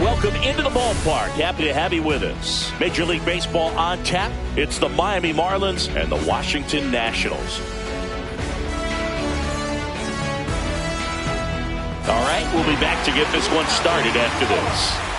Welcome into the ballpark. Happy to have you with us. Major League Baseball on tap. It's the Miami Marlins and the Washington Nationals. All right, we'll be back to get this one started after this.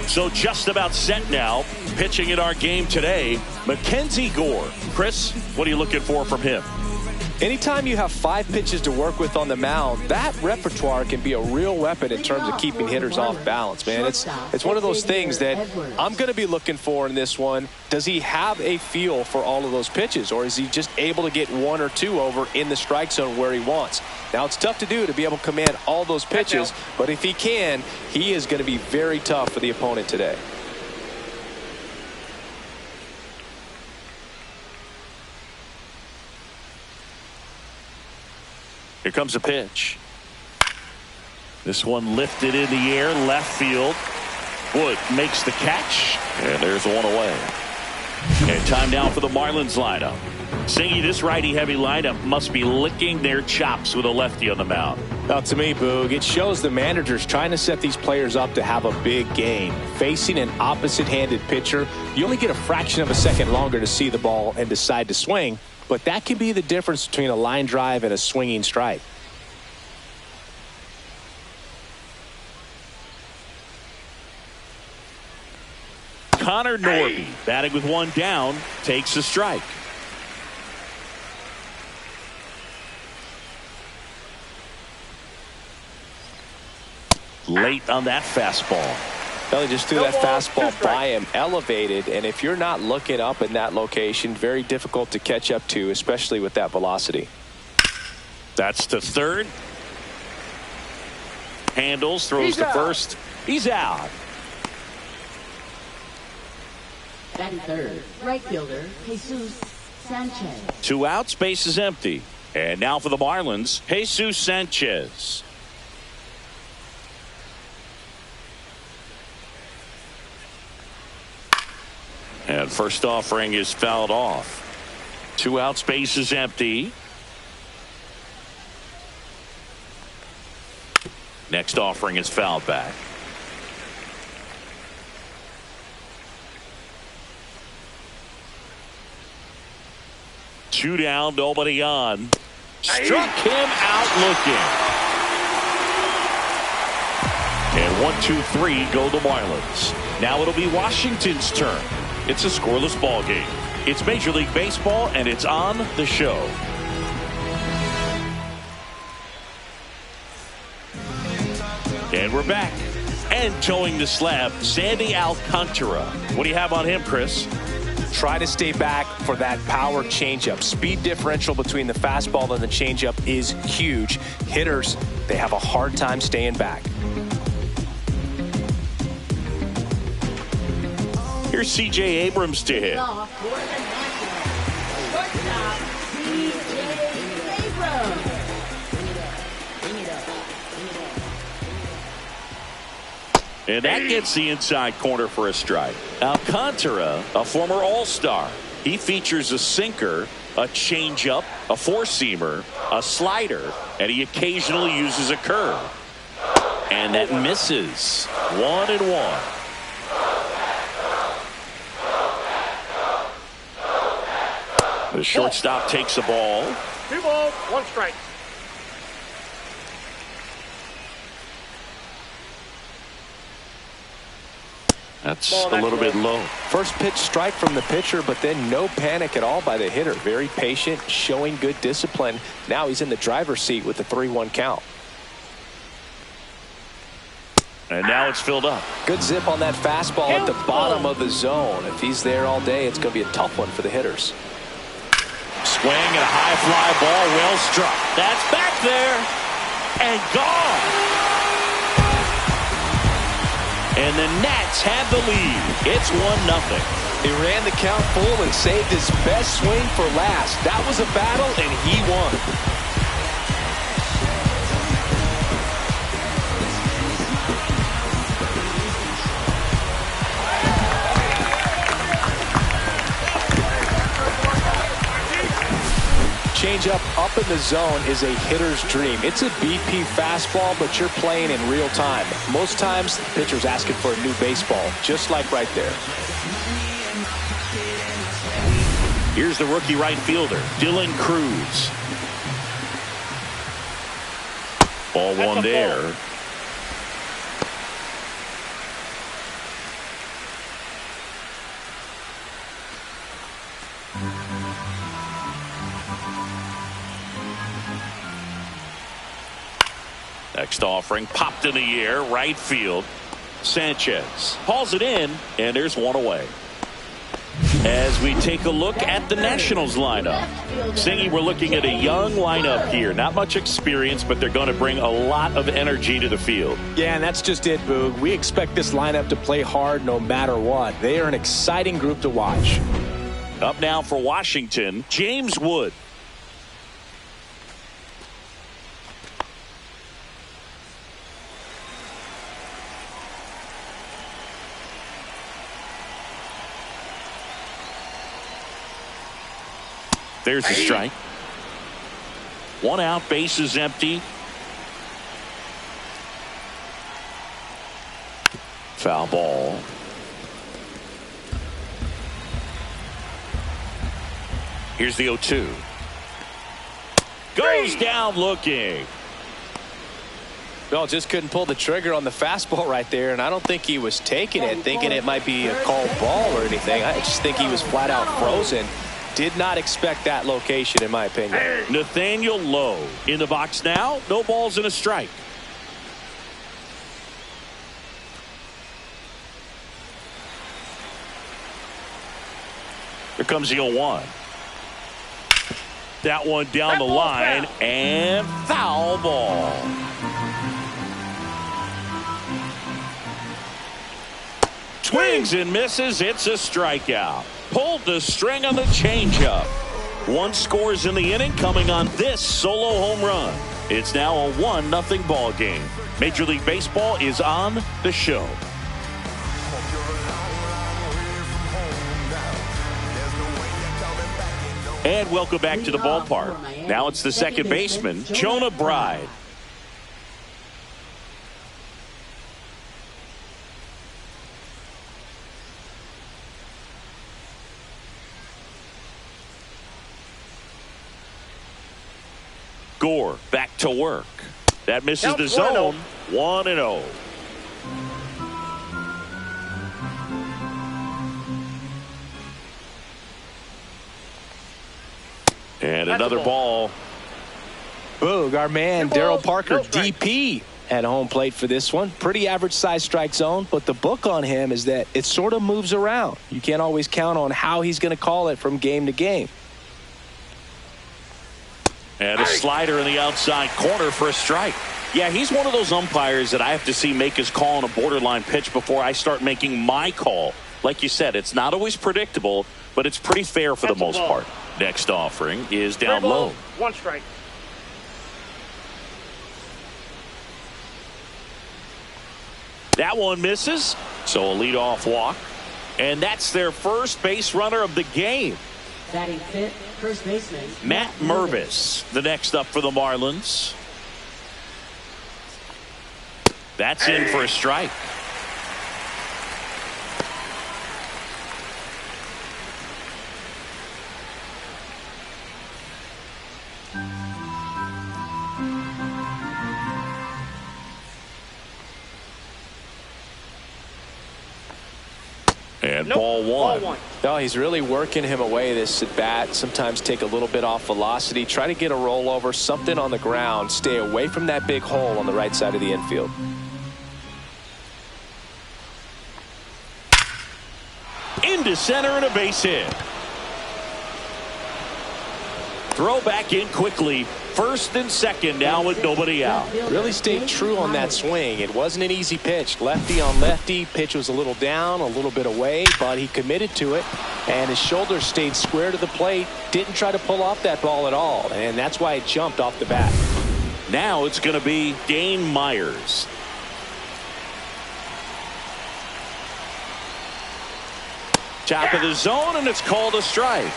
So just about set now. Pitching in our game today, Mackenzie Gore. Chris, what are you looking for from him? Anytime you have 5 pitches to work with on the mound, that repertoire can be a real weapon in terms of keeping hitters off balance, man. It's one of those things that I'm going to be looking for in this one. Does he have a feel for all of those pitches, or is he just able to get 1 or 2 over in the strike zone where he wants? Now, it's tough to do to be able to command all those pitches, but if he can, he is going to be very tough for the opponent today. Here comes a pitch. This one lifted in the air, left field. Wood makes the catch, and there's one away. And time now for the Marlins lineup. Singy, this righty-heavy lineup must be licking their chops with a lefty on the mound. Now, to me, Boog, it shows the managers trying to set these players up to have a big game. Facing an opposite-handed pitcher, you only get a fraction of a second longer to see the ball and decide to swing. But that can be the difference between a line drive and a swinging strike. Connor Norby, batting with 1 down, takes a strike. Late on that fastball. Well, he just threw that fastball by him, elevated, and if you're not looking up in that location, very difficult to catch up to, especially with that velocity. That's to third. Handles, throws to first. He's out. Batting third, right fielder, Jesus Sanchez. 2 outs, base is empty. And now for the Marlins, Jesus Sanchez. And first offering is fouled off. 2 outs, base is empty. Next offering is fouled back. Two down, nobody on. Struck him out looking. And 1, 2, 3 go the Marlins. Now it'll be Washington's turn. It's a scoreless ball game. It's Major League Baseball, and it's on the show. And we're back. And towing the slab, Sandy Alcantara. What do you have on him, Chris? Try to stay back for that power changeup. Speed differential between the fastball and the changeup is huge. Hitters, they have a hard time staying back. Here's C.J. Abrams to hit. And that gets the inside corner for a strike. Alcantara, a former All-Star. He features a sinker, a changeup, a four-seamer, a slider, and he occasionally uses a curve. And that misses. 1-1. The shortstop takes the ball. 2 balls, 1 strike. That's a little bit low. First pitch strike from the pitcher, but then no panic at all by the hitter. Very patient, showing good discipline. Now he's in the driver's seat with the 3-1 count. And now it's filled up. Good zip on that fastball at the bottom of the zone. If he's there all day, it's going to be a tough one for the hitters. Swing and a high fly ball, well struck. That's back there and gone. And the Nats have the lead. It's 1-0. He ran the count full and saved his best swing for last. That was a battle, and he won. changeup up in the zone is a hitter's dream. It's a BP fastball, but you're playing in real time. Most times, the pitcher's asking for a new baseball, just like right there. Here's the rookie right fielder, Dylan Cruz. Ball one there. Next offering popped in the air, right field. Sanchez hauls it in, and there's one away. As we take a look at the Nationals lineup, Singy, we're looking at a young lineup here. Not much experience, but they're going to bring a lot of energy to the field. Yeah, and that's just it, Boog. We expect this lineup to play hard no matter what. They are an exciting group to watch. Up now for Washington, James Wood. There's the strike. One out, bases empty. Foul ball. Here's the 0-2. Goes down looking. Well, just couldn't pull the trigger on the fastball right there, and I don't think he was taking it, thinking it might be a called ball or anything. I just think he was flat out frozen. Did not expect that location, in my opinion. Nathaniel Lowe in the box now. No balls and a strike. Here comes the 0-1. That one down the line and foul ball. Swings and misses. It's a strikeout. Pulled the string on the changeup. One scores in the inning, coming on this solo home run. It's now a 1-0 ball game. Major League Baseball is on the show. And welcome back to the ballpark. Now it's the second baseman, Jonah Bride. Gore back to work. That misses the zone. 1-0. And another ball. Boog, our man Daryl Parker, DP, at home plate for this one. Pretty average size strike zone, but the book on him is that it sort of moves around. You can't always count on how he's going to call it from game to game. And a slider in the outside corner for a strike. Yeah, he's one of those umpires that I have to see make his call on a borderline pitch before I start making my call. Like you said, it's not always predictable, but it's pretty fair for the most part. Next offering is down low. 1 strike. That one misses, so a leadoff walk. And that's their first base runner of the game. Batting fifth, first baseman Matt Mervis, the next up for the Marlins. That's in for a strike. And ball one. No, he's really working him away this at bat. Sometimes take a little bit off velocity. Try to get a rollover, something on the ground. Stay away from that big hole on the right side of the infield. Into center and a base hit. Throw back in quickly. First and second now with nobody out. Really stayed true on that swing. It wasn't an easy pitch. Lefty on lefty. Pitch was a little down, a little bit away, but he committed to it. And his shoulder stayed square to the plate. Didn't try to pull off that ball at all. And that's why it jumped off the bat. Now it's going to be Dane Myers. Top of the zone, and it's called a strike.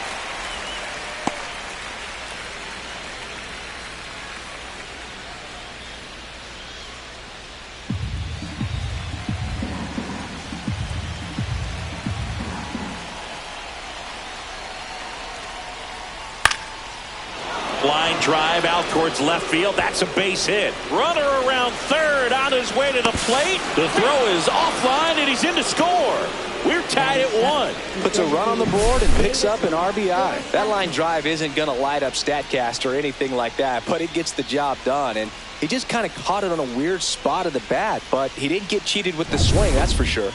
drive out towards left field. That's a base hit. Runner around third on his way to the plate. The throw is offline, and he's in to score. We're tied at 1. Puts a run on the board and picks up an RBI. That line drive isn't going to light up StatCast or anything like that, but it gets the job done. And he just kind of caught it on a weird spot of the bat, but he didn't get cheated with the swing, that's for sure.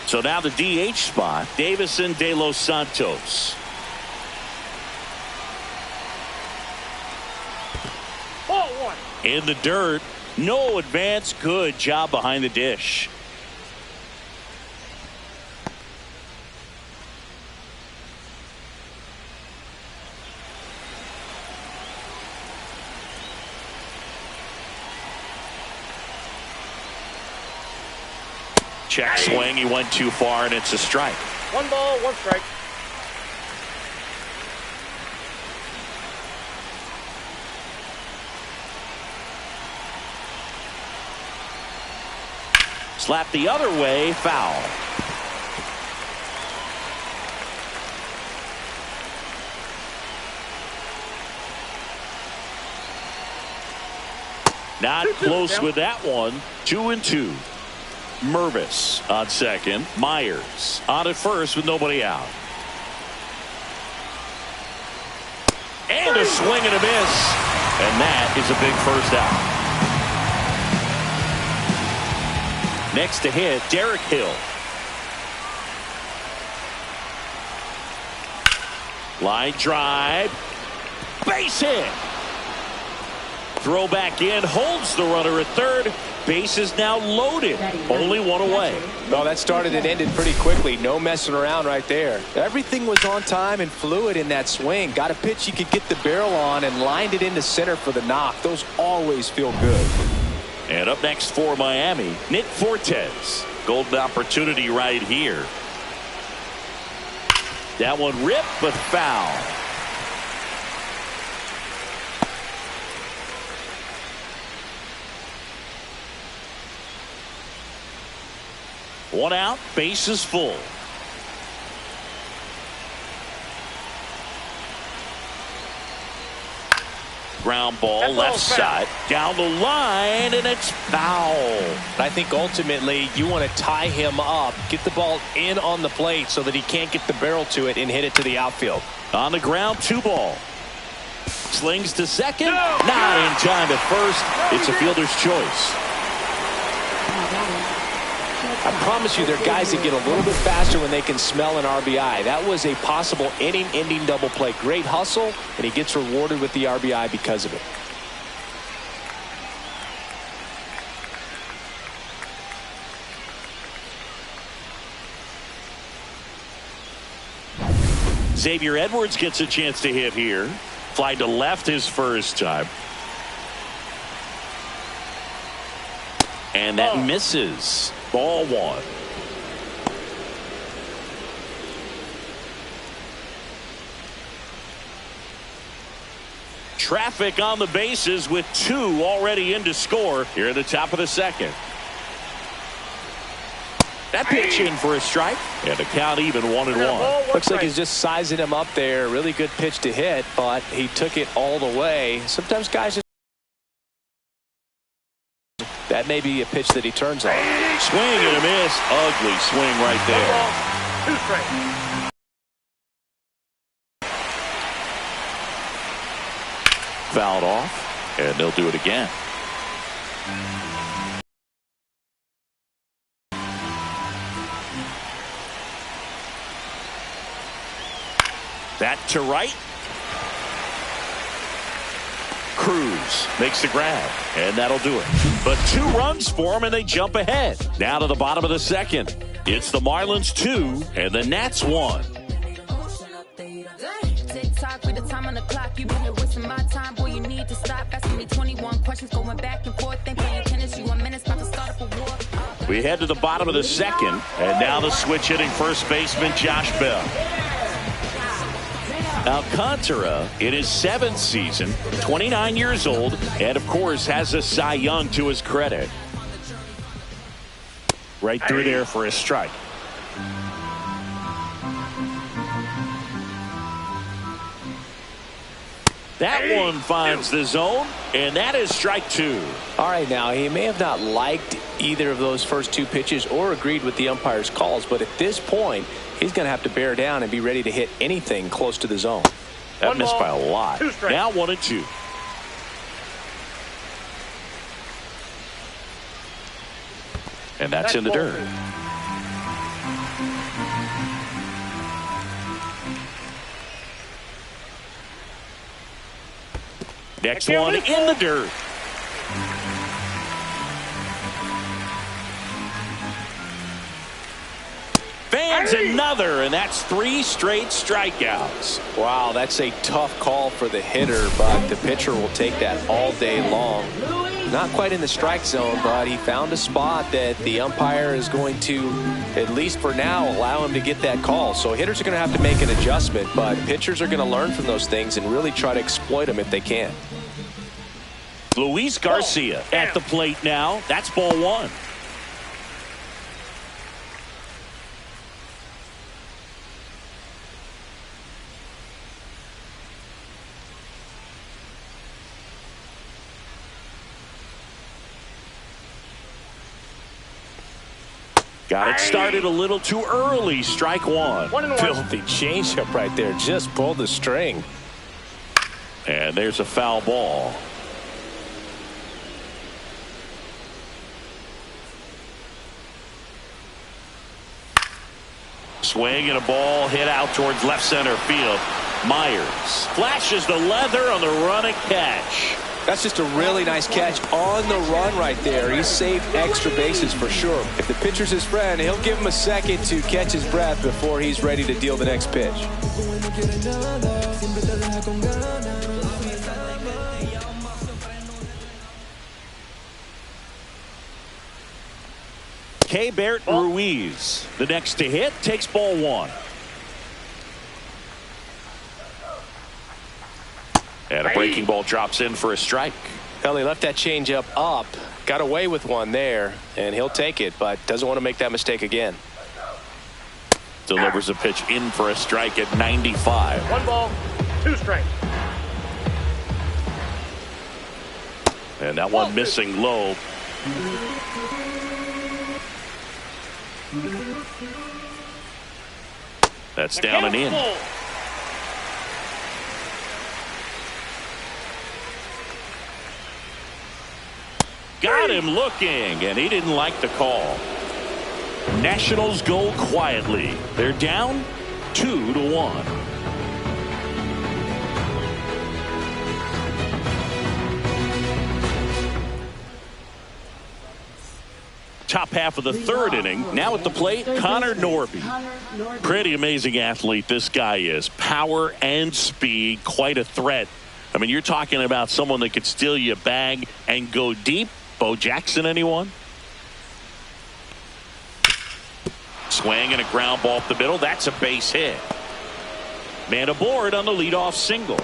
So now the DH spot, Davison de Los Santos. Ball 1. In the dirt. No advance. Good job behind the dish. Check swing. He went too far, and it's a strike. 1 ball, 1 strike. Slap the other way, foul. Not close with that one. 2-2. Mervis on second. Myers on at first with nobody out. And a swing and a miss. And that is a big first out. Next to hit, Derek Hill. Line drive. Base hit. Throw back in. Holds the runner at third. Base is now loaded. Only 1 away. Well, that started and ended pretty quickly. No messing around right there. Everything was on time and fluid in that swing. Got a pitch you could get the barrel on and lined it into center for the knock. Those always feel good. And up next for Miami, Nick Fortes. Golden opportunity right here. That one ripped, but foul. One out, base is full. Ground ball, left side, down the line, and it's foul. I think ultimately you want to tie him up, get the ball in on the plate so that he can't get the barrel to it and hit it to the outfield. On the ground, 2 ball. Slings to second, not in time at first. It's a fielder's choice. I promise you there are guys that get a little bit faster when they can smell an RBI. That was a possible inning-ending double play. Great hustle, and he gets rewarded with the RBI because of it. Xavier Edwards gets a chance to hit here. Fly to left his first time. And that misses. Ball 1. Traffic on the bases with 2 already in to score here at the top of the second. That pitch in for a strike, and the count even 1-1. Looks like he's just sizing him up there. Really good pitch to hit, but he took it all the way. Sometimes guys just... That may be a pitch that he turns on. Swing and a miss. Ugly swing right there. 2 strikes. Fouled off, and they'll do it again. That to right. Cruz makes the grab, and that'll do it. But 2 runs for him, and they jump ahead. Now to the bottom of the second. It's the Marlins 2 and the Nats 1. Tick-tock with the time on the clock. You've been here wasting my time. Boy, you need to stop asking me 21 questions, going back and forth. Ain't playing tennis. You 1 minute, about to start up a war. We head to the bottom of the second, and now the switch hitting first baseman Josh Bell. Alcantara in his 7th season, 29 years old, and of course has a Cy Young to his credit. Right through there for a strike. That one finds the zone, and that is strike two. All right, now, he may have not liked either of those first two pitches or agreed with the umpire's calls, but at this point, he's going to have to bear down and be ready to hit anything close to the zone. That missed by a lot. Now 1-2. And that's in the dirt. Next one in the dirt. Fans another, and that's 3 straight strikeouts. Wow, that's a tough call for the hitter, but the pitcher will take that all day long. Not quite in the strike zone, but he found a spot that the umpire is going to, at least for now, allow him to get that call. So hitters are going to have to make an adjustment, but pitchers are going to learn from those things and really try to exploit them if they can. Luis Garcia at the plate now. That's ball one. Got it started a little too early. Strike one. Filthy changeup right there. Just pulled the string. And there's a foul ball. Swing and a ball hit out towards left center field. Myers flashes the leather on the running catch. That's just a really nice catch on the run right there. He saved extra bases for sure. If the pitcher's his friend, he'll give him a second to catch his breath before he's ready to deal the next pitch. Keibert Ruiz, the next to hit, takes ball one. And a breaking ball drops in for a strike. Well, he left that changeup up, got away with one there, and he'll take it, but doesn't want to make that mistake again. Delivers a pitch in for a strike at 95. 1 ball, 2 strikes. And that one missing low. That's down and in. Got him looking, and he didn't like the call. Nationals go quietly. They're down 2-1. Top half of the third inning. Now at the plate, Connor Norby. Pretty amazing athlete this guy is. Power and speed, quite a threat. I mean, you're talking about someone that could steal you a bag and go deep. Bo Jackson, anyone? Swing and a ground ball up the middle. That's a base hit. Man aboard on the leadoff single.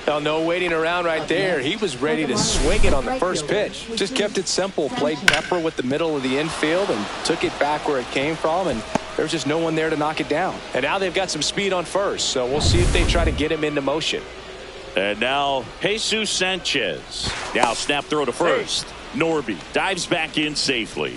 Well, no waiting around right there. He was ready to swing it on the first pitch. Just kept it simple. Played pepper with the middle of the infield and took it back where it came from. And there was just no one there to knock it down. And now they've got some speed on first. So we'll see if they try to get him into motion. And now Jesus Sanchez. Now snap throw to first. Norby dives back in safely.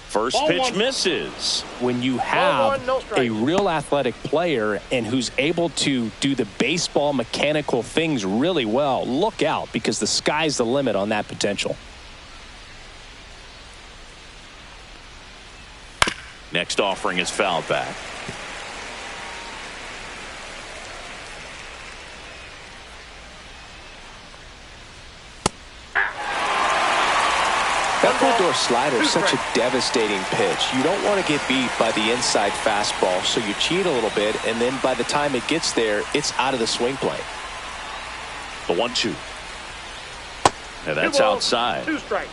First pitch misses. When you have a real athletic player and who's able to do the baseball mechanical things really well, look out, because the sky's the limit on that potential. Next offering is fouled back. That full door slider is such a devastating pitch. You don't want to get beat by the inside fastball, so you cheat a little bit, and then by the time it gets there, it's out of the swing plane. The 1-2. And that's outside. 2 strikes.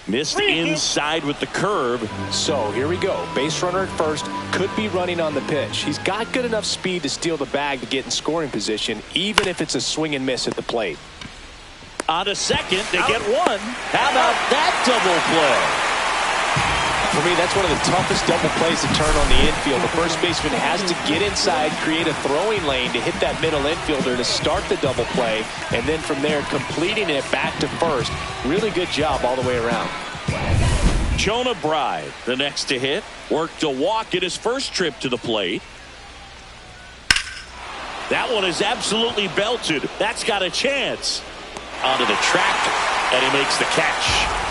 Missed inside with the curve. So here we go. Base runner at first, could be running on the pitch. He's got good enough speed to steal the bag to get in scoring position, even if it's a swing and miss at the plate. On to second, they get one. How about that double play? For me, that's one of the toughest double plays to turn on the infield. The first baseman has to get inside, create a throwing lane to hit that middle infielder to start the double play, and then from there completing it back to first. Really good job all the way around. Jonah Bride, the next to hit, worked a walk in his first trip to the plate. That one is absolutely belted. That's got a chance. Onto the track, and he makes the catch.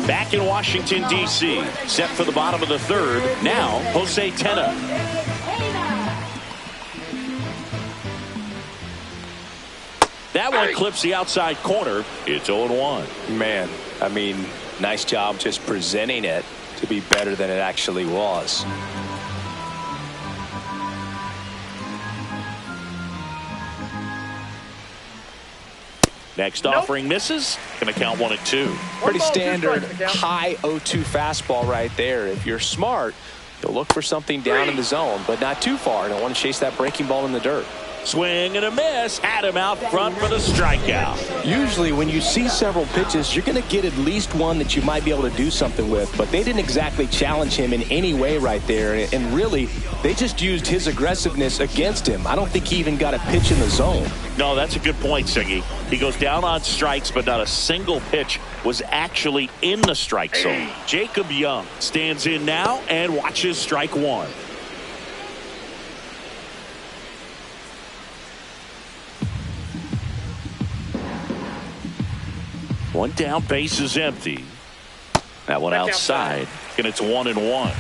Back in Washington, D.C., set for the bottom of the third. Now, Jose Tena. That one clips the outside corner. It's 0-1. Man, I mean, nice job just presenting it to be better than it actually was. Next offering misses. Going to count 1-2. Pretty standard high 0-2 fastball right there. If you're smart, you'll look for something down in the zone, but not too far. Don't want to chase that breaking ball in the dirt. Swing and a miss. Had him out front for the strikeout. Usually when you see several pitches, you're going to get at least one that you might be able to do something with, but they didn't exactly challenge him in any way right there, and really they just used his aggressiveness against him. I don't think he even got a pitch in the zone. No, that's a good point, Siggy. He goes down on strikes, but not a single pitch was actually in the strike zone. Jacob Young stands in now and watches strike one. One down, base is empty. That one outside, and it's 1-1.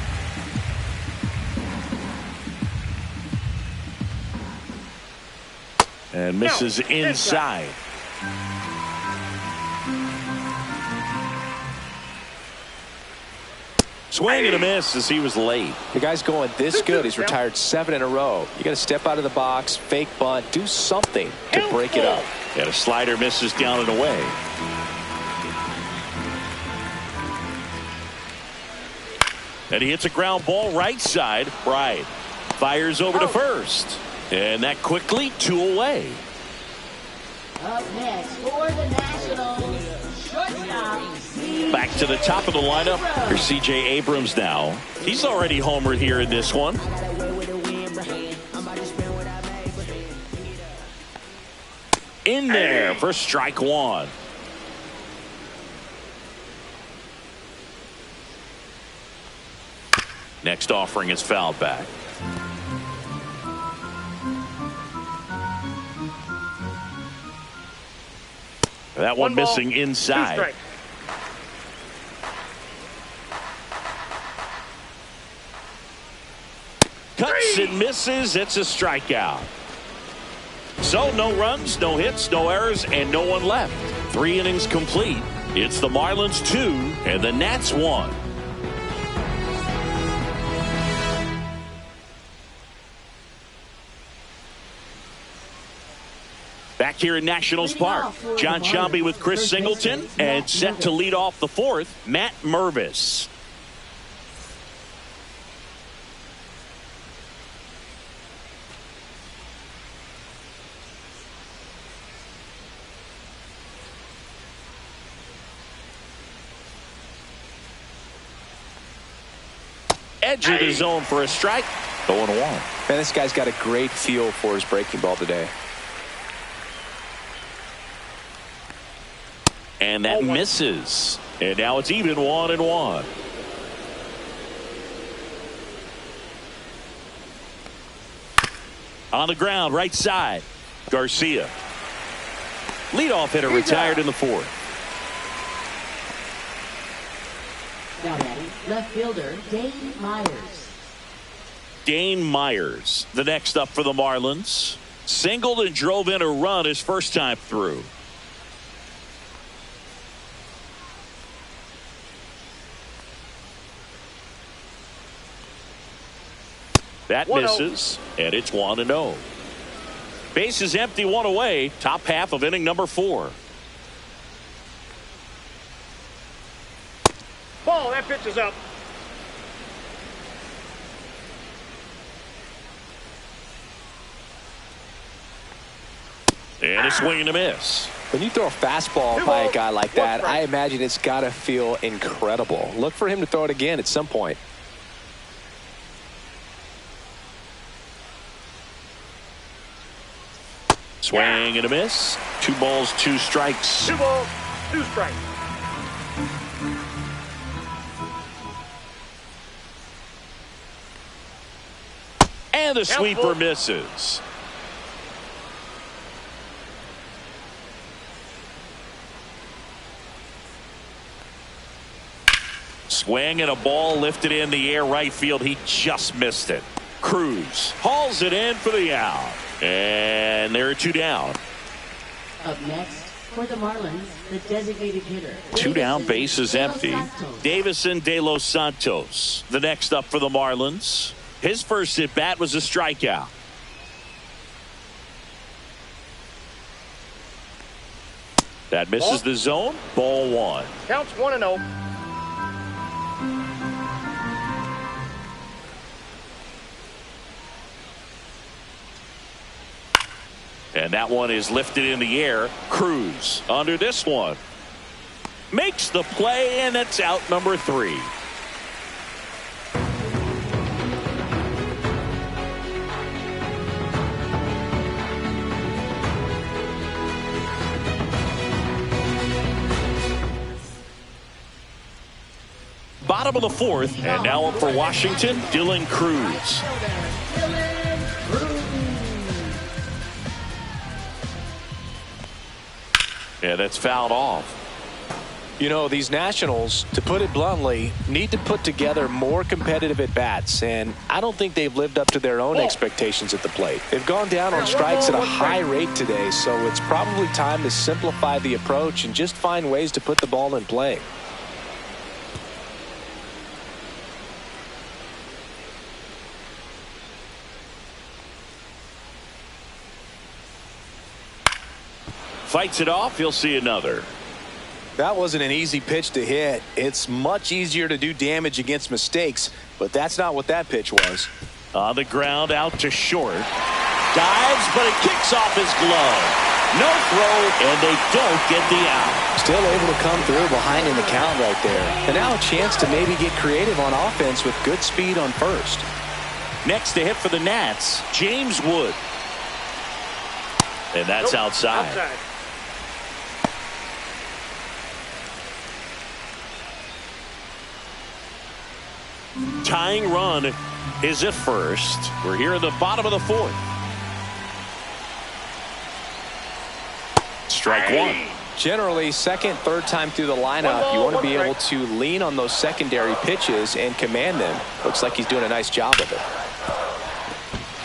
And misses inside. Swing and a miss as he was late. The guy's going this good. He's retired 7 in a row. You got to step out of the box, fake bunt, do something to break it up. And a slider misses down and away. And he hits a ground ball right side. Bride fires over to first. And that quickly 2 away. Up next for the Nationals, shortstop. Back to the top of the lineup. Here's C.J. Abrams now. He's already homered here in this one. In there for strike one. Next offering is fouled back. That one missing inside. Cuts and misses. It's a strikeout. So no runs, no hits, no errors, and no one left. 3 innings complete. It's the Marlins 2 and the Nats 1. Back here in Nationals Park, John Sciambi with Chris Singleton, and set to lead off the fourth, Matt Mervis. Edge of the zone for a strike. 0-1. Man, this guy's got a great feel for his breaking ball today. And that misses. And now it's even 1-1. On the ground, right side. Garcia. Leadoff hitter retired in the fourth. Now batting, left fielder Dane Myers. Dane Myers, the next up for the Marlins. Singled and drove in a run his first time through. That 1-0. misses, and it's 1-0. Base is empty, one away. Top half of inning number 4. Ball, that pitch is up. And a swing and a miss. When you throw a fastball by a guy like that, I imagine it's got to feel incredible. Look for him to throw it again at some point. Swing and a miss. 2 balls, 2 strikes. 2 balls, 2 strikes. And the sweeper misses. Swing and a ball lifted in the air right field. He just missed it. Cruz hauls it in for the out. And there are 2 down. Up next for the Marlins, the designated hitter. 2 down, base is empty. Santos. Davison de los Santos, the next up for the Marlins. His first at bat was a strikeout. That misses the zone. Ball 1. Counts 1-0. And that one is lifted in the air. Cruz under this one. Makes the play, and it's out number 3. Bottom of the 4th, and now up for Washington, Dylan Cruz. Yeah, that's fouled off. You know, these Nationals, to put it bluntly, need to put together more competitive at-bats, and I don't think they've lived up to their own expectations at the plate. They've gone down on strikes at a high rate today, so it's probably time to simplify the approach and just find ways to put the ball in play. Fights it off. You'll see another. That wasn't an easy pitch to hit. It's much easier to do damage against mistakes, but that's not what that pitch was. On the ground, out to short. Dives, but it kicks off his glove. No throw, and they don't get the out. Still able to come through behind in the count right there. And now a chance to maybe get creative on offense with good speed on first. Next to hit for the Nats, James Wood. And that's outside. Tying run is at first. We're here in the bottom of the 4th. Strike 1. Generally, second, third time through the lineup, you want to be able to lean on those secondary pitches and command them. Looks like he's doing a nice job of it.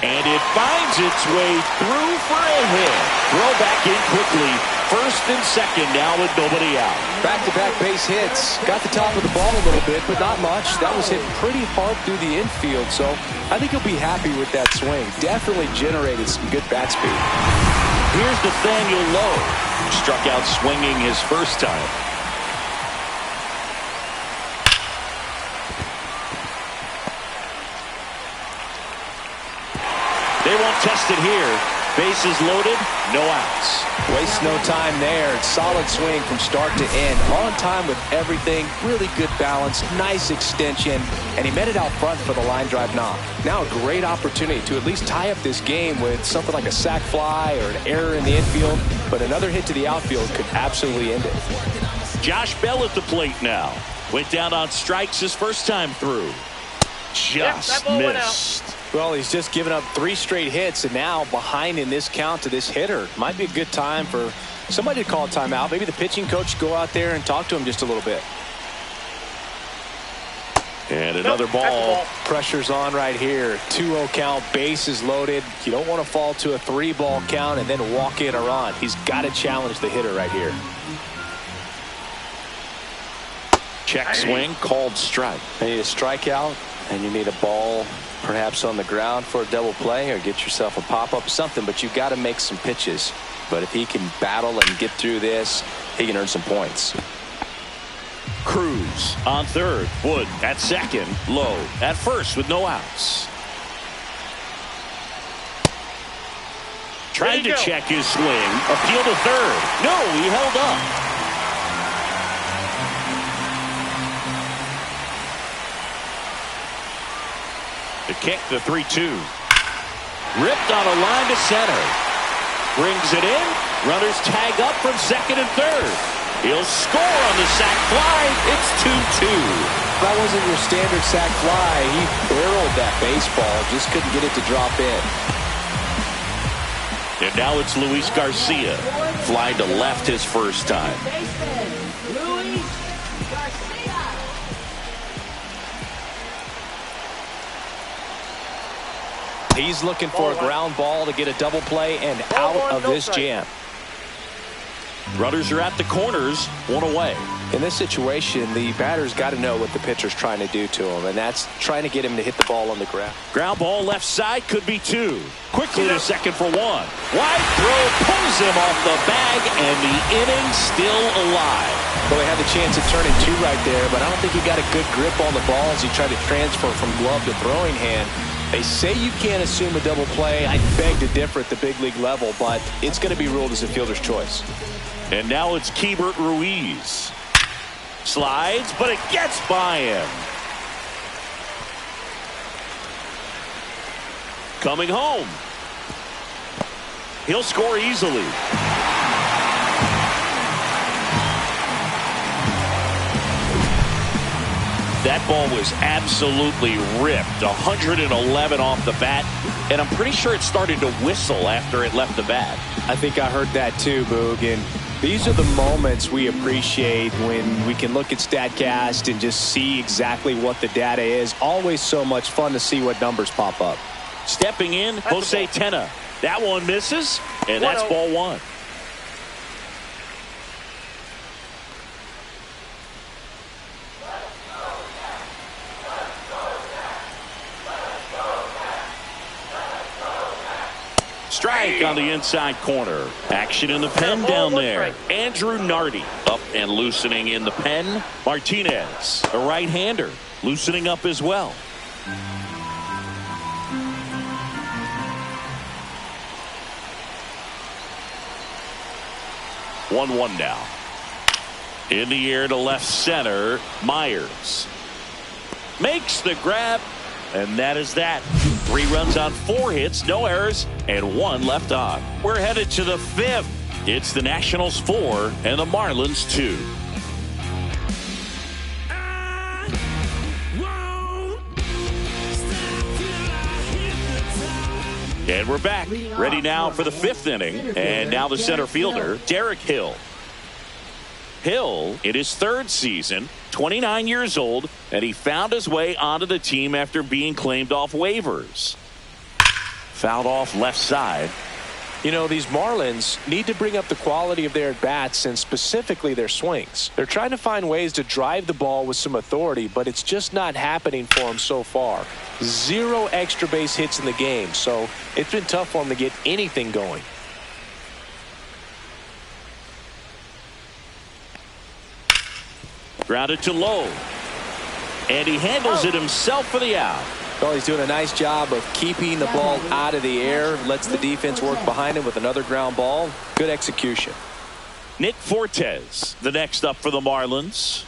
And it finds its way through for a hit. Throw back in quickly. First and second now with nobody out. Back-to-back base hits. Got the top of the ball a little bit, but not much. That was hit pretty hard through the infield, so I think he'll be happy with that swing. Definitely generated some good bat speed. Here's Nathaniel Lowe. Struck out swinging his first time. They won't test it here. Bases loaded, no outs. Waste no time there. Solid swing from start to end. On time with everything. Really good balance. Nice extension. And he met it out front for the line drive knock. Now a great opportunity to at least tie up this game with something like a sac fly or an error in the infield. But another hit to the outfield could absolutely end it. Josh Bell at the plate now. Went down on strikes his first time through. Just missed. Well, he's just given up 3 straight hits, and now behind in this count to this hitter. Might be a good time for somebody to call a timeout. Maybe the pitching coach go out there and talk to him just a little bit. And another ball. Pressure's on right here. 2-0 count, bases loaded. You don't want to fall to a 3-ball count and then walk in or on. He's got to challenge the hitter right here. Check swing, called strike. You need a strikeout, and you need a ball perhaps on the ground for a double play, or get yourself a pop-up, something, but you've got to make some pitches. But if he can battle and get through this, he can earn some points. Cruz on third. Wood at second. Low at first with no outs. Tried to check his swing. Appeal to third. No, he held up. The kick, the 3-2. Ripped on a line to center. Brings it in. Runners tag up from second and third. He'll score on the sac fly. It's 2-2. That wasn't your standard sac fly. He barreled that baseball. Just couldn't get it to drop in. And now it's Luis Garcia. Flying to left his first time. Luis Garcia. He's looking for a ground ball to get a double play and out of this jam. Runners are at the corners, one away. In this situation, the batter's got to know what the pitcher's trying to do to him, and that's trying to get him to hit the ball on the ground. Ground ball left side, could be two. Quickly to second for one. Wide throw pulls him off the bag, and the inning still alive. Well, they had the chance of turning two right there, but I don't think he got a good grip on the ball as he tried to transfer from glove to throwing hand. They say you can't assume a double play. I beg to differ at the big league level, but it's going to be ruled as a fielder's choice. And now it's Keibert Ruiz. Slides, but it gets by him. Coming home. He'll score easily. That ball was absolutely ripped. 111 off the bat. And I'm pretty sure it started to whistle after it left the bat. I think I heard that too, Boog. And these are the moments we appreciate when we can look at StatCast and just see exactly what the data is. Always so much fun to see what numbers pop up. Stepping in, Jose Tena. That one misses, and that's ball one. Strike on the inside corner. Action in the pen down there. Andrew Nardi up and loosening in the pen. Martinez, a right-hander, loosening up as well. One now. In the air to left center. Myers makes the grab, and that is that. 3 runs on 4 hits, no errors, and 1 left on. We're headed to the 5th. It's the Nationals 4 and the Marlins 2. And we're back, ready now for the 5th inning. And now the center fielder, Derek Hill. Hill, in his 3rd season, 29 years old, and he found his way onto the team after being claimed off waivers. Fouled off left side. You know, these Marlins need to bring up the quality of their at-bats and specifically their swings. They're trying to find ways to drive the ball with some authority, but it's just not happening for them so far. 0 extra base hits in the game, so it's been tough for them to get anything going. Grounded to low. And he handles it himself for the out. Well, he's doing a nice job of keeping the ball out of the air. Lets the defense work behind him with another ground ball. Good execution. Nick Fortes, the next up for the Marlins.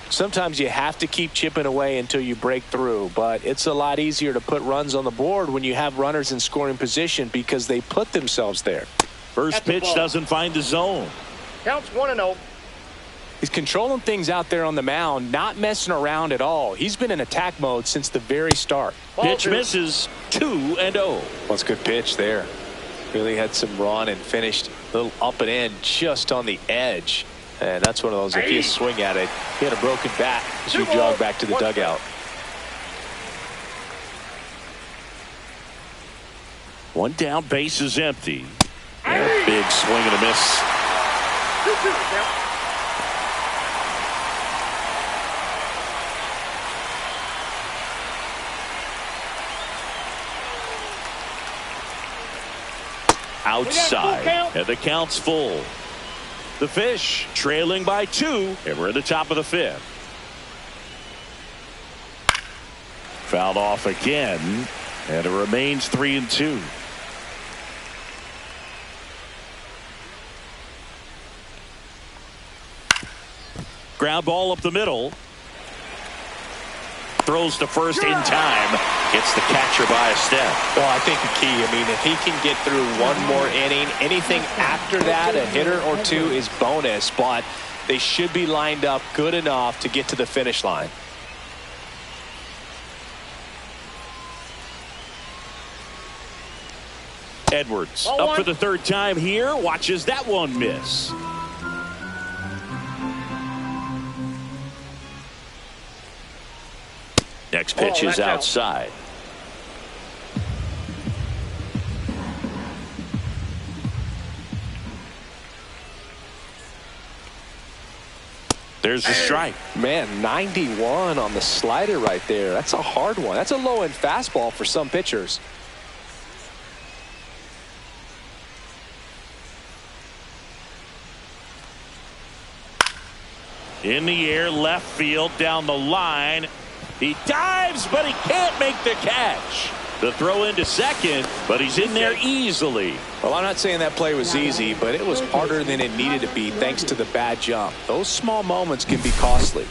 Sometimes you have to keep chipping away until you break through, but it's a lot easier to put runs on the board when you have runners in scoring position because they put themselves there. First pitch doesn't find the zone. Counts 1-0. He's controlling things out there on the mound, not messing around at all. He's been in attack mode since the very start. Pitch misses. 2-0. Well, it's a good pitch there. Really had some run and finished a little up and in just on the edge. And that's one of those, if you swing at it, he had a broken bat as you jog back to the dugout. One down, base is empty. And a big swing and a miss. outside. And the count's full. The Fish trailing by 2, and we're at the top of the 5th. Fouled off again, and it remains 3-2. Ground ball up the middle. Throws to first in time. Gets the catcher by a step. Well, I think the key, I mean, if he can get through one more inning, anything after that, a hitter or two is bonus, but they should be lined up good enough to get to the finish line. Edwards up for the 3rd time here. Watches that one miss. Next pitch is outside. There's the strike. Man, 91 on the slider right there. That's a hard one. That's a low-end fastball for some pitchers. In the air, left field, down the line. He dives, but he can't make the catch. The throw into second, but he's in there easily. Well, I'm not saying that play was easy, but it was harder than it needed to be thanks to the bad jump. Those small moments can be costly.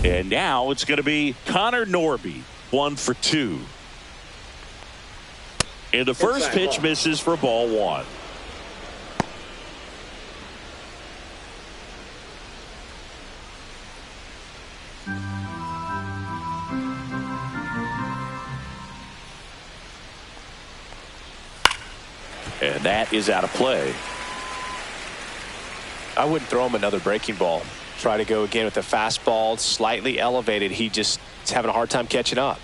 And now it's going to be Connor Norby, 1 for 2. And the first pitch misses for ball 1. And that is out of play. I wouldn't throw him another breaking ball. Try to go again with the fastball, slightly elevated. He just is having a hard time catching up.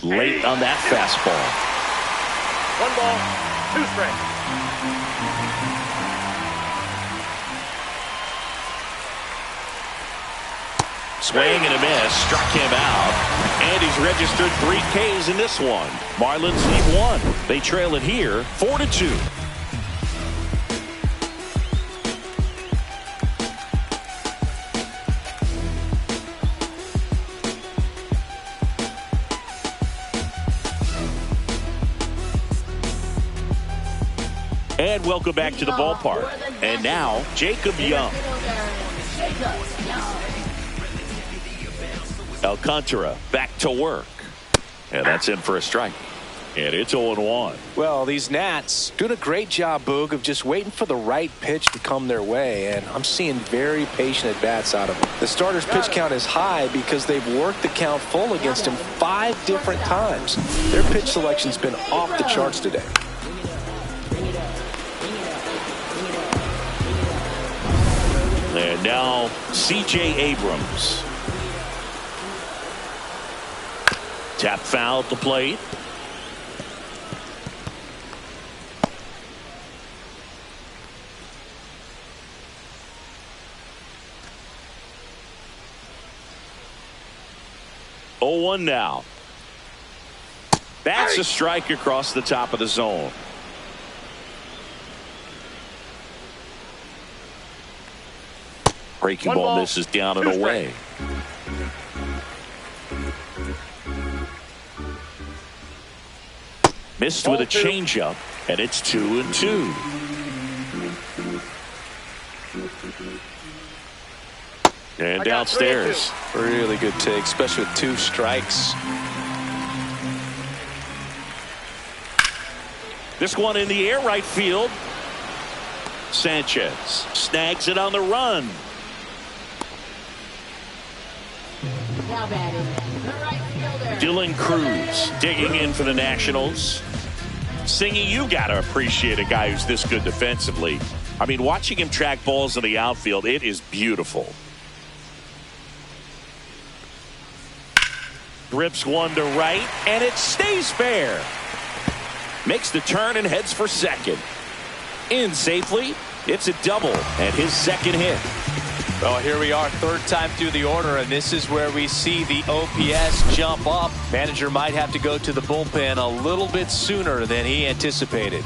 Late on that fastball. 1 ball, 2 strikes. Swing and a miss, struck him out, and he's registered 3 Ks in this one. Marlins lead 1. They trail it here, 4-2. And welcome back to the ballpark. And now, Jacob Young. Alcantara back to work. And that's in for a strike. And it's 0-1. Well, these Nats doing a great job, Boog, of just waiting for the right pitch to come their way. And I'm seeing very patient at-bats out of them. The starter's pitch count is high because they've worked the count full against him 5 different times. Their pitch selection's been off the charts today. And now C.J. Abrams. Tap foul at the plate. Oh, 1 now. That's a strike across the top of the zone. Breaking ball misses down and away. Missed with a changeup, and it's 2-2. And downstairs. Really good take, especially with 2 strikes. This one in the air, right field. Sanchez snags it on the run. Now batting, the right fielder. Dylan Cruz digging in for the Nationals. Singy, you got to appreciate a guy who's this good defensively. I mean, watching him track balls in the outfield, it is beautiful. Rips one to right, and it stays fair. makes the turn and heads for second. In safely. It's a double and his second hit. Well, here we are, third time through the order, and this is where we see the OPS jump up. Manager might have to go to the bullpen a little bit sooner than he anticipated.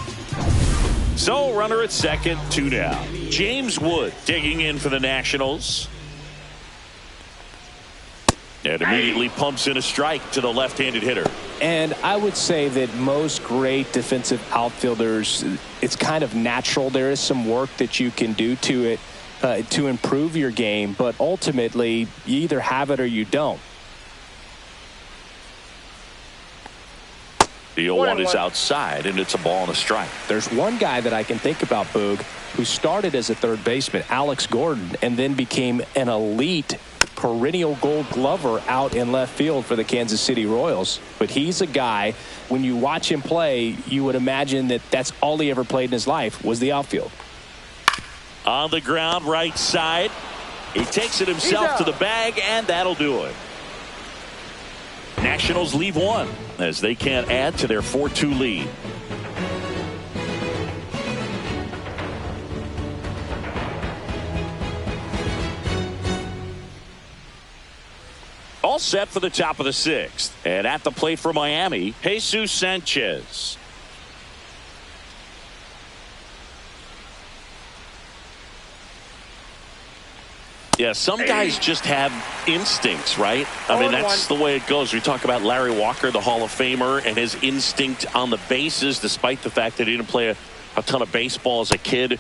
So, runner at second, 2 down. James Wood digging in for the Nationals. And immediately pumps in a strike to the left-handed hitter. And I would say that most great defensive outfielders, it's kind of natural. There is some work that you can do to it to improve your game, but ultimately you either have it or you don't. The 0-1 is outside, and it's a ball and a strike. There's one guy that I can think about, Boog, who started as a third baseman, Alex Gordon, and then became an elite perennial Gold Glover out in left field for the Kansas City Royals. But he's a guy, when you watch him play, you would imagine that that's all he ever played in his life was the outfield. On the ground, right side. He takes it himself to the bag, and that'll do it. Nationals leave one as they can't add to their 4-2 lead. All set for the top of the 6th. And at the plate for Miami, Jesus Sanchez. Yeah, some guys just have instincts, right? I mean, that's the way it goes. We talk about Larry Walker, the Hall of Famer, and his instinct on the bases, despite the fact that he didn't play a ton of baseball as a kid,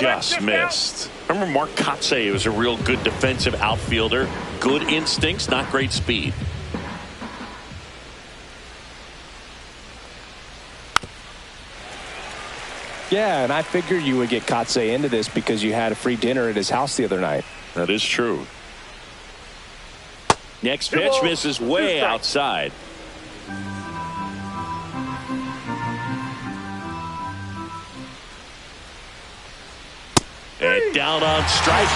just missed. Remember Mark Kotsay was a real good defensive outfielder. Good instincts, not great speed. Yeah, and I figured you would get Kotsay into this because you had a free dinner at his house the other night. That is true. Next pitch misses way outside. And down on strikes.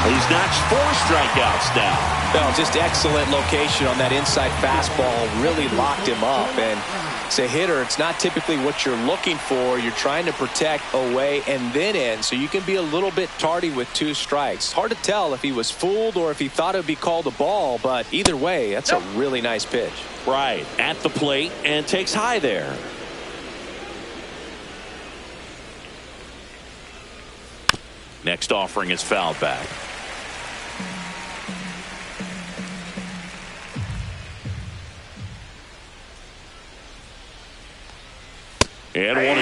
He's notched 4 strikeouts now. Well, just excellent location on that inside fastball. Really locked him up. And as a hitter, it's not typically what you're looking for. You're trying to protect away and then in. So you can be a little bit tardy with 2 strikes. Hard to tell if he was fooled or if he thought it would be called a ball. But either way, that's a really nice pitch. Right. At the plate and takes high there. Next offering is fouled back. And 1-2.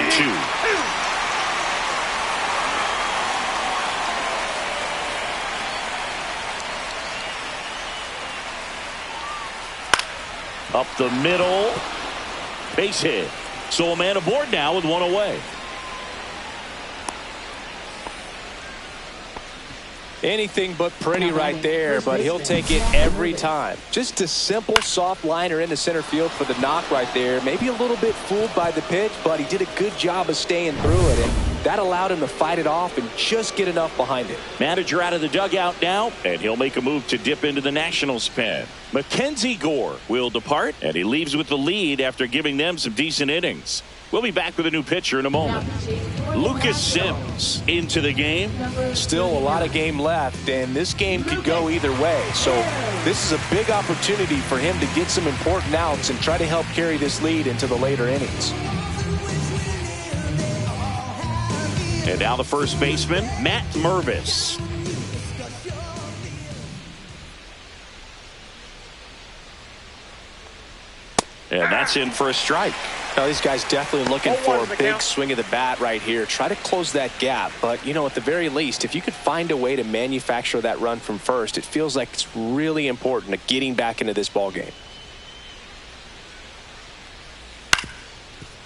Up the middle. Base hit. So a man aboard now with 1 away. Anything but pretty right there, but he'll take it every time. Just a simple soft liner into center field for the knock right there. Maybe a little bit fooled by the pitch, but he did a good job of staying through it, and that allowed him to fight it off and just get enough behind it. Manager out of the dugout now, and he'll make a move to dip into the Nationals pen. Mackenzie Gore will depart, and he leaves with the lead after giving them some decent innings. We'll be back with a new pitcher in a moment. Lucas Sims into the game. Still a lot of game left, and this game could go either way. So this is a big opportunity for him to get some important outs and try to help carry this lead into the later innings. And now the first baseman, Matt Mervis. And that's in for a strike. Now, these guys definitely looking for a big swing of the bat right here. Try to close that gap. But, you know, at the very least, if you could find a way to manufacture that run from first, it feels like it's really important to getting back into this ball game.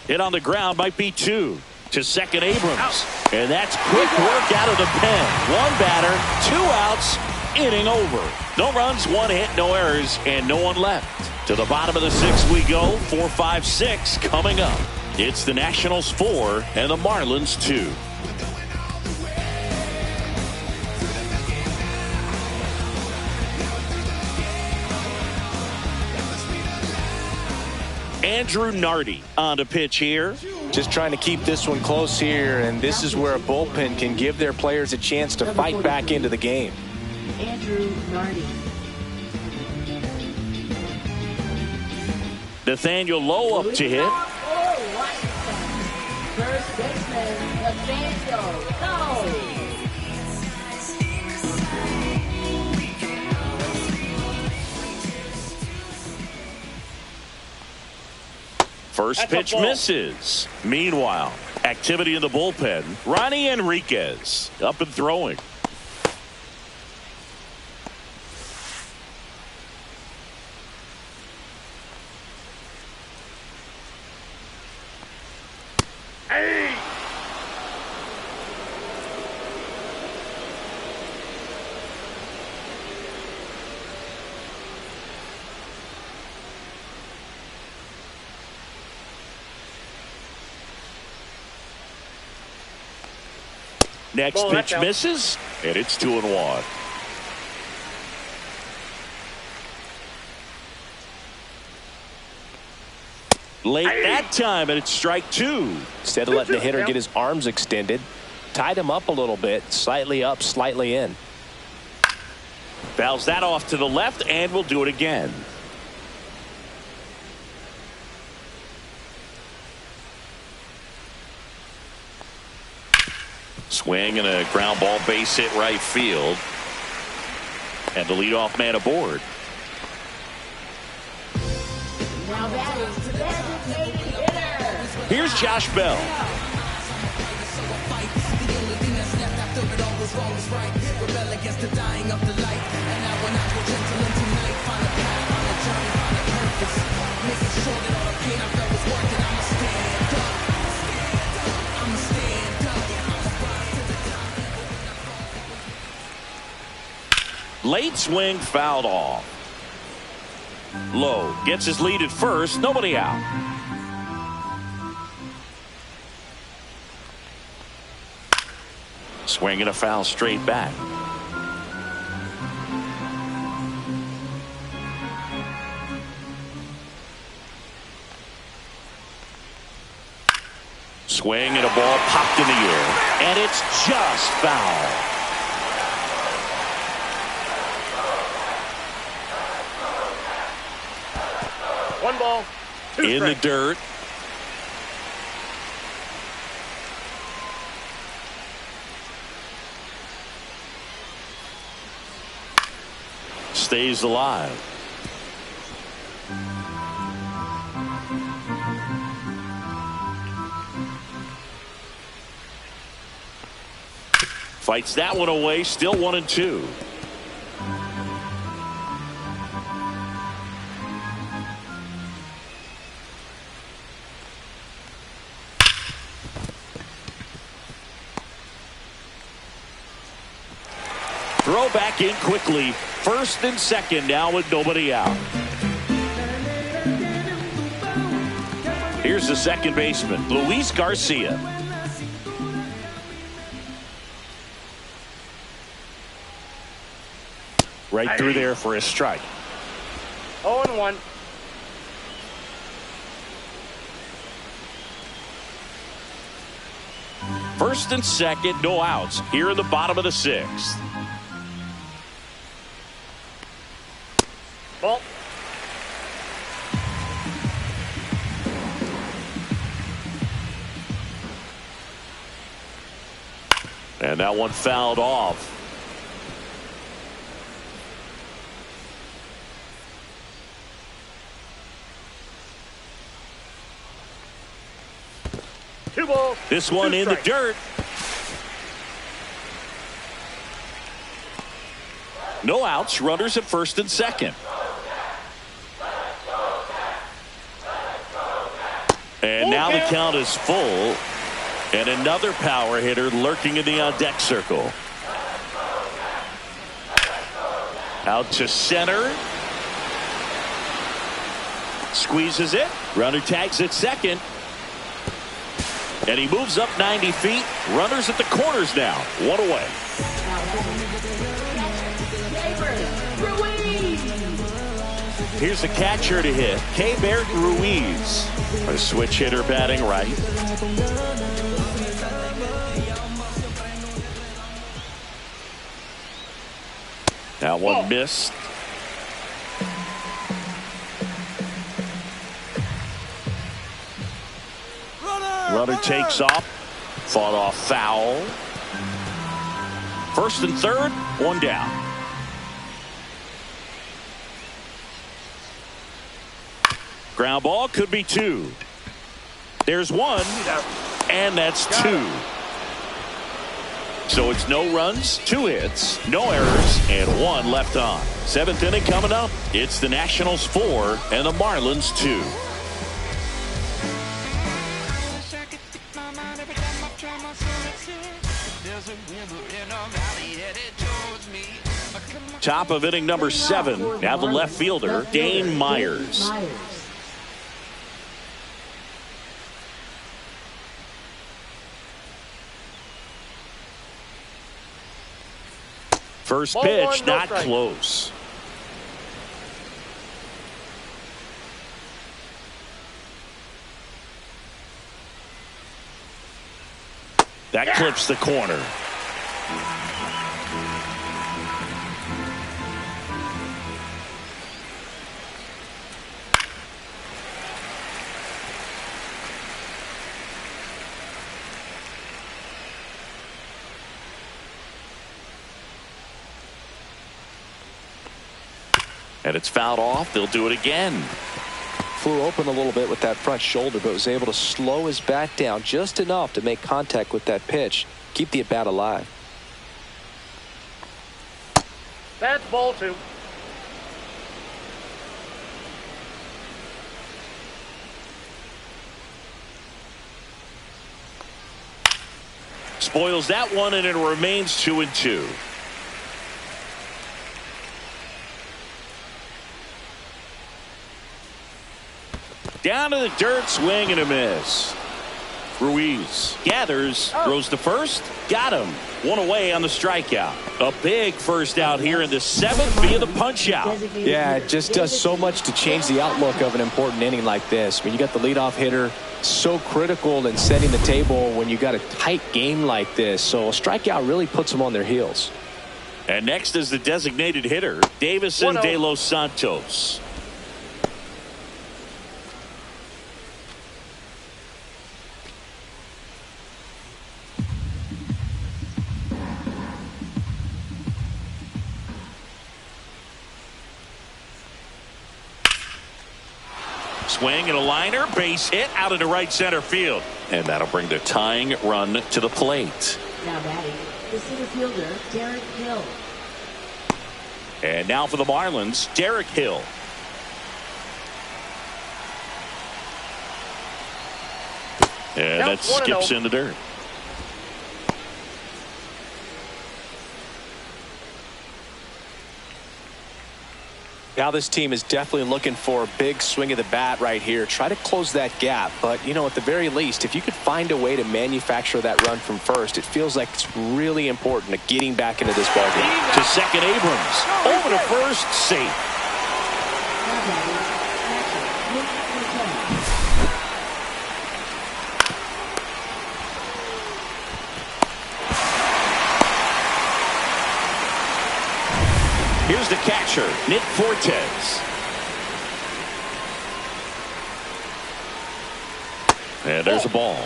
Hit on the ground might be 2 to second Abrams. And that's quick work out of the pen. 1 batter, 2 outs, inning over. No runs, 1 hit, no errors, and no one left. To the bottom of the 6th we go. 4, 5, 6 coming up. It's the Nationals 4 and the Marlins 2. Andrew Nardi on to pitch here. Just trying to keep this one close here, and this is where a bullpen can give their players a chance to fight back into the game. Andrew Nardi. Nathaniel Lowe up to hit. First baseman, Nathaniel Lowe. First pitch misses. Meanwhile, activity in the bullpen. Ronnie Enriquez up and throwing. Hey! Next pitch misses, and it's 2-1. Late that time, and it's strike 2. Instead of letting the hitter get his arms extended, tied him up a little bit, slightly up, slightly in. Fouls that off to the left, and we'll do it again. Swing and a ground ball, base hit right field. And the leadoff man aboard. Now batting to the designated hitter. Here's Josh Bell. Late swing fouled off. Lowe gets his lead at first. Nobody out. Swing and a foul straight back. Swing and a ball popped in the air. And it's just foul. One ball, two in strikes. the dirt. Stays alive. Fights that one away. Still 1-2. Throw back in quickly. First and second now with nobody out. Here's the second baseman, Luis Garcia. Right through there for a strike. 0-1. First and second, no outs here in the bottom of the sixth. Ball. And that one fouled off. Two balls. This one in the dirt. No outs, runners at first and second. And now the count is full. And another power hitter lurking in the on-deck circle. Out to center. Squeezes it. Runner tags at second. And he moves up 90 feet. Runners at the corners now. One away. Here's the catcher to hit, Keibert Ruiz. A switch hitter batting right. That one missed. Runner takes off. Fought off foul. First and third, one down. Ground ball could be two. There's one, and that's two. So it's no runs, 2 hits, no errors, and 1 left on. 7th inning coming up. It's the Nationals 4 and the Marlins 2. Top of inning number 7. Now the left fielder, Dane Myers. First pitch, not close. That clips the corner. And it's fouled off. They'll do it again. Flew open a little bit with that front shoulder, but was able to slow his bat down just enough to make contact with that pitch. Keep the at-bat alive. That's ball 2. Spoils that one, and it remains 2-2. Down to the dirt, swing and a miss. Ruiz gathers, throws to first, got him. 1 away on the strikeout. A big first out here in the 7th via the punch out. Yeah, it just does so much to change the outlook of an important inning like this. When you got the leadoff hitter, so critical in setting the table when you got a tight game like this. So a strikeout really puts them on their heels. And next is the designated hitter, Davison De Los Santos. Swing and a liner, base hit out into right center field. And that'll bring the tying run to the plate. Now batting, the center fielder, Derek Hill. And now for the Marlins, Derek Hill. And that skips in the dirt. Now this team is definitely looking for a big swing of the bat right here. Try to close that gap. But, you know, at the very least, if you could find a way to manufacture that run from first, it feels like it's really important to getting back into this ballgame. To second, Abrams. Over to first, safe. Now batting, catcher, Nick Forte. Here's the catcher, Nick Fortes. And there's a ball.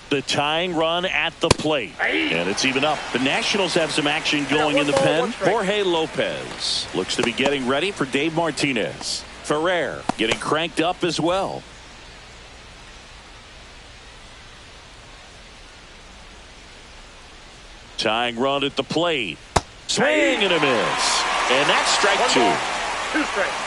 The tying run at the plate. And it's even up. The Nationals have some action going in the pen. Jorge Lopez looks to be getting ready for Dave Martinez. Ferrer getting cranked up as well. Tying run at the plate. Swing and a miss. And that's strike 2. 2 strikes.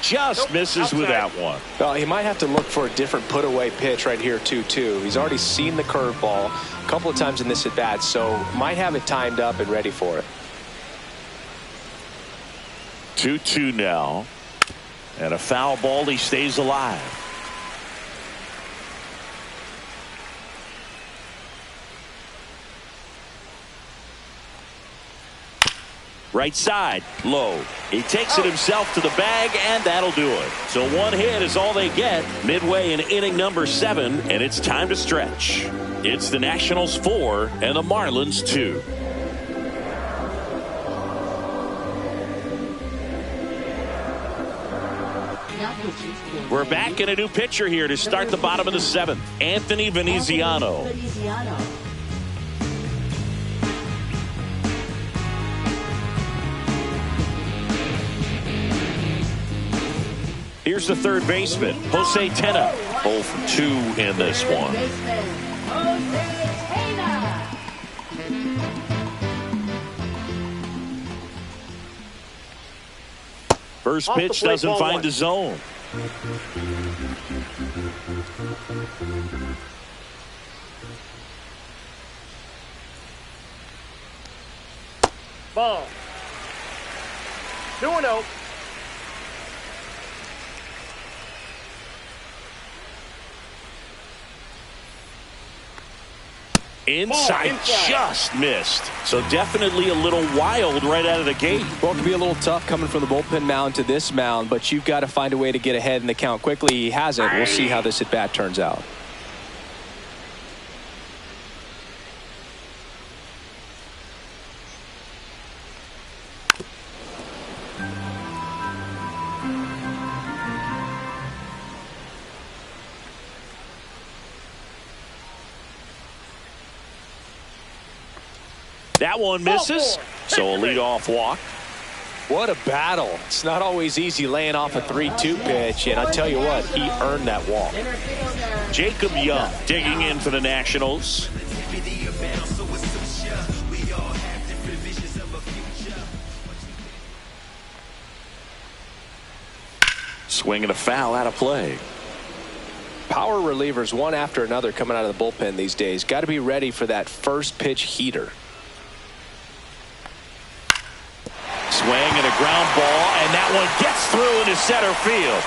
just misses with that one. Well, he might have to look for a different put-away pitch right here, 2-2. He's already seen the curveball a couple of times in this at-bat, so might have it timed up and ready for it. 2-2 now. And a foul ball. He stays alive. Right side, low. He takes it himself to the bag, and that'll do it. So one hit is all they get midway in inning number 7, and it's time to stretch. It's the Nationals 4 and the Marlins 2. We're back in a new pitcher here to start the bottom of the 7th. Anthony Veneziano. Here's the third baseman, Jose Tena. 0 for 2 in this one. First pitch doesn't find the zone. Ball. 2-0. Inside, just missed. So definitely a little wild right out of the gate. Well, it can be a little tough coming from the bullpen mound to this mound, but you've got to find a way to get ahead in the count quickly. He hasn't. We'll see how this at bat turns out. That one misses, so a leadoff walk. What a battle. It's not always easy laying off a 3-2 pitch, and I tell you what, he earned that walk. Jacob Young digging in for the Nationals. Swing and a foul out of play. Power relievers one after another coming out of the bullpen these days. Got to be ready for that first pitch heater. Swing and a ground ball, and that one gets through into center field.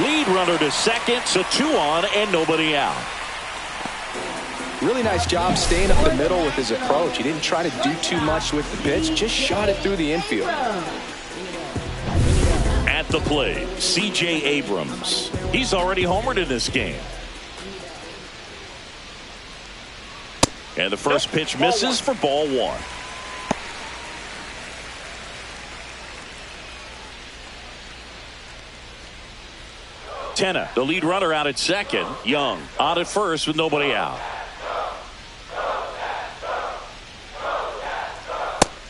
Lead runner to second, so 2 on and nobody out. Really nice job staying up the middle with his approach. He didn't try to do too much with the pitch, just shot it through the infield. At the plate, C.J. Abrams. He's already homered in this game. And the first pitch misses for ball 1. Tena, the lead runner, out at second. Young on at first with nobody out.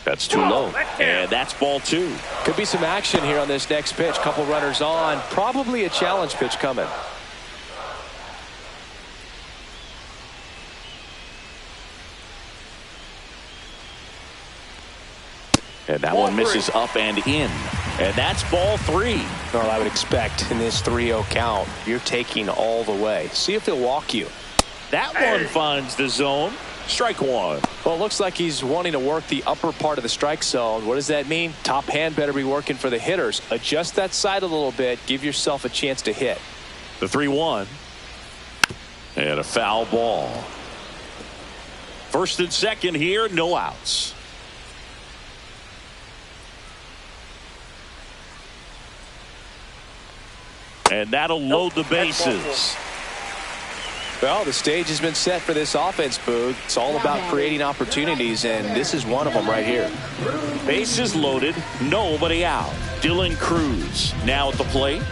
That's too low, and that's ball 2. Could be some action here on this next pitch. Couple runners on. Probably a challenge pitch coming. And that one misses up and in. And that's ball 3. Well, I would expect in this 3-0 count, you're taking all the way. See if he'll walk you. That one finds the zone. Strike 1. Well, it looks like he's wanting to work the upper part of the strike zone. What does that mean? Top hand better be working for the hitters. Adjust that side a little bit. Give yourself a chance to hit. The 3-1. And a foul ball. First and second here, no outs. And that'll load the bases. Well, the stage has been set for this offense, Boog. It's all about creating opportunities, and this is one of them right here. Bases loaded, nobody out. Dylan Cruz now at the plate.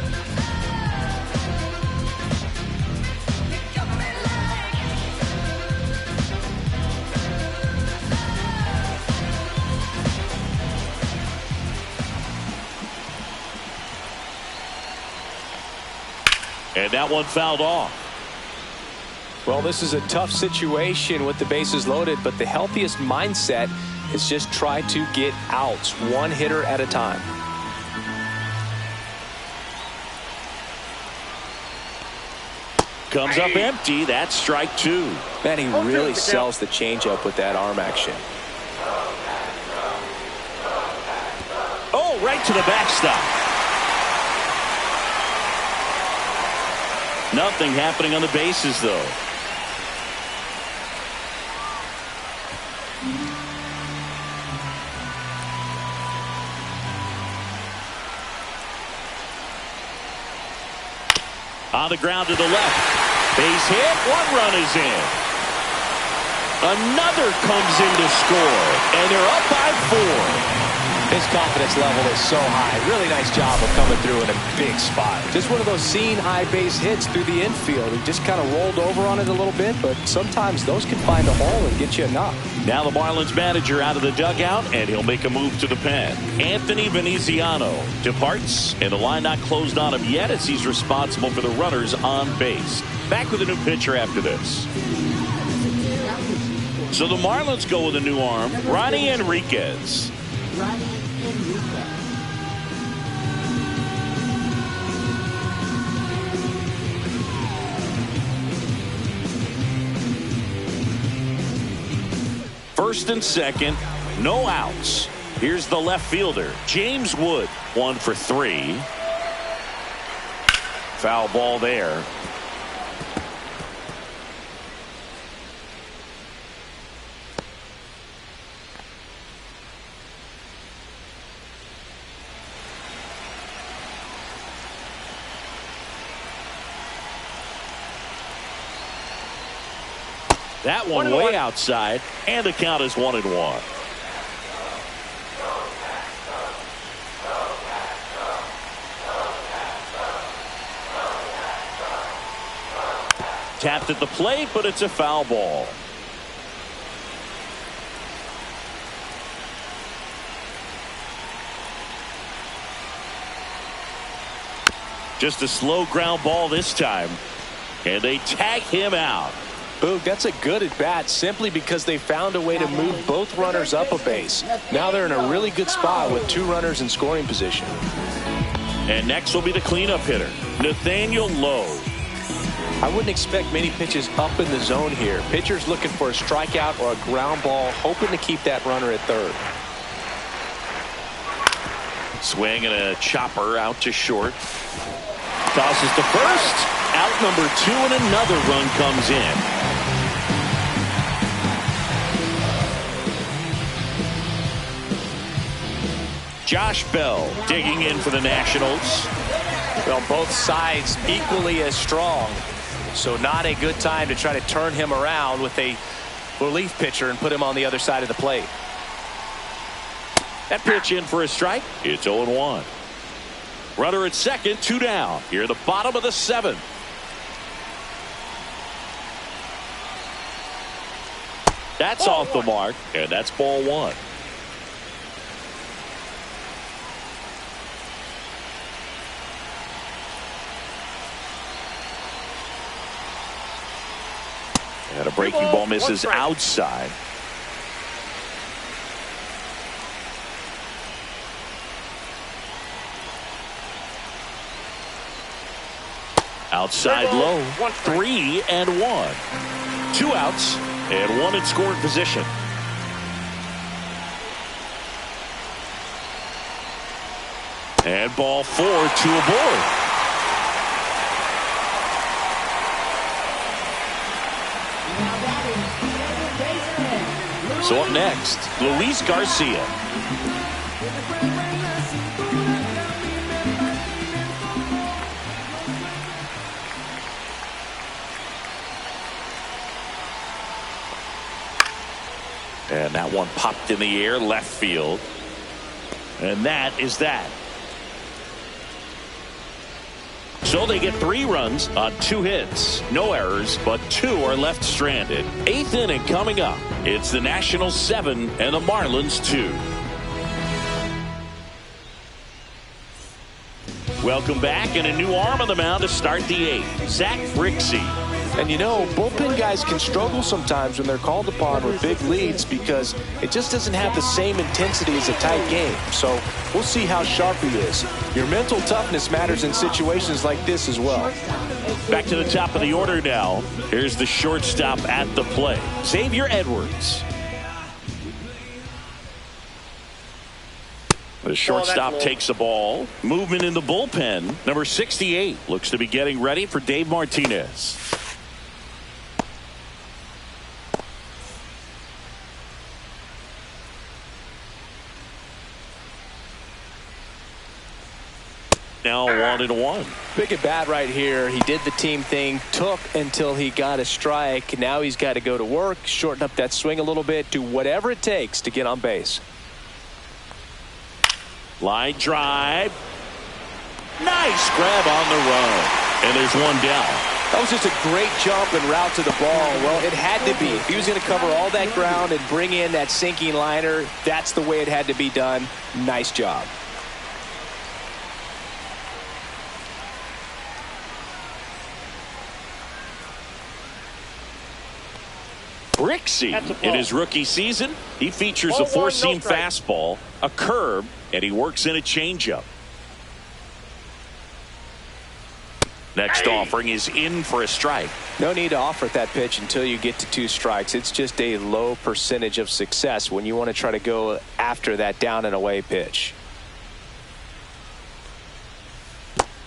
And that one fouled off. Well, this is a tough situation with the bases loaded, but the healthiest mindset is just try to get outs, one hitter at a time. comes up empty. That's strike two. Man, he really sells the changeup with that arm action. Oh, right to the backstop. Nothing happening on the bases, though. On the ground to the left. Base hit. One run is in. Another comes in to score. And they're up by 4. His confidence level is so high. Really nice job of coming through in a big spot. Just one of those seeing high base hits through the infield. He just kind of rolled over on it a little bit, but sometimes those can find a hole and get you a knock. Now the Marlins manager out of the dugout, and he'll make a move to the pen. Anthony Veneziano departs, and the line not closed on him yet as he's responsible for the runners on base. Back with a new pitcher after this. So the Marlins go with a new arm, Ronnie Enriquez. First and second, no outs. Here's the left fielder, James Wood, 1 for 3. Foul ball there. That one way outside, and the count is 1-1. Tapped at the plate, but it's a foul ball. Just a slow ground ball this time, and they tag him out. Boog, that's a good at bat simply because they found a way to move both runners up a base. Now they're in a really good spot with 2 runners in scoring position. And next will be the cleanup hitter, Nathaniel Lowe. I wouldn't expect many pitches up in the zone here. Pitcher's looking for a strikeout or a ground ball, hoping to keep that runner at third. Swing and a chopper out to short. Tosses to first. Out number 2, and another run comes in. Josh Bell digging in for the Nationals. Well, both sides equally as strong. So not a good time to try to turn him around with a relief pitcher and put him on the other side of the plate. That pitch in for a strike. It's 0-1. Runner at second, 2 down. Here at the bottom of the 7th. That's off the mark, and that's ball 1. And a breaking ball misses outside. Outside low, 3-1. 2 outs. And 1 in scoring position. And ball 4, 2 aboard. So up next, Luis Garcia. And that one popped in the air, left field. And that is that. So they get 3 runs on 2 hits. No errors, but 2 are left stranded. 8th inning coming up. It's the Nationals 7 and the Marlins 2. Welcome back, and a new arm on the mound to start the 8th. Zach Brixey. And you know, bullpen guys can struggle sometimes when they're called upon with big leads because it just doesn't have the same intensity as a tight game. So we'll see how sharp he is. Your mental toughness matters in situations like this as well. Back to the top of the order now. Here's the shortstop at the plate, Xavier Edwards. The shortstop takes the ball. Movement in the bullpen. Number 68 looks to be getting ready for Dave Martinez. Now 1-1. Big at bat right here. He did the team thing, took until he got a strike. Now he's got to go to work, shorten up that swing a little bit, do whatever it takes to get on base. Line drive. Nice grab on the run. And there's one down. That was just a great jump and route to the ball. Well, it had to be. If he was going to cover all that ground and bring in that sinking liner, that's the way it had to be done. Nice job. Brixey in his rookie season, he features a four-seam fastball, a curve, and he works in a changeup. Next offering is in for a strike. No need to offer that pitch until you get to 2 strikes. It's just a low percentage of success when you want to try to go after that down and away pitch.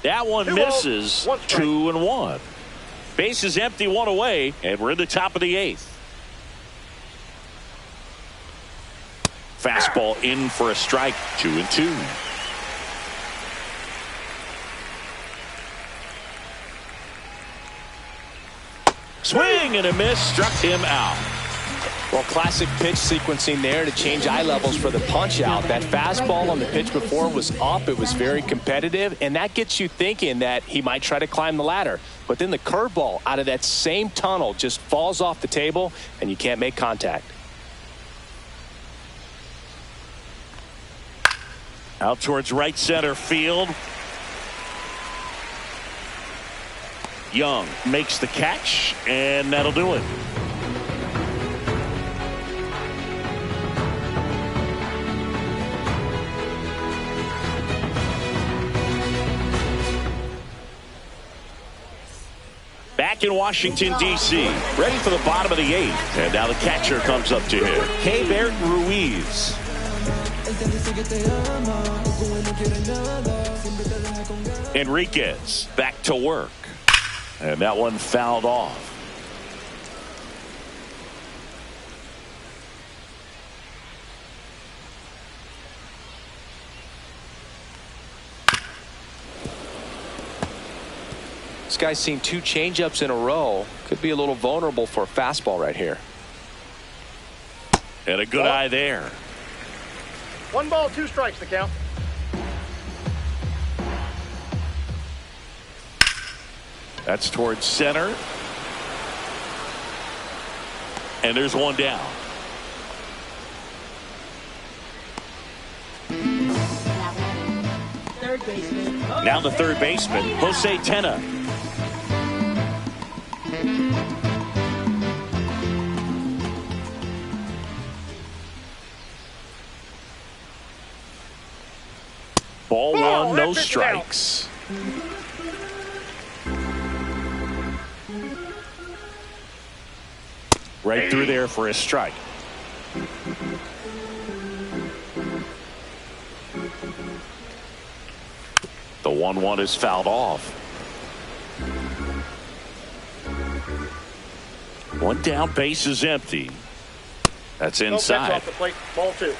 That one misses. 2-1. Base is empty, 1 away, and we're in the top of the 8th. Fastball in for a strike. 2-2. Swing and a miss, struck him out. Well, classic pitch sequencing there to change eye levels for the punch out. That fastball on the pitch before was up. It was very competitive, and that gets you thinking that he might try to climb the ladder. But then the curveball out of that same tunnel just falls off the table, and you can't make contact. Out towards right center field. Young makes the catch, and that'll do it. Back in Washington, D.C., ready for the bottom of the 8th. And now the catcher comes up to him, Keibert Ruiz. Enriquez back to work. And that one fouled off. This guy's seen 2 changeups in a row. Could be a little vulnerable for a fastball right here. And a good eye there. 1 ball, 2 strikes to count. That's towards center. And there's one down. Third baseman. Now the third baseman, Jose Tena. Ball 1, no strikes. Right through there for a strike. The 1-1 is fouled off. One down, base is empty. That's inside. Off the plate. Ball 2.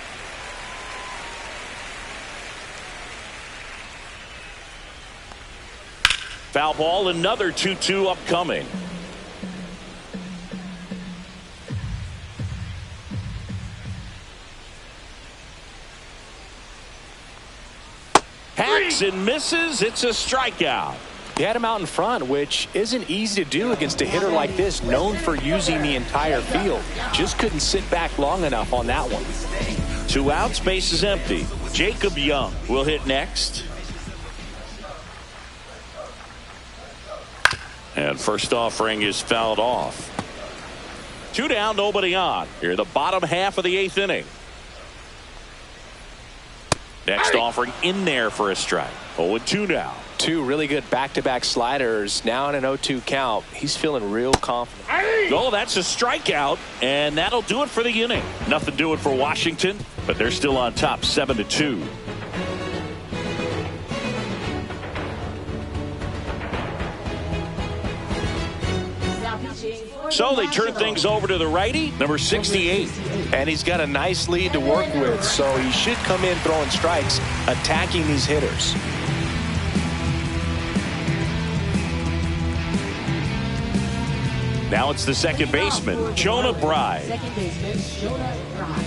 Foul ball, another 2-2 upcoming. Hacks and misses. It's a strikeout. He had him out in front, which isn't easy to do against a hitter like this, known for using the entire field. Just couldn't sit back long enough on that one. 2 outs, base is empty. Jacob Young will hit next. And first offering is fouled off. 2 down, nobody on. Here in the bottom half of the 8th inning. Next offering in there for a strike. 0-2 now. 2 really good back-to-back sliders. Now in an 0-2 count. He's feeling real confident. Oh, that's a strikeout, and that'll do it for the inning. Nothing doing for Washington, but they're still on top 7-2. So they turn things over to the righty, number 68. And he's got a nice lead to work with, so he should come in throwing strikes, attacking these hitters. Now it's the second baseman, Jonah Bride. Second baseman, Jonah Bride.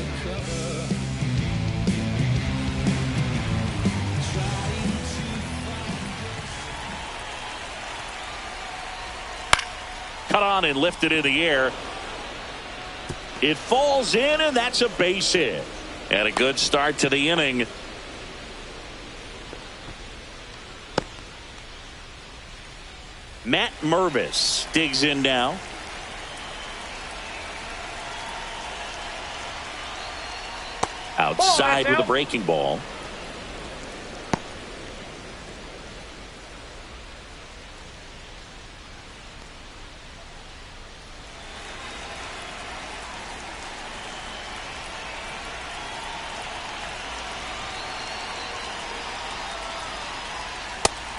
Cut on and lifted in the air. It falls in, and that's a base hit. And a good start to the inning. Matt Mervis digs in now. Outside with a breaking ball.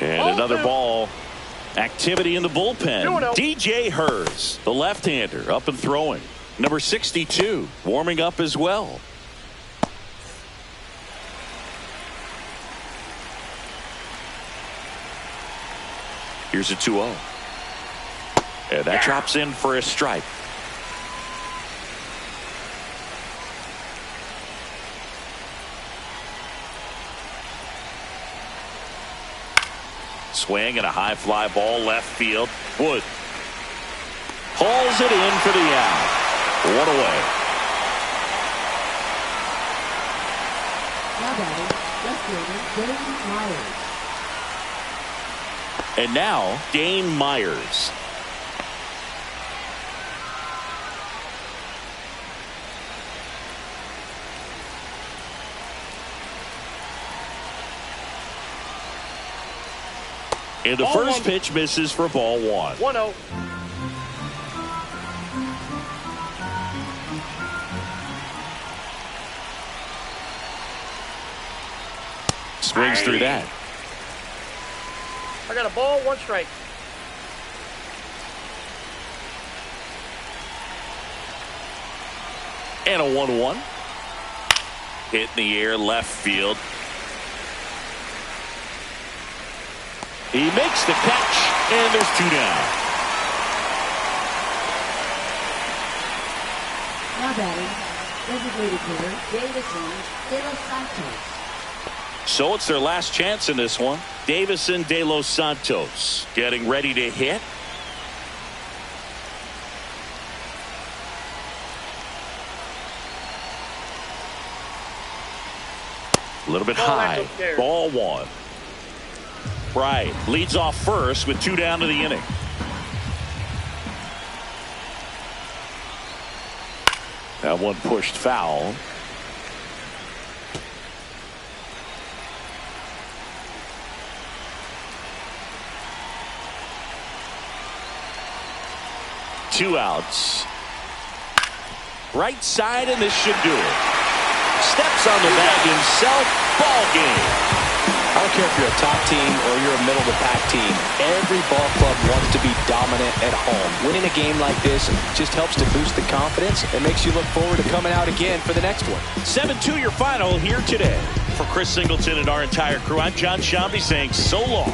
And another ball. Activity in the bullpen. DJ Hers, the left-hander, up and throwing. Number 62, warming up as well. Here's a 2-0. And that drops in for a strike. Swing and a high fly ball left field. Wood pulls it in for the out. 1 away. Now batting, left fielder Dane Myers. And now Dane Myers. And the first pitch misses for ball 1. 1-0. Swings through that. I got a ball, 1 strike. And a 1-1. Hit in the air, left field. He makes the catch, and there's 2 down. Now batting, designated hitter Davison De Los Santos. So it's their last chance in this one. Davison De Los Santos getting ready to hit. A little bit high. Ball 1. Right. Leads off first with 2 down to the inning. That one pushed foul. Two outs. Right side, and this should do it. Steps on the bag himself. Ball game. I don't care if you're a top team or you're a middle-of-the-pack team. Every ball club wants to be dominant at home. Winning a game like this just helps to boost the confidence and makes you look forward to coming out again for the next one. 7-2 your final here today. For Chris Singleton and our entire crew, I'm John Shambi saying so long.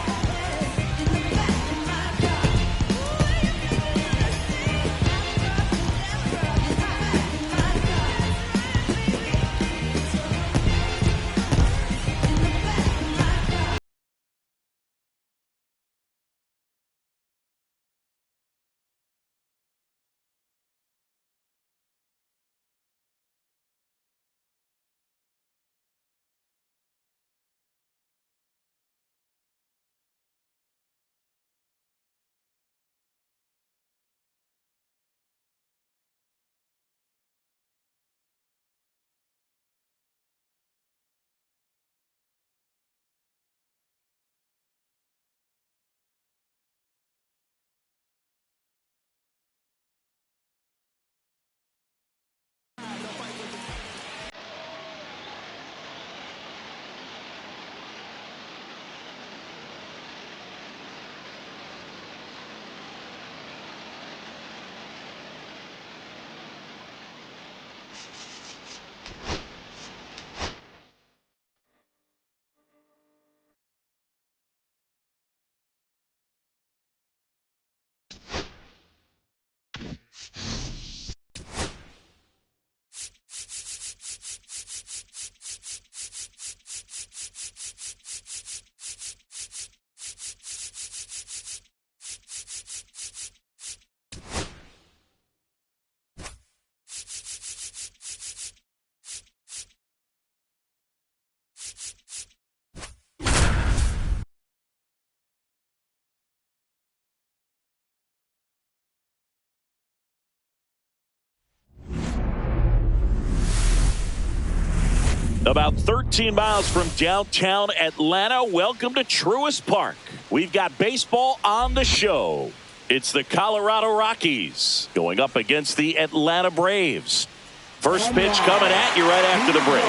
About 13 miles from downtown Atlanta, welcome to Truist Park. We've got baseball on the show. It's the Colorado Rockies going up against the Atlanta Braves. First pitch coming at you right after the break.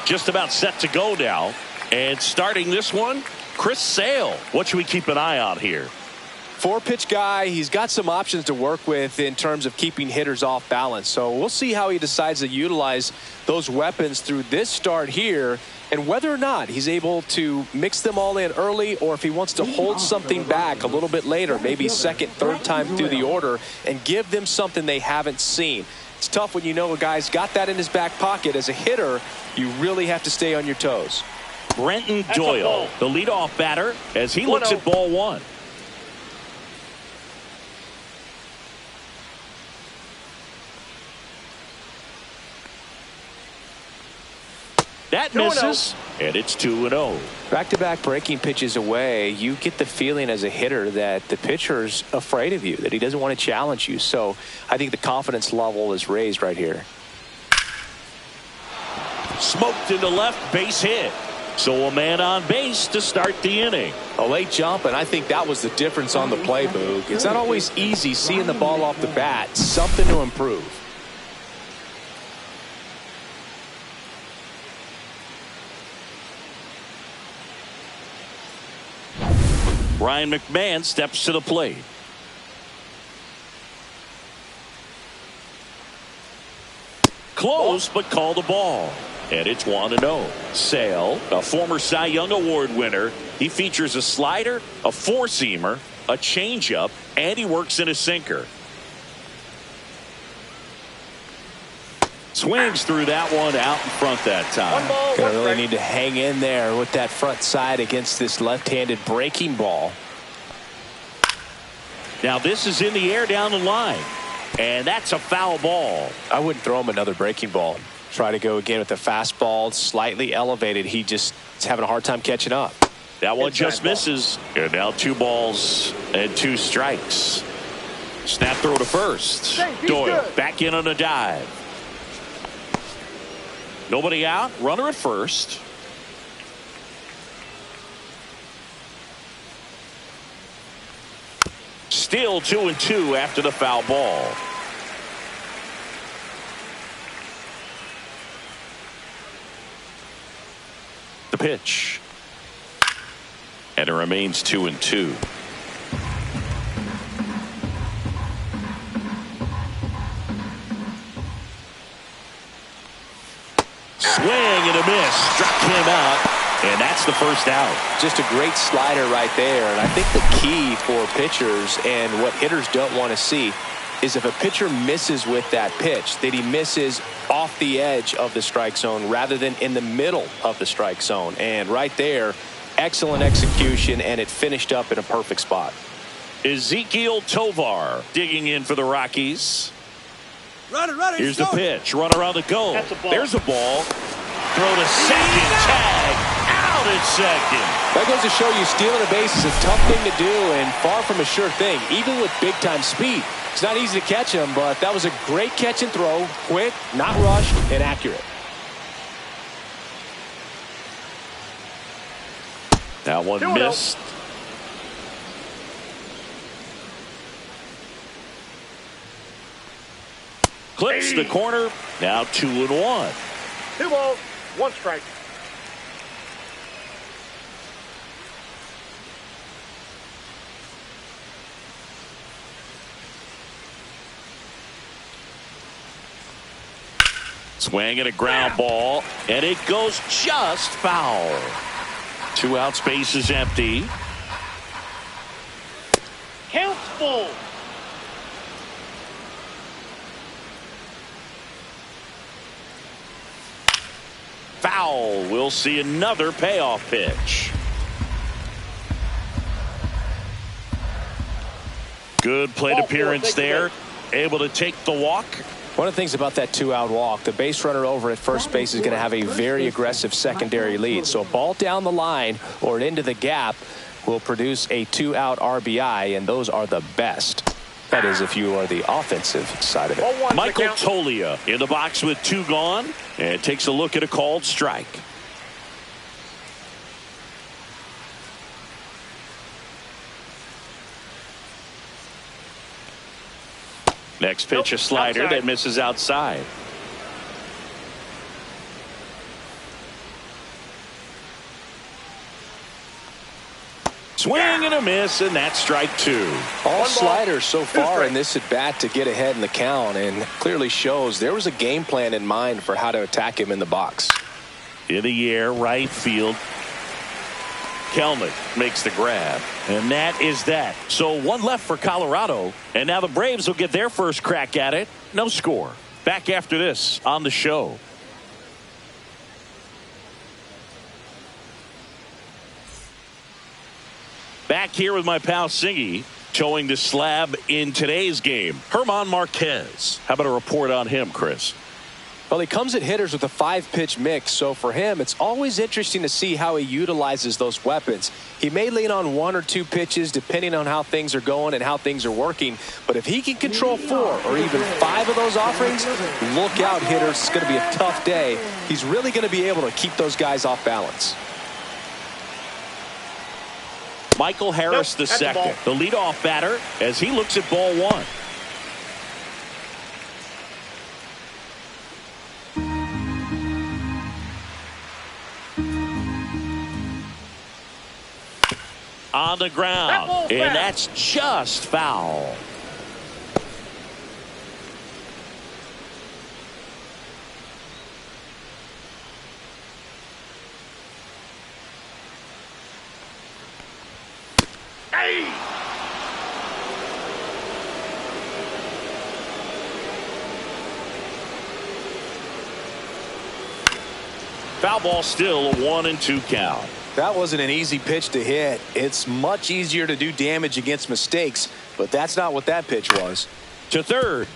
Just about set to go now. And starting this one, Chris Sale. What should we keep an eye on here? 4-pitch guy. He's got some options to work with in terms of keeping hitters off balance. So we'll see how he decides to utilize those weapons through this start here, and whether or not he's able to mix them all in early, or if he wants to hold something back a little bit later, maybe second, third time through the order, and give them something they haven't seen. It's tough when you know a guy's got that in his back pocket. As a hitter, you really have to stay on your toes. Brenton Doyle, the leadoff batter, as he looks at ball one. That misses, and it's 2-0. Back-to-back breaking pitches away, you get the feeling as a hitter that the pitcher's afraid of you, that he doesn't want to challenge you. So I think the confidence level is raised right here. Smoked into left, base hit. So a man on base to start the inning. A late jump, and I think that was the difference on the play, Boog. It's not always easy seeing the ball off the bat. Something to improve. Ryan McMahon steps to the plate. Close, but called the ball. And it's 1-0. Sale, a former Cy Young Award winner. He features a slider, a four-seamer, a changeup, and he works in a sinker. Swings through that one out in front that time. Gonna really need to hang in there with that front side against this left-handed breaking ball. Now this is in the air down the line. And that's a foul ball. I wouldn't throw him another breaking ball. Try to go again with the fastball, slightly elevated. He just is having a hard time catching up. That one just misses. And now 2 balls and 2 strikes. Snap throw to first. Doyle back in on a dive. Nobody out. Runner at first. Still 2-2 after the foul ball. The pitch. And it remains 2-2. Swing and a miss. Struck him out. And that's the first out. Just a great slider right there. And I think the key for pitchers and what hitters don't want to see is if a pitcher misses with that pitch, that he misses off the edge of the strike zone rather than in the middle of the strike zone. And right there, excellent execution, and it finished up in a perfect spot. Ezekiel Tovar digging in for the Rockies. Runner, here's the pitch. Runner on the go. There's a ball. Throw to second. Tag. Out at second. That goes to show you stealing a base is a tough thing to do and far from a sure thing, even with big-time speed. It's not easy to catch him, but that was a great catch and throw. Quick, not rushed, and accurate. That one missed. Clips the corner. Now 2-1. 2 balls, 1 strike. Swing and a ground ball, and it goes just foul. 2 outs, base is empty. Count's full. Foul. We'll see another payoff pitch. Good plate appearance there. Able to take the walk. One of the things about that 2-out walk, the base runner over at first base is going to have a very aggressive secondary lead. So a ball down the line or into the gap will produce a 2-out RBI, and those are the best. That is, if you are the offensive side of it. Michael Tolia in the box with 2 gone and takes a look at a called strike. Next pitch, a slider outside. that misses outside. Swing and a miss, and that's strike 2. All sliders so far in this at bat to get ahead in the count, and clearly shows there was a game plan in mind for how to attack him in the box. In the air, right field. Kelnick makes the grab, and that is that. So 1 left for Colorado, and now the Braves will get their first crack at it. No score. Back after this on the show. Back here with my pal Singy, showing the slab in today's game. Herman Marquez. How about a report on him, Chris? Well, he comes at hitters with a 5-pitch mix, so for him, it's always interesting to see how he utilizes those weapons. He may lean on 1 or 2 pitches depending on how things are going and how things are working, but if he can control 4 or even 5 of those offerings, look out, hitters. It's going to be a tough day. He's really going to be able to keep those guys off balance. Michael Harris the second, the leadoff batter, as he looks at ball 1. On the ground, and that's just foul. Hey! Foul ball, still a 1-2 count. That wasn't an easy pitch to hit. It's much easier to do damage against mistakes, but that's not what that pitch was. To third.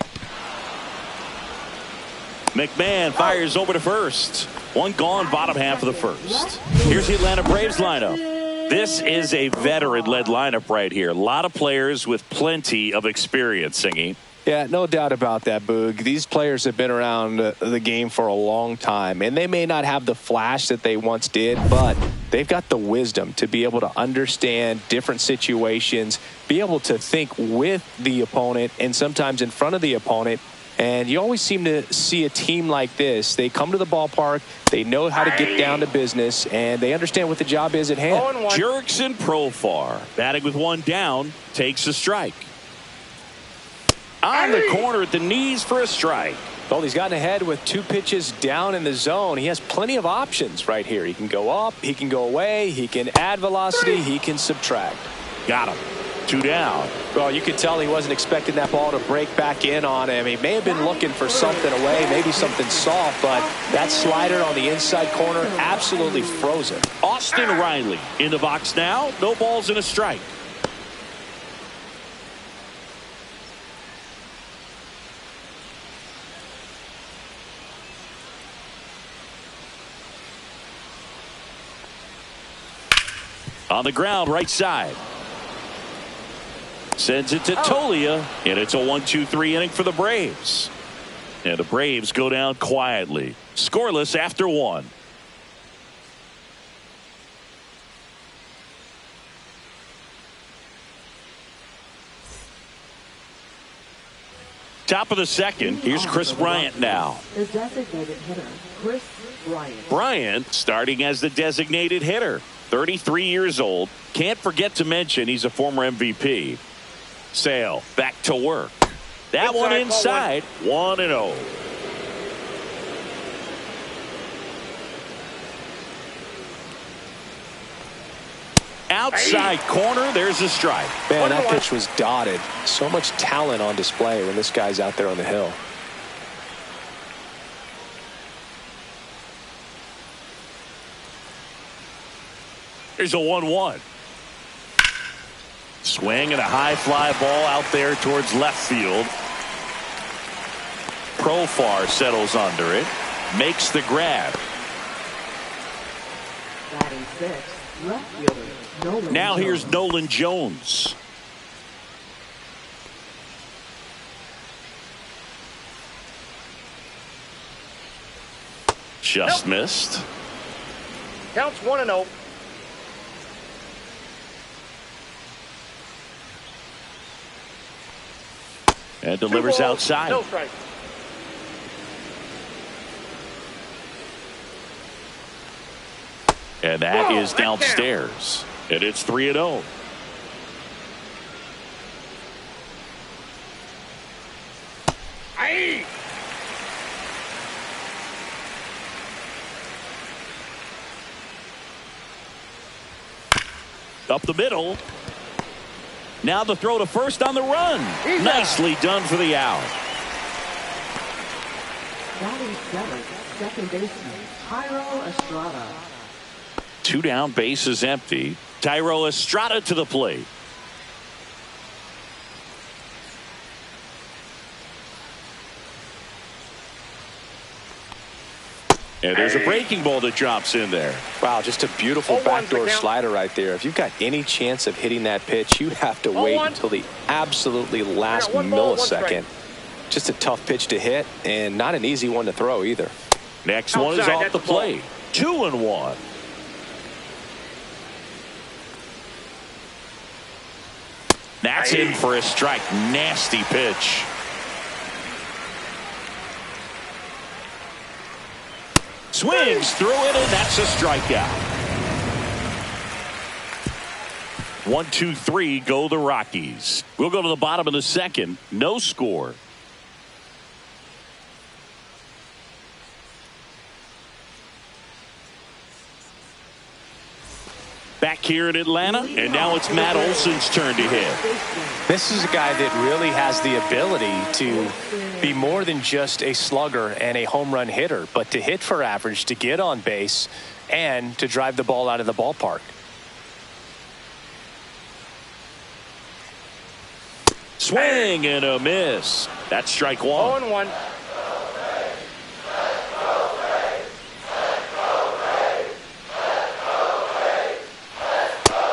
McMahon fires over to first. 1 gone, bottom half of the first. Here's the Atlanta Braves lineup. This is a veteran-led lineup right here. A lot of players with plenty of experience, Singy. Yeah, no doubt about that, Boog. These players have been around the game for a long time, and they may not have the flash that they once did, but they've got the wisdom to be able to understand different situations, be able to think with the opponent and sometimes in front of the opponent. And you always seem to see a team like this. They come to the ballpark, they know how to get down to business, and they understand what the job is at hand. Jurickson Profar, batting with 1 down, takes a strike. On the corner at the knees for a strike. Well, he's gotten ahead with 2 pitches down in the zone. He has plenty of options right here. He can go up, he can go away, he can add velocity, he can subtract. Got him. 2 down. Well, you could tell he wasn't expecting that ball to break back in on him. He may have been looking for something away, maybe something soft, but that slider on the inside corner absolutely froze him. Austin Riley in the box now. No balls and a strike. On the ground, right side. Sends it to Tolia, and it's a 1-2-3 inning for the Braves. And the Braves go down quietly. Scoreless after 1. Top of the second. Here's Chris Bryant now. The designated hitter, Chris Bryant. Bryant starting as the designated hitter. 33 years old. Can't forget to mention he's a former MVP. Sale back to work. That one inside. 1-0. Outside corner. There's a strike. Man, that pitch was dotted. So much talent on display when this guy's out there on the hill. Here's a 1-1. Swing and a high fly ball out there towards left field. Profar settles under it, makes the grab. Batting sixth, left fielder Nolan Now Jones. here's Nolan Jones. Just missed. Counts 1-0. And delivers 2 balls, outside. No strike. And that Whoa, is that's down. downstairs. And it's 3-0. Aye. Up the middle. Now the throw to first on the run. He's Nicely done for the out. Batting seventh, second baseman Tyro Estrada. 2 down, bases empty. Tyro Estrada to the plate. And there's a breaking ball that drops in there. Wow, just a beautiful 0-1's the backdoor count. slider right there. If you've got any chance of hitting that pitch, you have to wait 0-1. until the absolutely last Yeah, 1 ball, 1 strike. millisecond. Just a tough pitch to hit and not an easy one to throw either. Next one is Outside, off that's the a ball. plate. 2-1. That's in for a strike. Nasty pitch. Swings through it, and that's a strikeout. 1-2-3, go the Rockies. We'll go to the bottom of the second. No score. Back here in Atlanta, and now it's Matt Olson's turn to hit. This is a guy that really has the ability to be more than just a slugger and a home run hitter, but to hit for average, to get on base, and to drive the ball out of the ballpark. Swing and a miss. That's strike one. 0-1.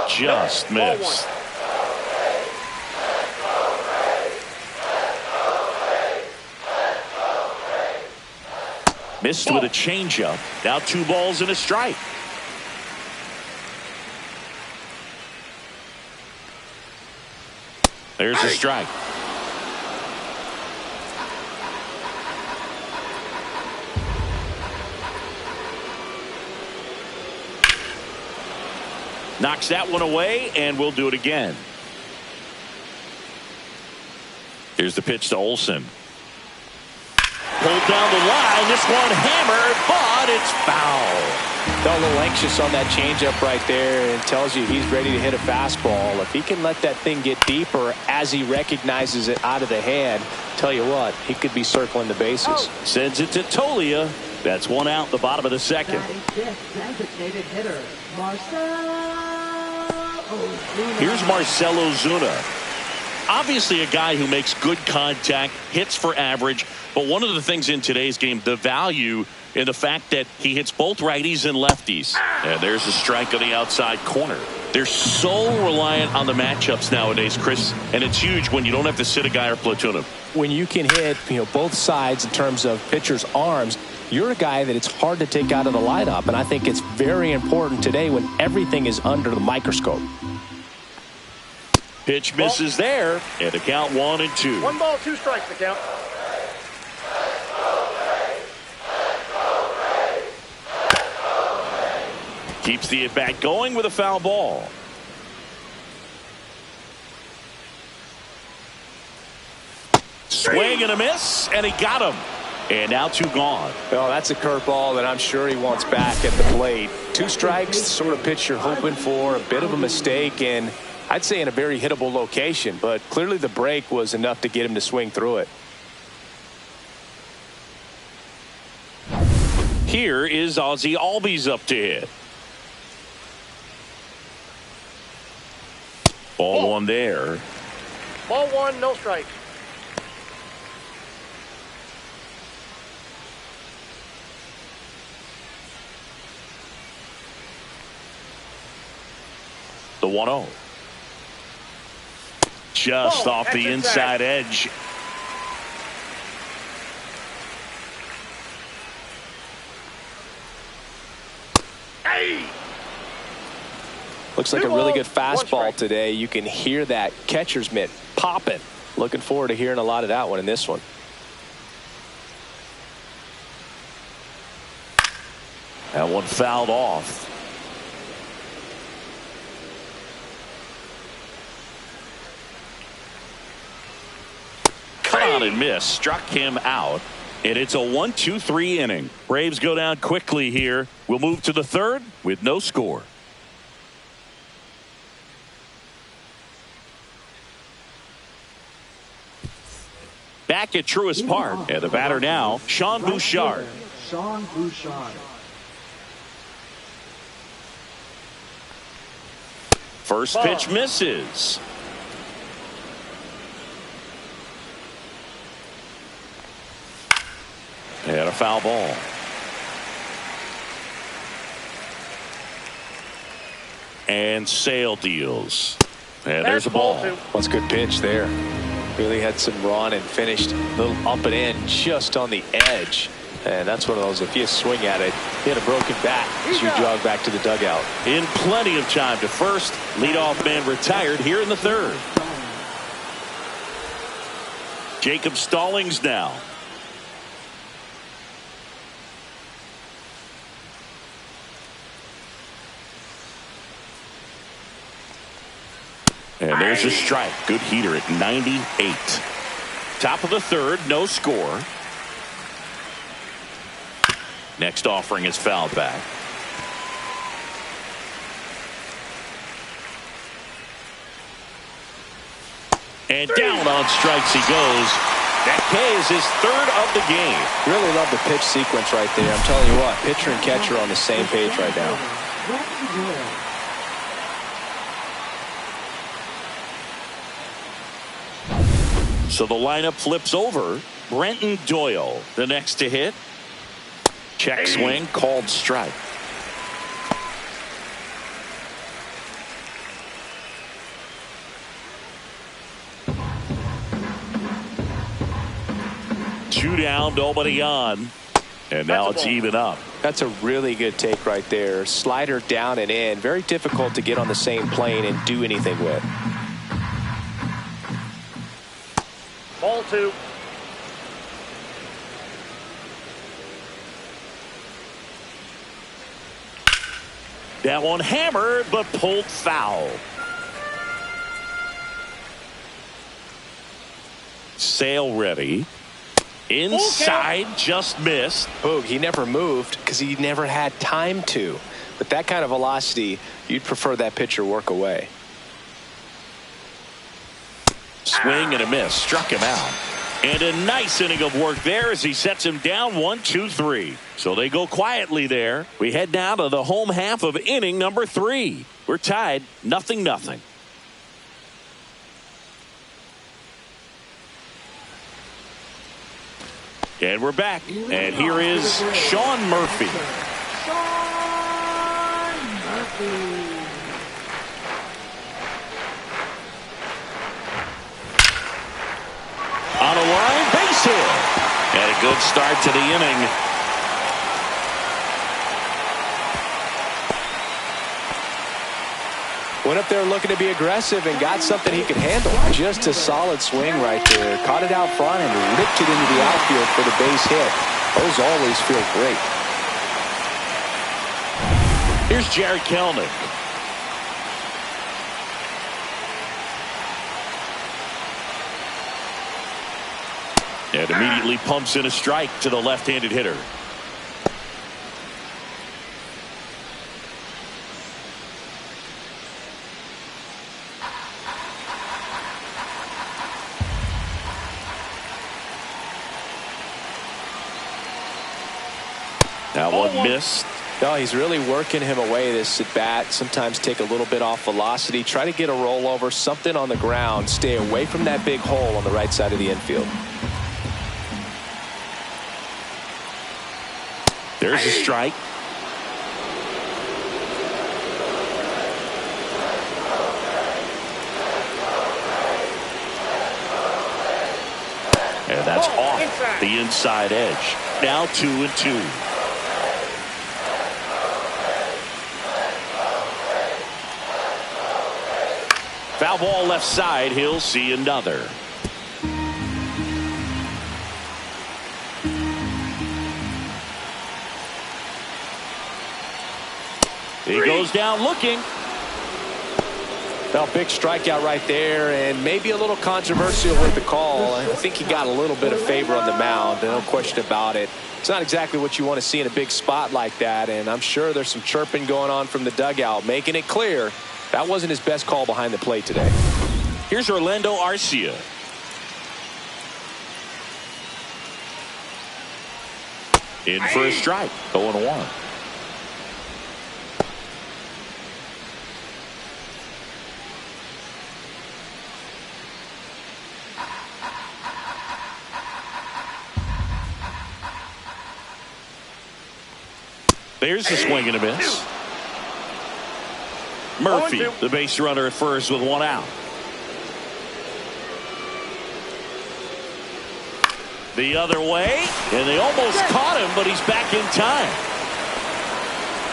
Just missed. Missed with a changeup. Now 2 balls and a strike. There's a strike. Knocks that one away, and we'll do it again. Here's the pitch to Olson. Pulled down the line. This one hammered, but it's foul. Felt a little anxious on that changeup right there and tells you he's ready to hit a fastball. If he can let that thing get deeper as he recognizes it out of the hand, tell you what, he could be circling the bases. Sends it to Tolia. That's one out, the bottom of the second. Batting fifth, designated hitter Marcelo Ozuna. Here's Marcelo Ozuna. Obviously a guy who makes good contact, hits for average, but one of the things in today's game, the value in the fact that he hits both righties and lefties. And there's a strike on the outside corner. They're so reliant on the matchups nowadays, Chris, and it's huge when you don't have to sit a guy or platoon him. When you can hit, both sides in terms of pitchers' arms, you're a guy that it's hard to take out of the lineup, and I think it's very important today when everything is under the microscope. Pitch misses there, and the count 1-2. 1 ball, 2 strikes the count. Keeps the at-bat going with a foul ball. Swing and a miss, and he got him. And now 2 gone. Well, that's a curveball that I'm sure he wants back at the plate. 2 strikes, the sort of pitch you're hoping for, a bit of a mistake, and I'd say in a very hittable location, but clearly the break was enough to get him to swing through it. Here is Ozzie Albies up to hit. Ball 1 there. Ball 1, no strikes. 1-0. Just off the inside edge. Looks like a really good fastball today. You can hear that catcher's mitt popping. Looking forward to hearing a lot of that one in this one. That one fouled off. Cut on and miss. Struck him out. And it's a 1-2-3 inning. Braves go down quickly here. We'll move to the third with no score. Back at Truist Park. And the batter now, Sean Bouchard. Sean Bouchard. First pitch misses. And a foul ball. And Sale deals. And there's a ball. That's a good pitch there. Really had some run and finished a little up and in just on the edge. And that's one of those, if you swing at it, hit a broken bat as you jog back to the dugout. In plenty of time to first. Leadoff man retired here in the third. Jacob Stallings now. And there's a strike. Good heater at 98. Top of the third, no score. Next offering is fouled back. And down on strikes he goes. That K is his third of the game. Really love the pitch sequence right there. I'm telling you what, pitcher and catcher are on the same page right now. So the lineup flips over. Brenton Doyle, the next to hit. Check swing, called strike. Two down, nobody on. And now it's even up. That's a really good take right there. Slider down and in. Very difficult to get on the same plane and do anything with. Ball 2. That one hammered but pulled foul. Sale ready. Inside, just missed. Boog, he never moved because he never had time to. With that kind of velocity, you'd prefer that pitcher work away. Swing and a miss. Struck him out. And a nice inning of work there as he sets him down 1-2-3. So they go quietly there. We head now to the home half of inning number 3. We're tied 0-0. And we're back. And here is Sean Murphy. On a line, base hit. And a good start to the inning. Went up there looking to be aggressive and got something he could handle. Just a solid swing right there. Caught it out front and ripped it into the outfield for the base hit. Those always feel great. Here's Jared Kelenic. And immediately pumps in a strike to the left-handed hitter. That one missed. No, he's really working him away this at bat. Sometimes take a little bit off velocity. Try to get a rollover, something on the ground. Stay away from that big hole on the right side of the infield. There's a strike. That's off the inside edge. Now 2-2. Foul ball left side. He'll see another. He goes down looking. Well, big strikeout right there, and maybe a little controversial with the call. I think he got a little bit of favor on the mound, no question about it. It's not exactly what you want to see in a big spot like that, and I'm sure there's some chirping going on from the dugout, making it clear that wasn't his best call behind the plate today. Here's Orlando Arcia. In for a strike. 0-1. There's a swing and a miss. Murphy, the base runner at first with one out. The other way, and they almost caught him, but he's back in time.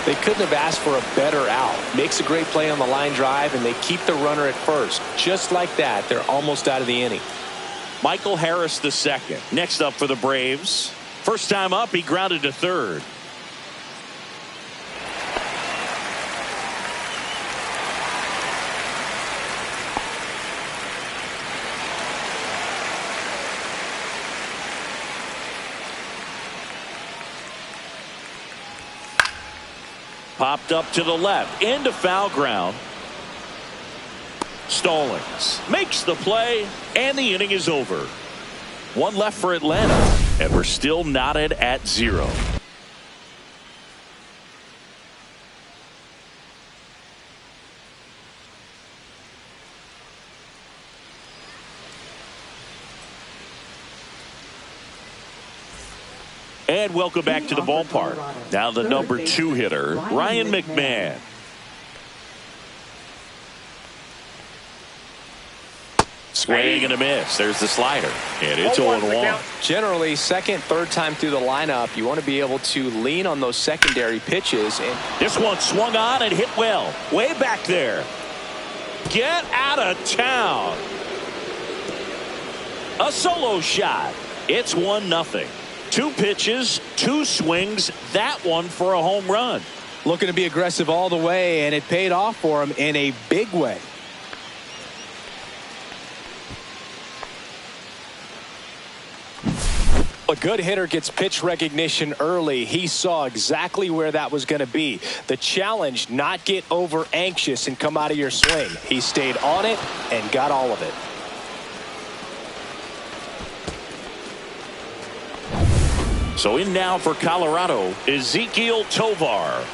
They couldn't have asked for a better out. Makes a great play on the line drive, and they keep the runner at first. Just like that, they're almost out of the inning. Michael Harris the second. Next up for the Braves. First time up, he grounded to third. Popped up to the left into foul ground. Stallings makes the play, and the inning is over. One left for Atlanta, and we're still knotted at 0. And welcome back to the ballpark. Now the number 2 hitter, Ryan McMahon. Swing and a miss. There's the slider. And it's 0-1. Generally, second, third time through the lineup, you want to be able to lean on those secondary pitches. And this one swung on and hit well. Way back there. Get out of town. A solo shot. It's 1-0. 2 pitches, 2 swings, that one for a home run. Looking to be aggressive all the way, and it paid off for him in a big way. A good hitter gets pitch recognition early. He saw exactly where that was going to be. The challenge, not get over anxious and come out of your swing. He stayed on it and got all of it. So in now for Colorado, Ezequiel Tovar.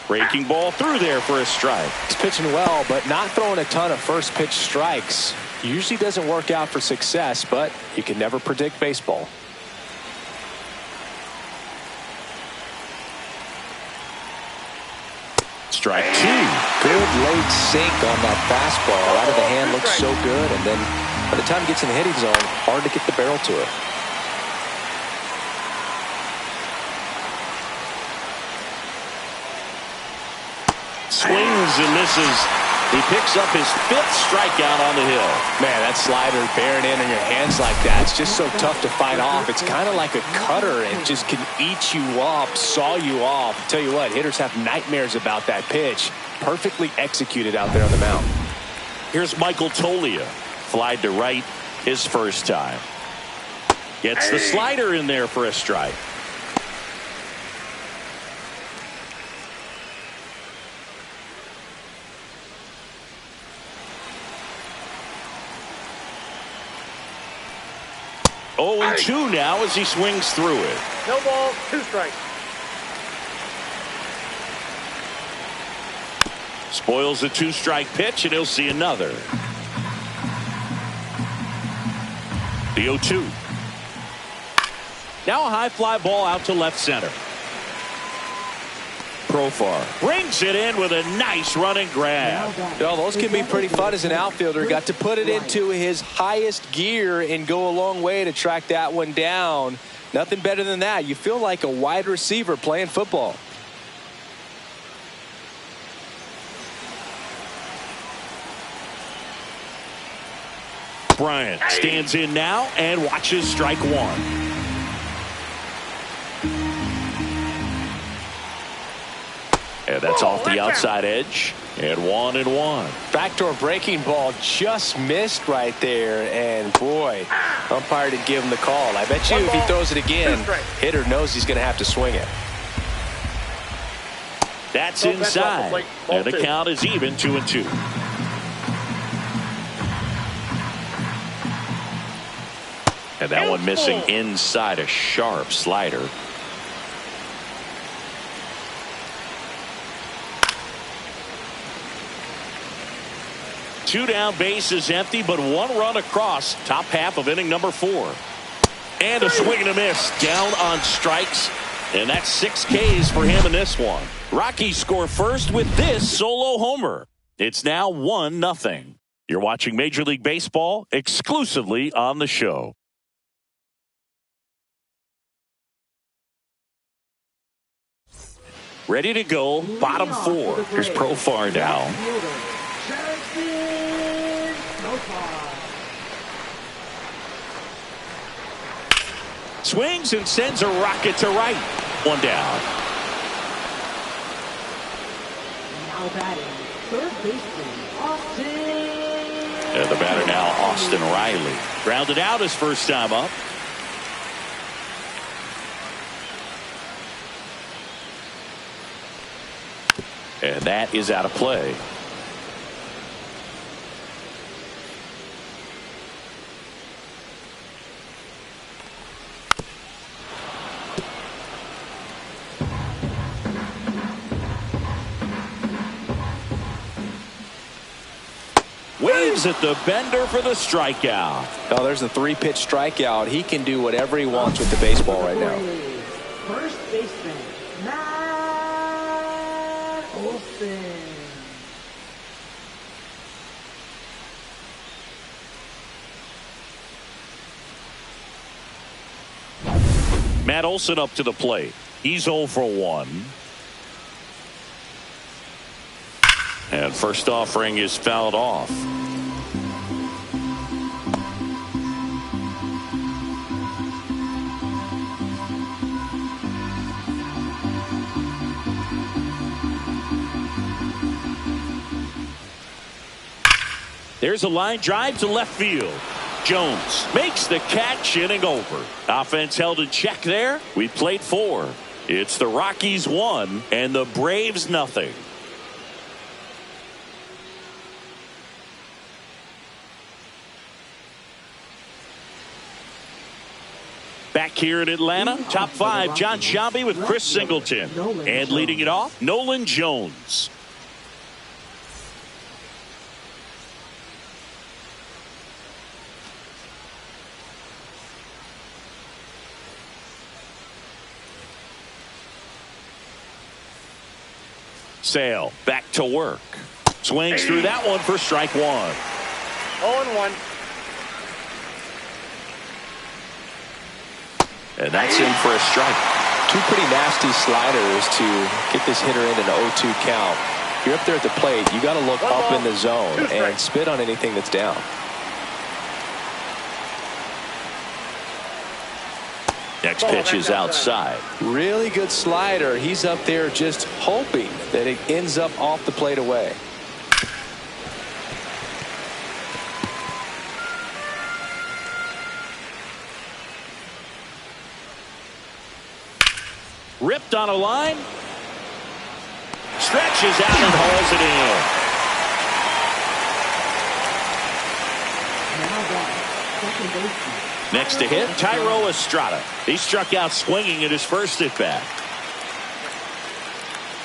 Breaking ball through there for a strike. He's pitching well, but not throwing a ton of first pitch strikes. Usually doesn't work out for success, but you can never predict baseball. Strike 2. Good late sink on that fastball. Out of the hand, looks so good, and then by the time it gets in the hitting zone, hard to get the barrel to it. Swings and misses. He picks up his 5th strikeout on the hill. Man, that slider bearing in on your hands like that, it's just so tough to fight off. It's kind of like a cutter and just can eat you up, saw you off. Tell you what, hitters have nightmares about that pitch. Perfectly executed out there on the mound. Here's Michael Toglia. Flied to right his first time. Gets the slider in there for a strike. Oh, and 2 now as he swings through it. No ball, 2 strikes. Spoils a 2-strike pitch, and he'll see another. The 0-2. Now a high fly ball out to left center. Profar brings it in with a nice running grab. Well, those can be pretty fun as an outfielder. Got to put it into his highest gear and go a long way to track that one down. Nothing better than that. You feel like a wide receiver playing football. Bryant stands in now and watches strike one. And that's off the outside edge. And 1-1. Backdoor breaking ball just missed right there. And boy, umpire didn't give him the call. I bet you if he throws it again, hitter knows he's going to have to swing it. That's inside. And the count is even 2-2. And that one missing inside, a sharp slider. Two down, bases empty, but one run across. Top half of inning number 4. And a swing and a miss. Down on strikes. And that's 6 Ks for him in this one. Rockies score first with this solo homer. It's now 1-0. You're watching Major League Baseball exclusively on the show. Ready to go, bottom 4. Here's Profar now. Swings and sends a rocket to right. One down. Now batting, third baseman, Austin. And the batter now, Austin Riley. Grounded out his first time up. And that is out of play. Waves at the bender for the strikeout. Oh, there's a 3-pitch strikeout. He can do whatever he wants with the baseball right now. First baseman, Matt Olson. Matt Olson up to the plate. He's 0 for 1. And first offering is fouled off. There's a line drive to left field. Jones makes the catch, inning over. Offense held in check there. We played 4. It's the Rockies 1 and the Braves nothing. Back here in Atlanta, top 5, John Sciambi with Chris Singleton. And leading it off, Nolan Jones. Sale back to work. Swings through that one for strike 1. 0-1. And that's in for a strike. 2 pretty nasty sliders to get this hitter into an 0-2 count. You're up there at the plate. You got to look up in the zone and spit on anything that's down. Next pitch is outside. Really good slider. He's up there just hoping that it ends up off the plate away. Ripped on a line. Stretches out and hauls it in. Now batting, second baseman. Next to hit, Thairo Estrada. He struck out swinging at his first at bat.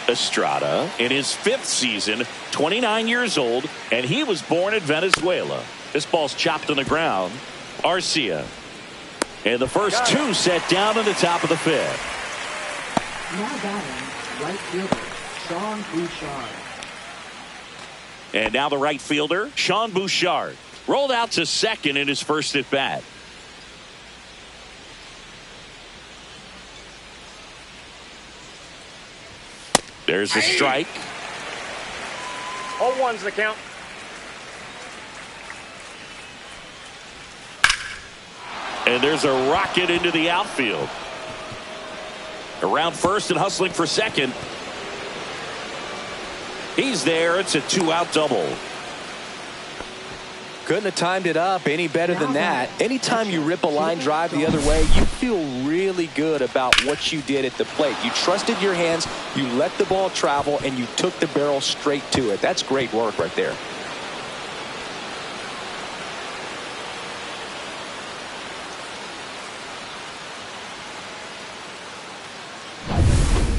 Estrada in his 5th season, 29 years old, and he was born in Venezuela. This ball's chopped on the ground. Arcia. And the first 2 set down in the top of the 5th. Now batting, right fielder, Sean Bouchard. And now the right fielder, Sean Bouchard, rolled out to second in his first at bat. There's a strike. 0-1's the count. And there's a rocket into the outfield. Around first and hustling for second. He's there. It's a 2-out double. Couldn't have timed it up any better than that. Anytime you rip a line drive the other way, you feel really good about what you did at the plate. You trusted your hands, you let the ball travel, and you took the barrel straight to it. That's great work right there.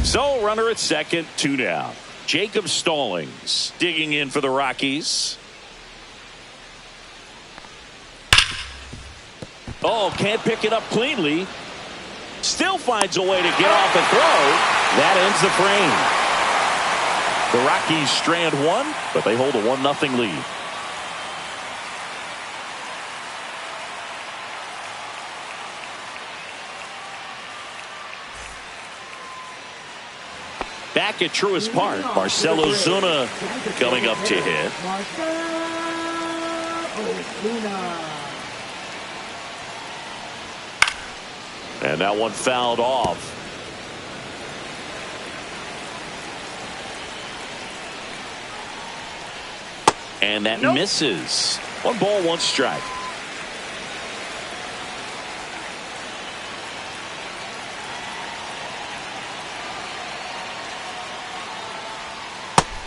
So runner at second, 2 down. Jacob Stallings digging in for the Rockies. Oh, can't pick it up cleanly. Still finds a way to get off and throw. That ends the frame. The Rockies strand one, but they hold a 1-0 lead. Back at Truist Park, Marcell Ozuna coming up to hit. And that one fouled off. And that misses. 1 ball, 1 strike.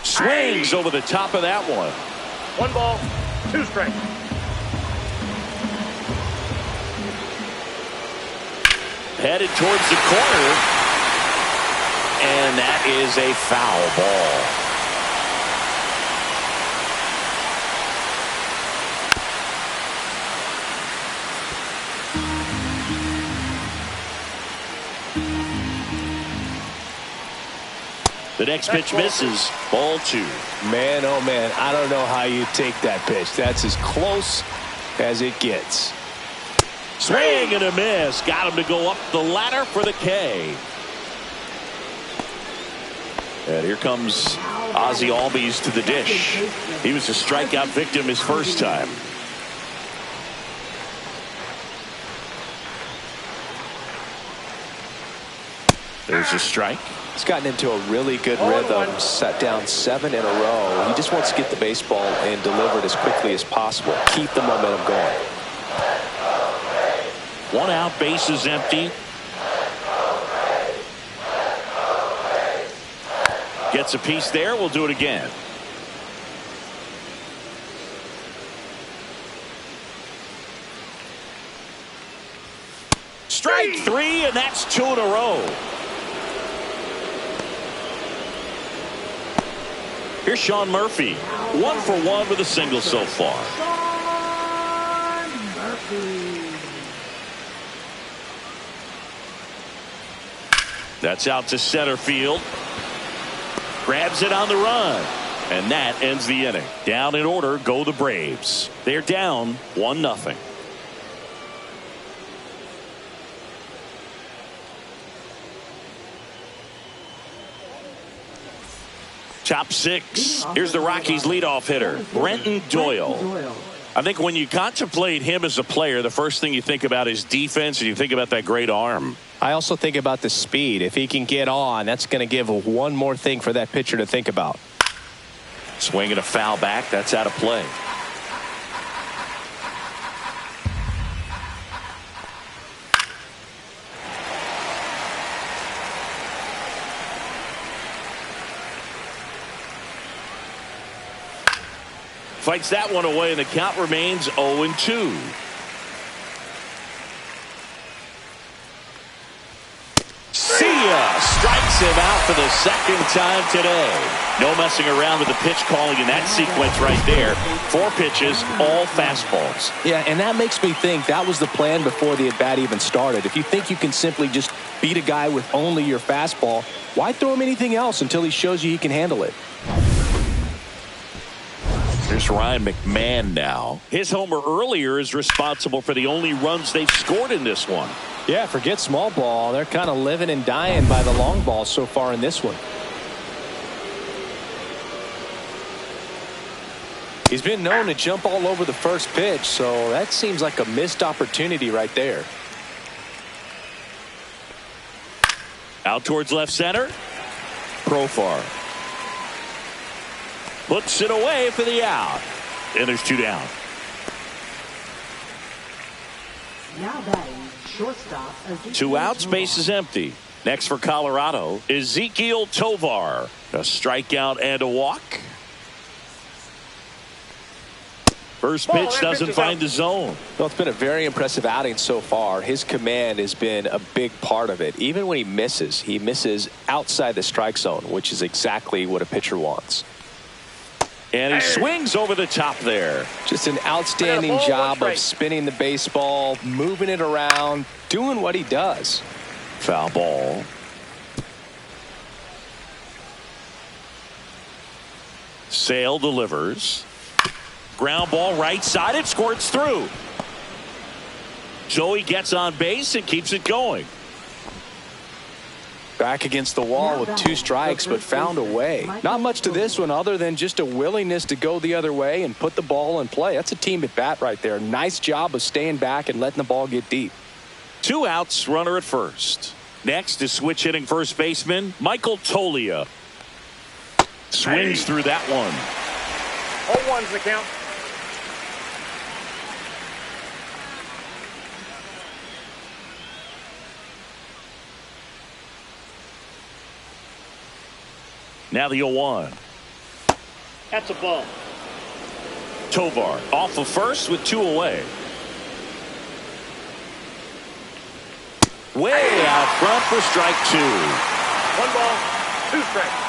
Swings over the top of that one. 1 ball, 2 strikes. Headed towards the corner. And that is a foul ball. The next pitch misses. Ball 2. Man, oh man, I don't know how you take that pitch. That's as close as it gets. Swing and a miss. Got him to go up the ladder for the K. And here comes Ozzie Albies to the dish. He was a strikeout victim his first time. There's a strike. He's gotten into a really good rhythm, set down 7 in a row. He just wants to get the baseball and deliver it as quickly as possible. Keep the momentum going. 1 out, bases empty. Gets a piece there. We'll do it again. Strike 3, and that's 2 in a row. Here's Sean Murphy. 1 for 1 with a single so far. Sean Murphy. That's out to center field. Grabs it on the run. And that ends the inning. Down in order go the Braves. They're down 1-0. Top 6. Here's the Rockies leadoff hitter, Brenton Doyle. I think when you contemplate him as a player, the first thing you think about is defense, and you think about that great arm. I also think about the speed. If he can get on, that's going to give one more thing for that pitcher to think about. Swinging a foul back. That's out of play. Fights that one away, and the count remains 0-2. See ya! Strikes him out for the second time today. No messing around with the pitch calling in that sequence right there. 4 pitches, all fastballs. Yeah, and that makes me think that was the plan before the at-bat even started. If you think you can simply just beat a guy with only your fastball, Why throw him anything else until he shows you he can handle it? Here's Ryan McMahon now. His homer earlier is responsible for the only runs they've scored in this one. Yeah, forget small ball. They're kind of living and dying by the long ball so far in this one. He's been known to jump all over the first pitch, so that seems like a missed opportunity right there. Out towards left center. Profar puts it away for the out. And there's 2 down. Now batting, shortstop. 2 outs, base is empty. Next for Colorado, Ezequiel Tovar. A strikeout and a walk. First pitch doesn't find the zone. Well, it's been a very impressive outing so far. His command has been a big part of it. Even when he misses outside the strike zone, which is exactly what a pitcher wants. And he swings over the top there. Just an outstanding job of spinning the baseball, moving it around, doing what he does. Foul ball. Sale delivers. Ground ball right side. It squirts through. Joey gets on base and keeps it going. Back against the wall with 2 strikes, but found a way. Not much to this one other than just a willingness to go the other way and put the ball in play. That's a team at bat right there. Nice job of staying back and letting the ball get deep. 2 outs, runner at first. Next is switch hitting first baseman Michael Toglia. Swings through that one. 0-1's the count. Now the 0-1. That's a ball. Tovar off of first with 2 away. Way out front for strike 2. 1 ball, 2 strikes.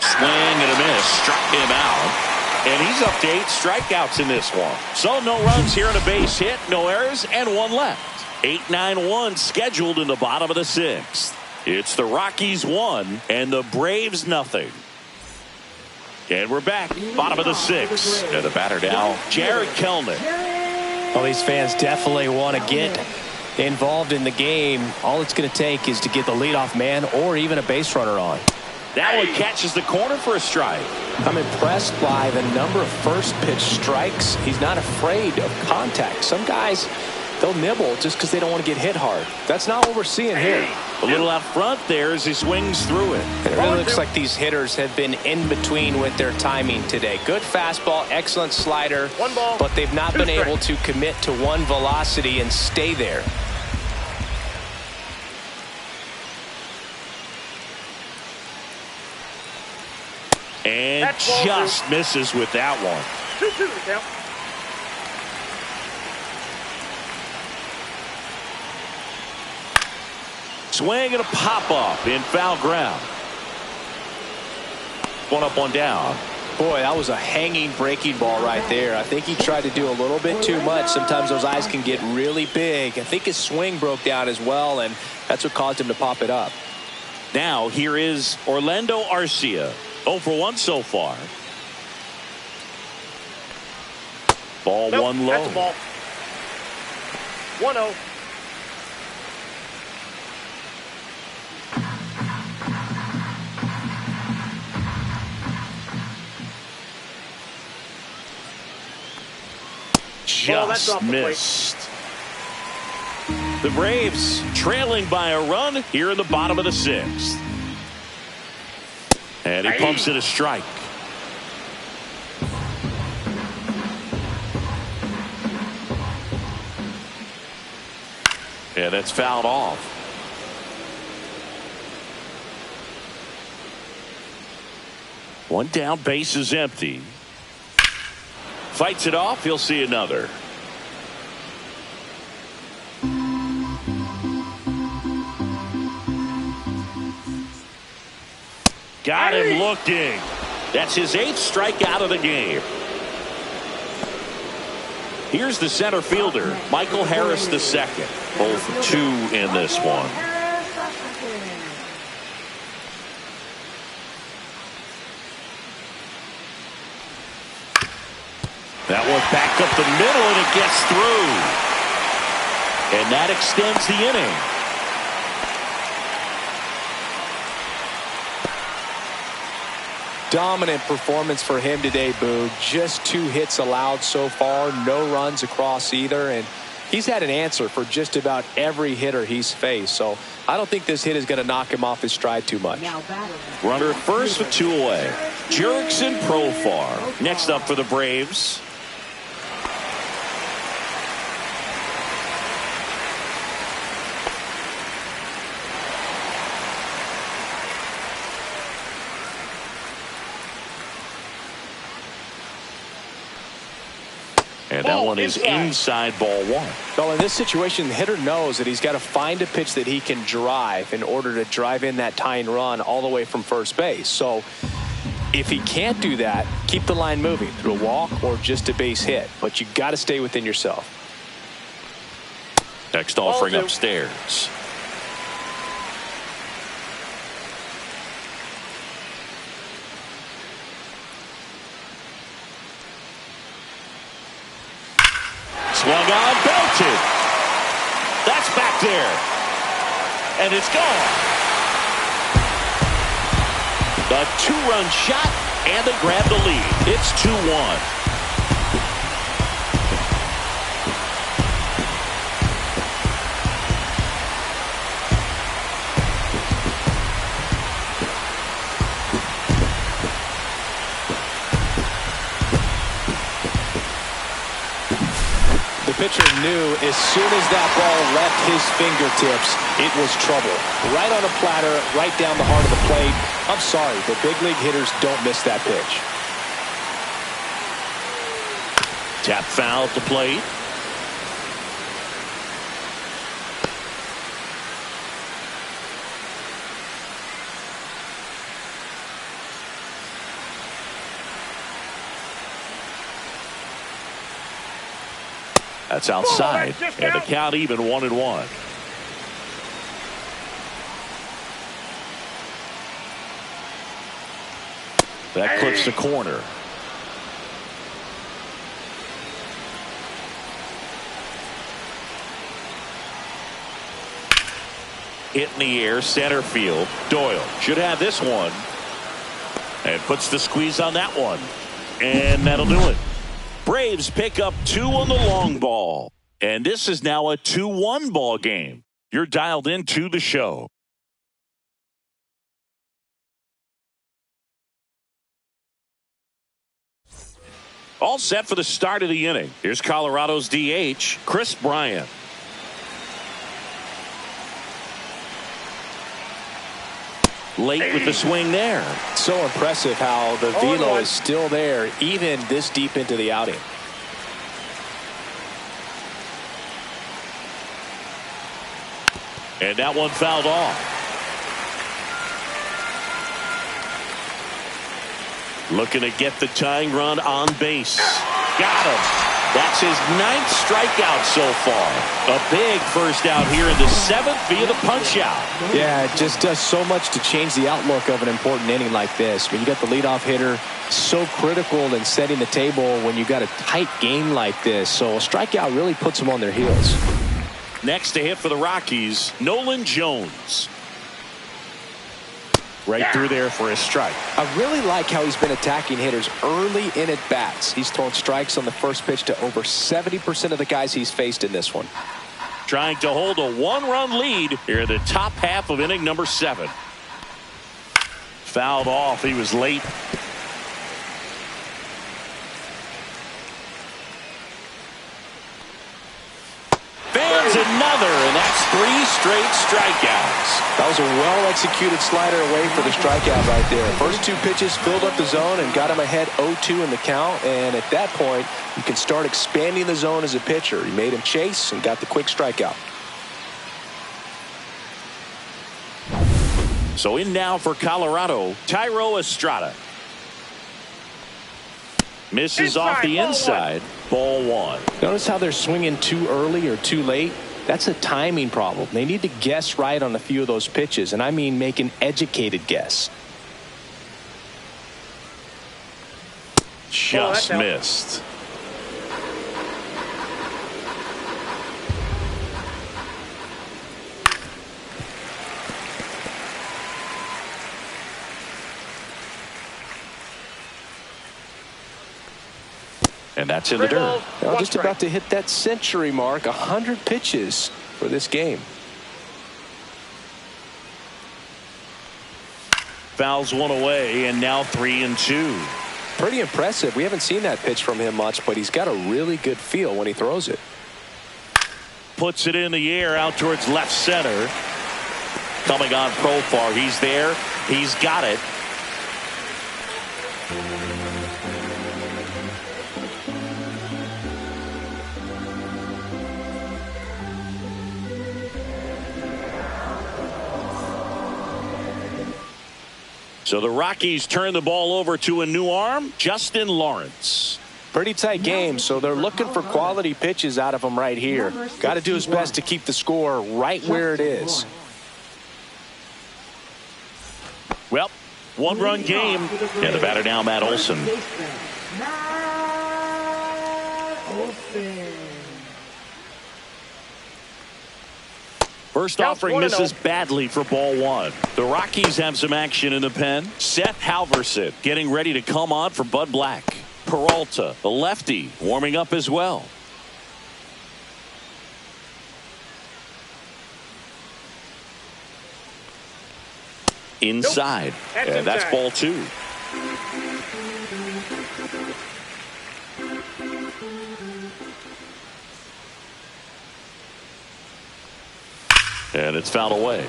Swing and a miss. Struck him out. And he's up to 8 strikeouts in this one. So no runs here on a base hit, no errors, and 1 left. 8-9-1 scheduled in the bottom of the 6th. It's the Rockies 1 and the Braves nothing. And we're back, bottom of the 6th. And the batter now, Jared Kelnick. Well, these fans definitely want to get involved in the game. All it's going to take is to get the leadoff man or even a base runner on. That one catches the corner for a strike. I'm impressed by the number of first pitch strikes. He's not afraid of contact. Some guys, they'll nibble just because they don't want to get hit hard. That's not what we're seeing here. A little out front there as he swings through it. It really looks like these hitters have been in between with their timing today. Good fastball, excellent slider, 1 ball, but they've not 2 been strikes. able to commit to one velocity and stay there. And That's ball just misses with that one. 2-2 the count. Swing and a pop-up in foul ground. 1 up, 1 down. Boy, that was a hanging breaking ball right there. I think he tried to do a little bit too much. Sometimes those eyes can get really big. I think his swing broke down as well, and that's what caused him to pop it up. Now here is Orlando Arcia. 0 for 1 so far. Ball Nope, 1 low. that's a ball. 1-0. Well, that's Just off the plate. missed. The Braves trailing by a run here in the bottom of the 6th. And he pumps it a strike. And that's fouled off. One down, base is empty. Fights it off, he'll see another. Got him looking. That's his 8th strikeout of the game. Here's the center fielder, Michael Harris II. 0 for 2 in this one. That one back up the middle, and it gets through. And that extends the inning. Dominant performance for him today, Boog. Just 2 hits allowed so far, no runs across either, and he's had an answer for just about every hitter he's faced. So I don't think this hit is going to knock him off his stride too much. Runner at first with 2 away. Jurickson Profar next up for the Braves. And that one is inside ball 1. Well, in this situation, the hitter knows that he's got to find a pitch that he can drive in order to drive in that tying run all the way from first base. So if he can't do that, keep the line moving through a walk or just a base hit. But you got to stay within yourself. Next offering upstairs. Swung on, belted. That's back there. And it's gone. A 2-run shot, and they grab the lead. It's 2-1. The pitcher knew as soon as that ball left his fingertips, it was trouble. Right on a platter, right down the heart of the plate. I'm sorry, but big league hitters don't miss that pitch. Tap foul at the plate. That's outside, and the count even 1-1. That clips the corner. Hit in the air, center field. Doyle should have this one. And puts the squeeze on that one. And that'll do it. Braves pick up 2 on the long ball. And this is now a 2-1 ball game. You're dialed into the show. All set for the start of the inning. Here's Colorado's DH, Chris Bryant. Late with the swing there. So impressive how the velo is still there even this deep into the outing. And that one fouled off. Looking to get the tying run on base. Got him. That's his 9th strikeout so far. A big first out here in the 7th via the punch out. Yeah, it just does so much to change the outlook of an important inning like this. When you got the leadoff hitter, so critical in setting the table when you got a tight game like this. So a strikeout really puts them on their heels. Next to hit for the Rockies, Nolan Jones. Right through there for a strike. I really like how he's been attacking hitters early in at bats. He's thrown strikes on the first pitch to over 70% of the guys he's faced in this one. Trying to hold a 1-run lead here in the top half of inning number 7. Fouled off. He was late. Fans another, and that's 3 straight strikeouts. That was a well-executed slider away for the strikeout right there. First 2 pitches filled up the zone and got him ahead 0-2 in the count. And at that point, you can start expanding the zone as a pitcher. He made him chase and got the quick strikeout. So in now for Colorado, Tyro Estrada. Misses off the inside. Ball one. Notice how they're swinging too early or too late? That's a timing problem. They need to guess right on a few of those pitches, and I mean make an educated guess. Just missed. And that's in the dirt. Well, just about to hit that century mark. 100 pitches for this game. Fouls one away, and now 3-2. Pretty impressive. We haven't seen that pitch from him much, but he's got a really good feel when he throws it. Puts it in the air out towards left center. Coming on Profar. He's there. He's got it. So the Rockies turn the ball over to a new arm, Justin Lawrence. Pretty tight game, so they're looking for quality pitches out of him right here. Got to do his best to keep the score right where it is. Well, one-run game, and the batter now, Matt Olson. First offering misses badly for ball one. The Rockies have some action in the pen. Seth Halverson getting ready to come on for Bud Black. Peralta, the lefty, warming up as well. Inside, and that's ball two. And it's fouled away.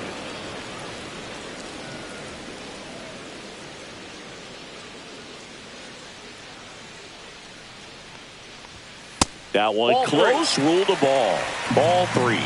That one ball close, ruled a ball. Ball three.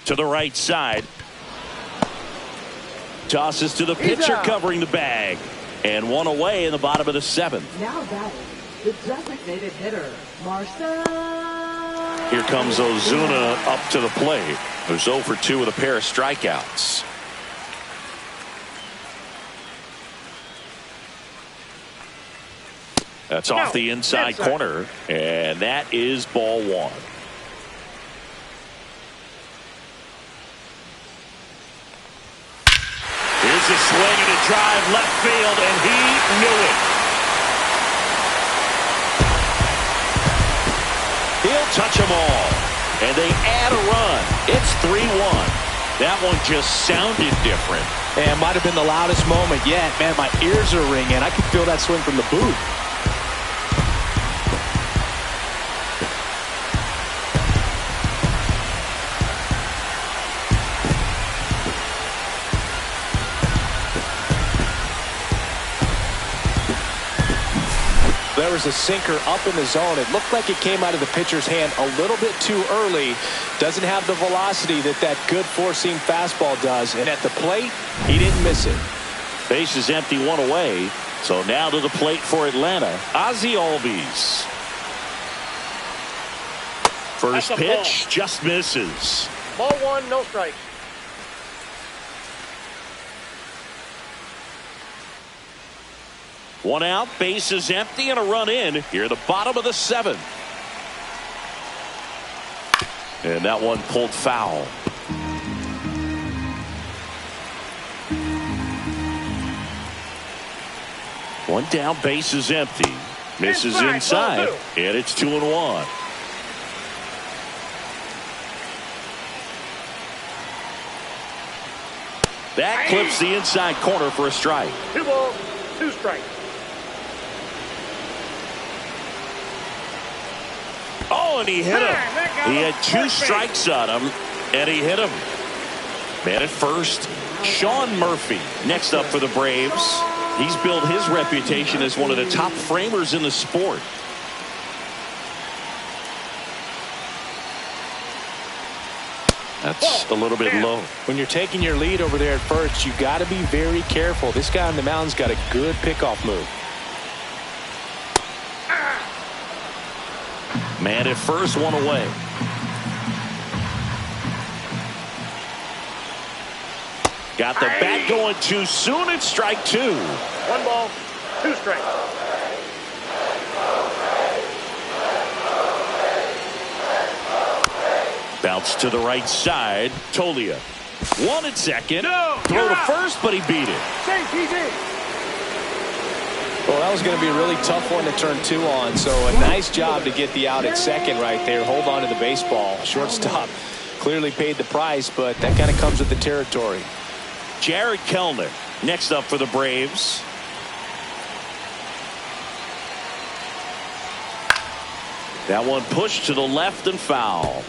To the right side. Tosses to the pitcher covering the bag. And one away in the bottom of the seventh. Now batting, the designated hitter, Marcel. Here comes Ozuna up to the plate. There's 0 for 2 with a pair of strikeouts. That's off the inside corner. And that is ball one. Here's a swing and a drive left field, and he knew it. He'll touch them all, and they add a run. It's 3-1. That one just sounded different. And might have been the loudest moment yet. Man, my ears are ringing. I could feel that swing from the booth. There was a sinker up in the zone. It looked like it came out of the pitcher's hand a little bit too early. Doesn't have the velocity that good four-seam fastball does. And at the plate, he didn't miss it. Base is empty, one away. So now to the plate for Atlanta, Ozzie Albies. First pitch just misses. Ball one, no strike. One out, base is empty, and a run in here at the bottom of the seventh. And that one pulled foul. One down, base is empty. Misses inside, and it's 2-1. That clips the inside corner for a strike. 2 balls, 2 strikes. Oh, and he hit him. He had 2 strikes on him, And he hit him. Man at first, Sean Murphy next up for the Braves. He's built his reputation as one of the top framers in the sport. That's a little bit low. When you're taking your lead over there at first, you got to be very careful. This guy on the mound's got a good pickoff move. Man at first, one away. Got the bat going too soon. It's strike two. 1 ball, 2 strikes. Bounce to the right side. Tolia. 1 at second. No, Throw to first, but he beat it. Save PG. Well, that was going to be a really tough one to turn 2 on. So a nice job to get the out at second right there. Hold on to the baseball. Shortstop clearly paid the price, but that kind of comes with the territory. Jared Kelenic next up for the Braves. That one pushed to the left and foul.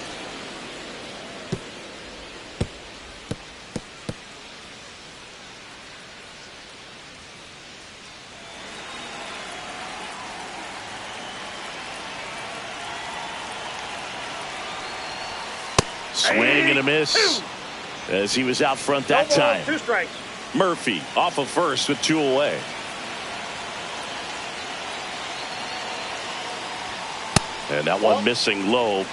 Swing and a miss as he was out front that time. 2 strikes. Murphy off of first with 2 away. And that one missing low.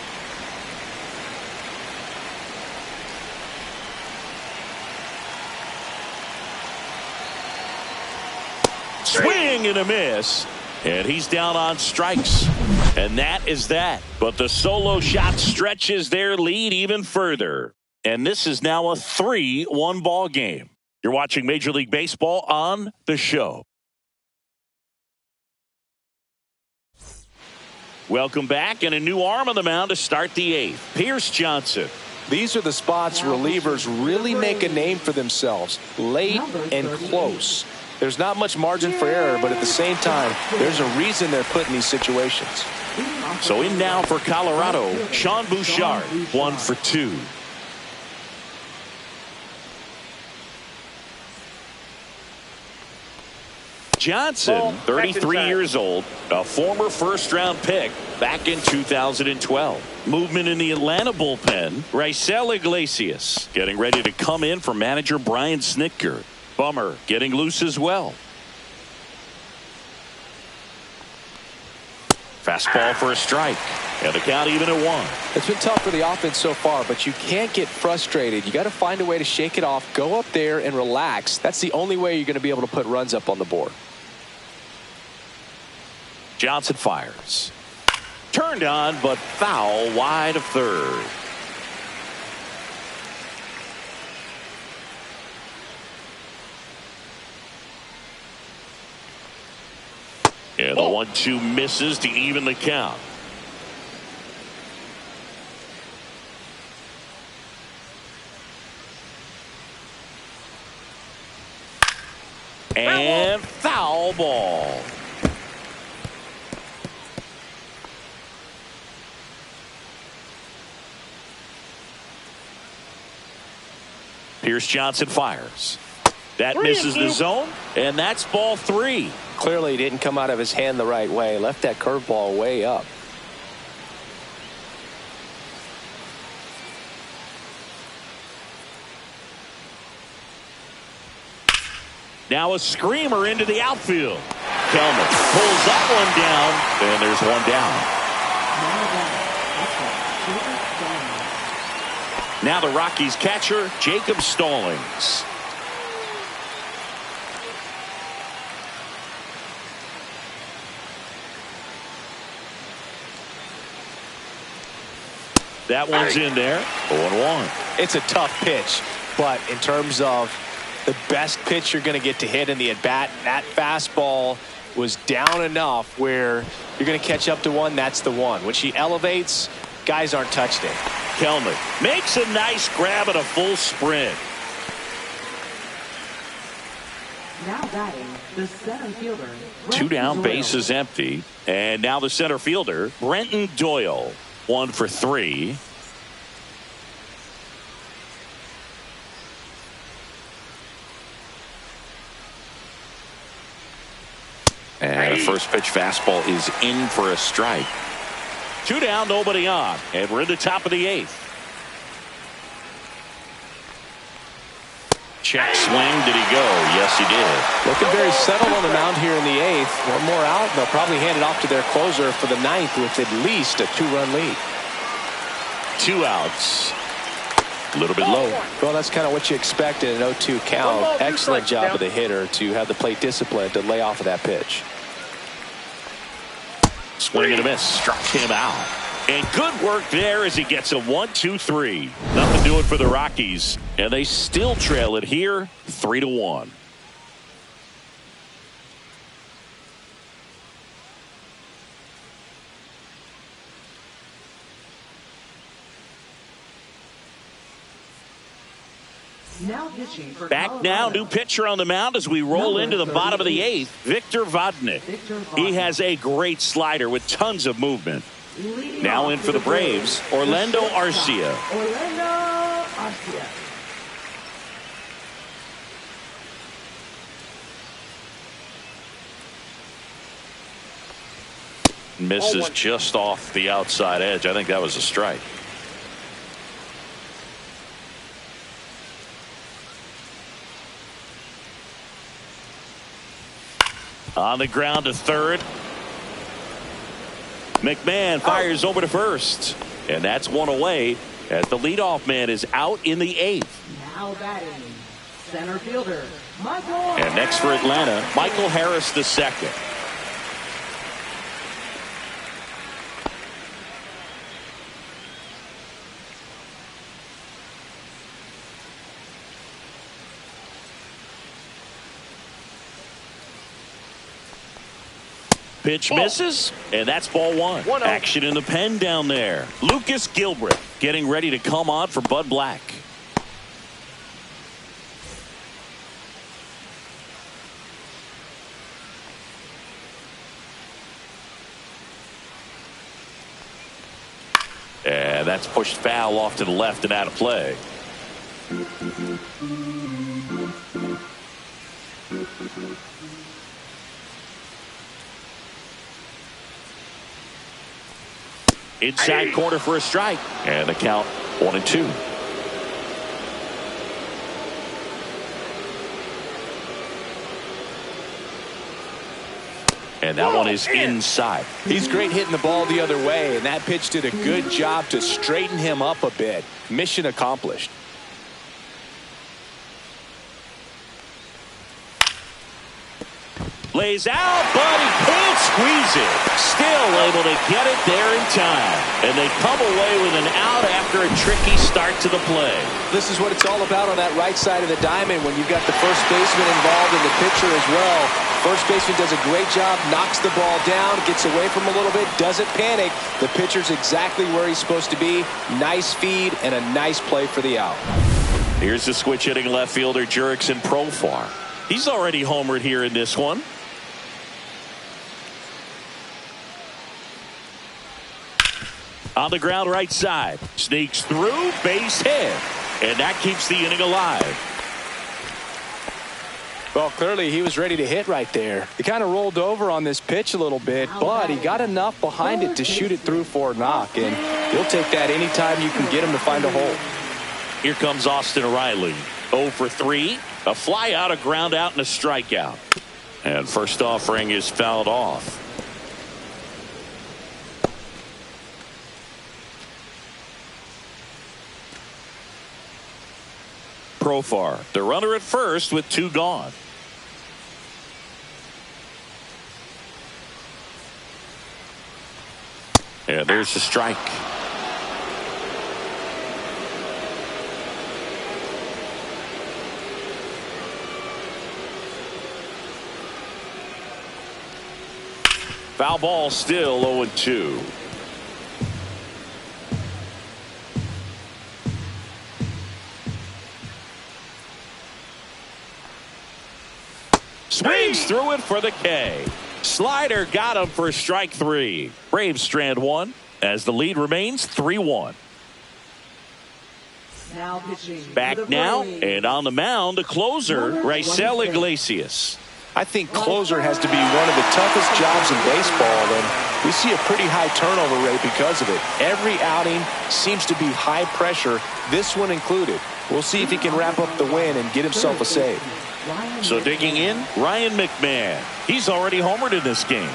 Swing and a miss. And he's down on strikes. And that is that. But the solo shot stretches their lead even further. And this is now a 3-1 ball game. You're watching Major League Baseball on The Show. Welcome back, and a new arm on the mound to start the 8th. Pierce Johnson. These are the spots relievers really make a name for themselves. Late and close. There's not much margin for error, but at the same time, there's a reason they're put in these situations. So in now for Colorado, Sean Bouchard, 1 for 2. Johnson, 33 years old, a former first-round pick back in 2012. Movement in the Atlanta bullpen. Raisel Iglesias getting ready to come in for manager Brian Snitker. Bummer getting loose as well. Fastball for a strike. And the count even at 1. It's been tough for the offense so far, but you can't get frustrated. You got to find a way to shake it off, go up there and relax. That's the only way you're going to be able to put runs up on the board. Johnson fires. Turned on, but foul wide of third. And the 1-2 misses to even the count. And foul ball. Pierce Johnson fires. That misses the zone, and that's ball 3. Clearly didn't come out of his hand the right way. Left that curveball way up. Now a screamer into the outfield. Kelman pulls that one down, and there's one down. Now the Rockies catcher, Jacob Stallings. That one's in there. 0-1. It's a tough pitch, but in terms of the best pitch you're going to get to hit in the at-bat, that fastball was down enough where you're going to catch up to one. That's the one. When she elevates, guys aren't touching it. Kelman makes a nice grab at a full sprint. Now batting, the center fielder. 2 down, bases empty. And now the center fielder, Brenton Doyle. 1 for 3. And a first pitch fastball is in for a strike. 2 down, nobody on. And we're in the top of the 8th. Check swing. Did he go? Yes, he did. Looking very settled on the mound here in the 8th. One more out, and they'll probably hand it off to their closer for the 9th with at least a 2-run lead. 2 outs. A little bit low. Well, that's kind of what you expect in an 0-2 count. Excellent job of the hitter to have the plate discipline to lay off of that pitch. Swing and a miss. Struck him out. And good work there as he gets a 1-2-3. Nothing doing for the Rockies. And they still trail it here 3-1. Back now, new pitcher on the mound as we roll into the bottom of the 8th, Victor Vodnik. He has a great slider with tons of movement. Now in for the Braves, Orlando Arcia. Misses just off the outside edge. I think that was a strike. On the ground to third. McMahon fires over to first. And that's one away as the leadoff man is out in the 8th. Now batting, center fielder, Michael. And next for Atlanta, Michael Harris II. Pitch misses, and that's ball 1. Action in the pen down there. Lucas Gilbert getting ready to come on for Bud Black. And that's pushed foul off to the left and out of play. Inside corner for a strike. And the count 1-2. And that one is inside. He's great hitting the ball the other way, and that pitch did a good job to straighten him up a bit. Mission accomplished. Lays out, but he can't squeeze it. Still able to get it there in time. And they come away with an out after a tricky start to the play. This is what it's all about on that right side of the diamond when you've got the first baseman involved and the pitcher as well. First baseman does a great job, knocks the ball down, gets away from a little bit, doesn't panic. The pitcher's exactly where he's supposed to be. Nice feed and a nice play for the out. Here's the switch hitting left fielder Jurickson Profar. He's already homered here in this one. On the ground right side. Sneaks through, base hit. And that keeps the inning alive. Well, clearly he was ready to hit right there. He kind of rolled over on this pitch a little bit, but he got enough behind it to shoot it through for a knock. And he'll take that anytime you can get him to find a hole. Here comes Austin Riley. 0 for 3. A fly out, a ground out, and a strikeout. And first offering is fouled off. Profar, the runner at first with 2 gone. And there's the strike. Foul ball, still 0-2. Swings through it for the K. Slider got him for strike 3. Braves strand 1 as the lead remains 3-1. Now pitching. Back now and on the mound, the closer, Raisel Iglesias. I think closer has to be one of the toughest jobs in baseball, and we see a pretty high turnover rate because of it. Every outing seems to be high pressure, this one included. We'll see if he can wrap up the win and get himself a save. So digging in, Ryan McMahon. He's already homered in this game.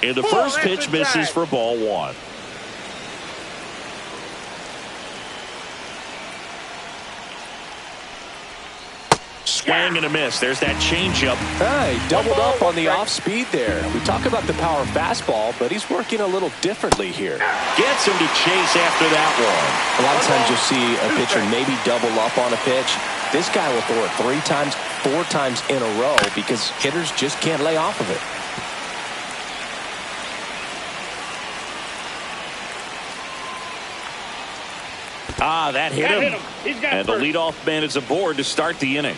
And the first pitch misses for ball one. Swing and a miss. There's that changeup. He doubled up on the off speed there. We talk about the power fastball, but he's working a little differently here. Gets him to chase after that one. A lot of times you'll see a pitcher maybe double up on a pitch. This guy will throw it 3 times, 4 times in a row because hitters just can't lay off of it. That hit him. And the leadoff man is aboard to start the inning.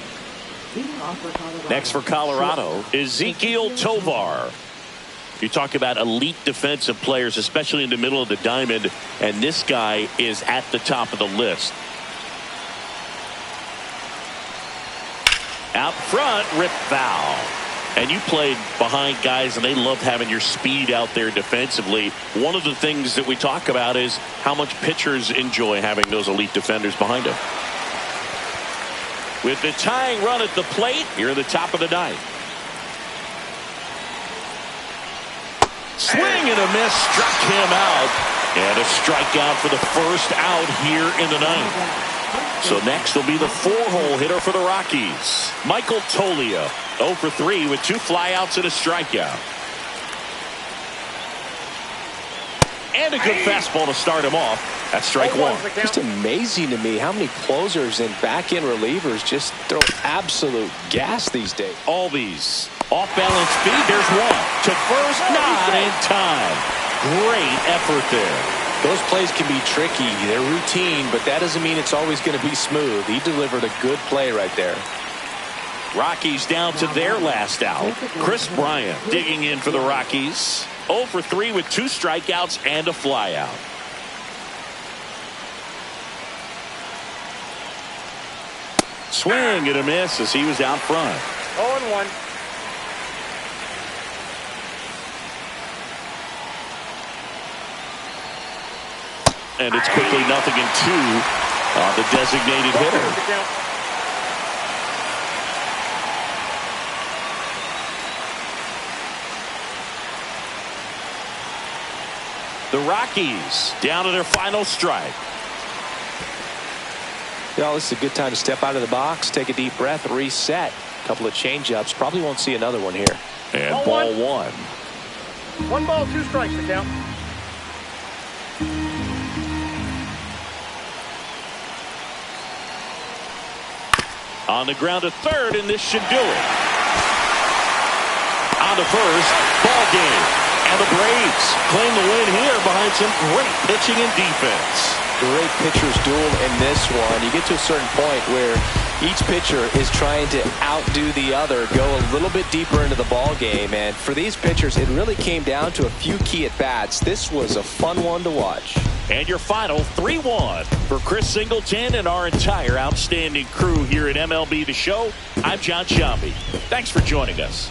Next for Colorado, Ezequiel Tovar. You talk about elite defensive players, especially in the middle of the diamond, and this guy is at the top of the list. Out front, rip foul. And you played behind guys, and they love having your speed out there defensively. One of the things that we talk about is how much pitchers enjoy having those elite defenders behind them. With the tying run at the plate, here at the top of the ninth. Swing and a miss, struck him out. And a strikeout for the first out here in the ninth. So next will be the 4-hole hitter for the Rockies, Michael Toglia. 0 for 3 with 2 flyouts and a strikeout. And a good fastball to start him off. That's strike 1. Just amazing to me how many closers and back-end relievers just throw absolute gas these days. Albies off balance speed. There's one to first, not in time. Great effort there. Those plays can be tricky. They're routine, but that doesn't mean it's always going to be smooth. He delivered a good play right there. Rockies down to their last out. Chris Bryant digging in for the Rockies. 0 for 3 with 2 strikeouts and a flyout. Swing and a miss as he was out front. 0-1. And it's quickly 0-2 on the designated hitter. The Rockies down to their final strike. This is a good time to step out of the box, take a deep breath, reset. A couple of change-ups. Probably won't see another one here. And ball 1. 1 ball, 2 strikes to count. On the ground to third, and this should do it. On to first, ball game. And the Braves claim the win here behind some great pitching and defense. Great pitchers duel in this one. You get to a certain point where each pitcher is trying to outdo the other, go a little bit deeper into the ball game. And for these pitchers, it really came down to a few key at-bats. This was a fun one to watch. And your final 3-1 for Chris Singleton and our entire outstanding crew here at MLB The Show. I'm John Shambi. Thanks for joining us.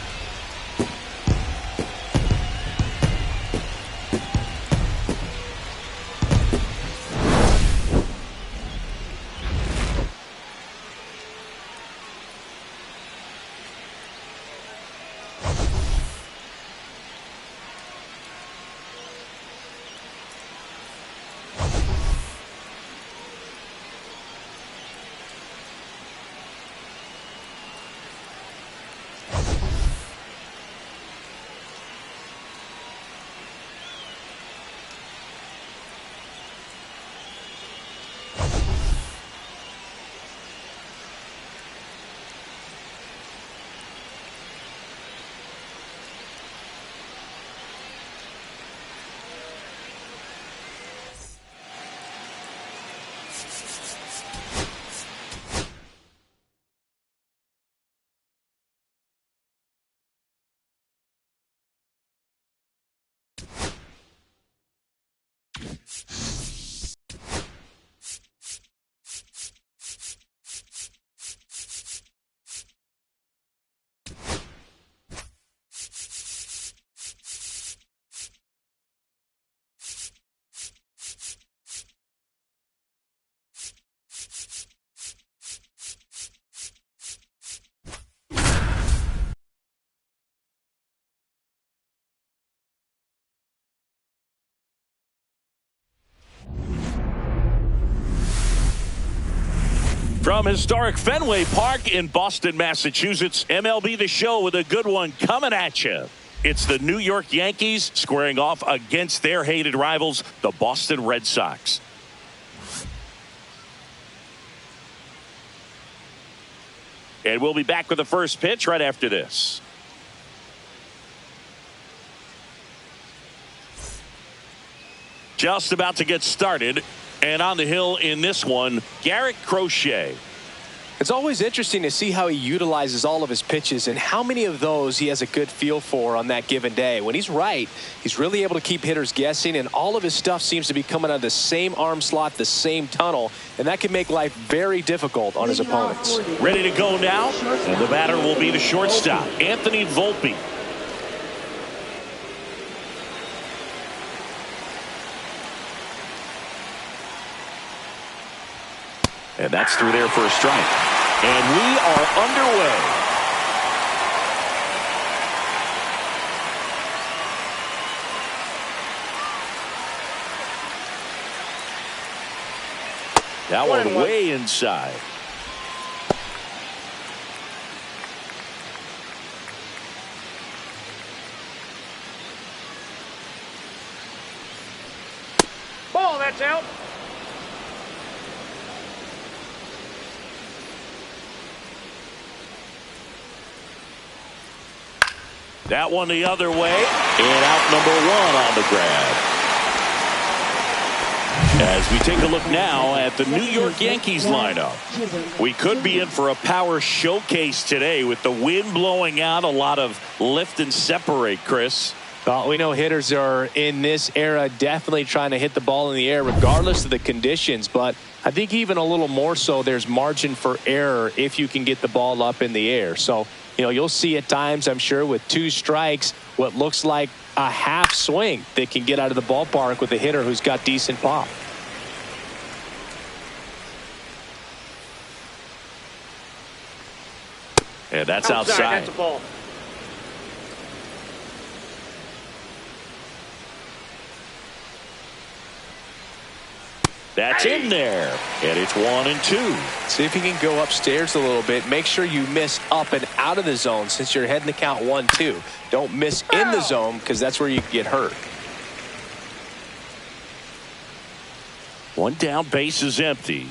From historic Fenway Park in Boston, Massachusetts, MLB The Show with a good one coming at you. It's the New York Yankees squaring off against their hated rivals, the Boston Red Sox. And we'll be back with the first pitch right after this. Just about to get started. And on the hill in this one, Garrett Crochet. It's always interesting to see how he utilizes all of his pitches and how many of those he has a good feel for on that given day. When he's right, he's really able to keep hitters guessing, and all of his stuff seems to be coming out of the same arm slot, the same tunnel, and that can make life very difficult on his opponents. Ready to go now, and the batter will be the shortstop, Anthony Volpe. And that's through there for a strike. And we are underway. That one way inside. Ball, that's out. That one the other way, and out number one on the grab. As we take a look now at the New York Yankees lineup, we could be in for a power showcase today with the wind blowing out, a lot of lift and separate, Chris. Well, we know hitters are in this era definitely trying to hit the ball in the air regardless of the conditions, but I think even a little more so there's margin for error if you can get the ball up in the air. So, you know, you'll see at times, I'm sure, with two strikes, what looks like a half swing that can get out of the ballpark with a hitter who's got decent pop. And that's outside. That's a ball. That's in there, and it's 1-2. See if you can go upstairs a little bit. Make sure you miss up and out of the zone since you're heading to count 1-2. Don't miss in the zone because that's where you get hurt. One down, base is empty.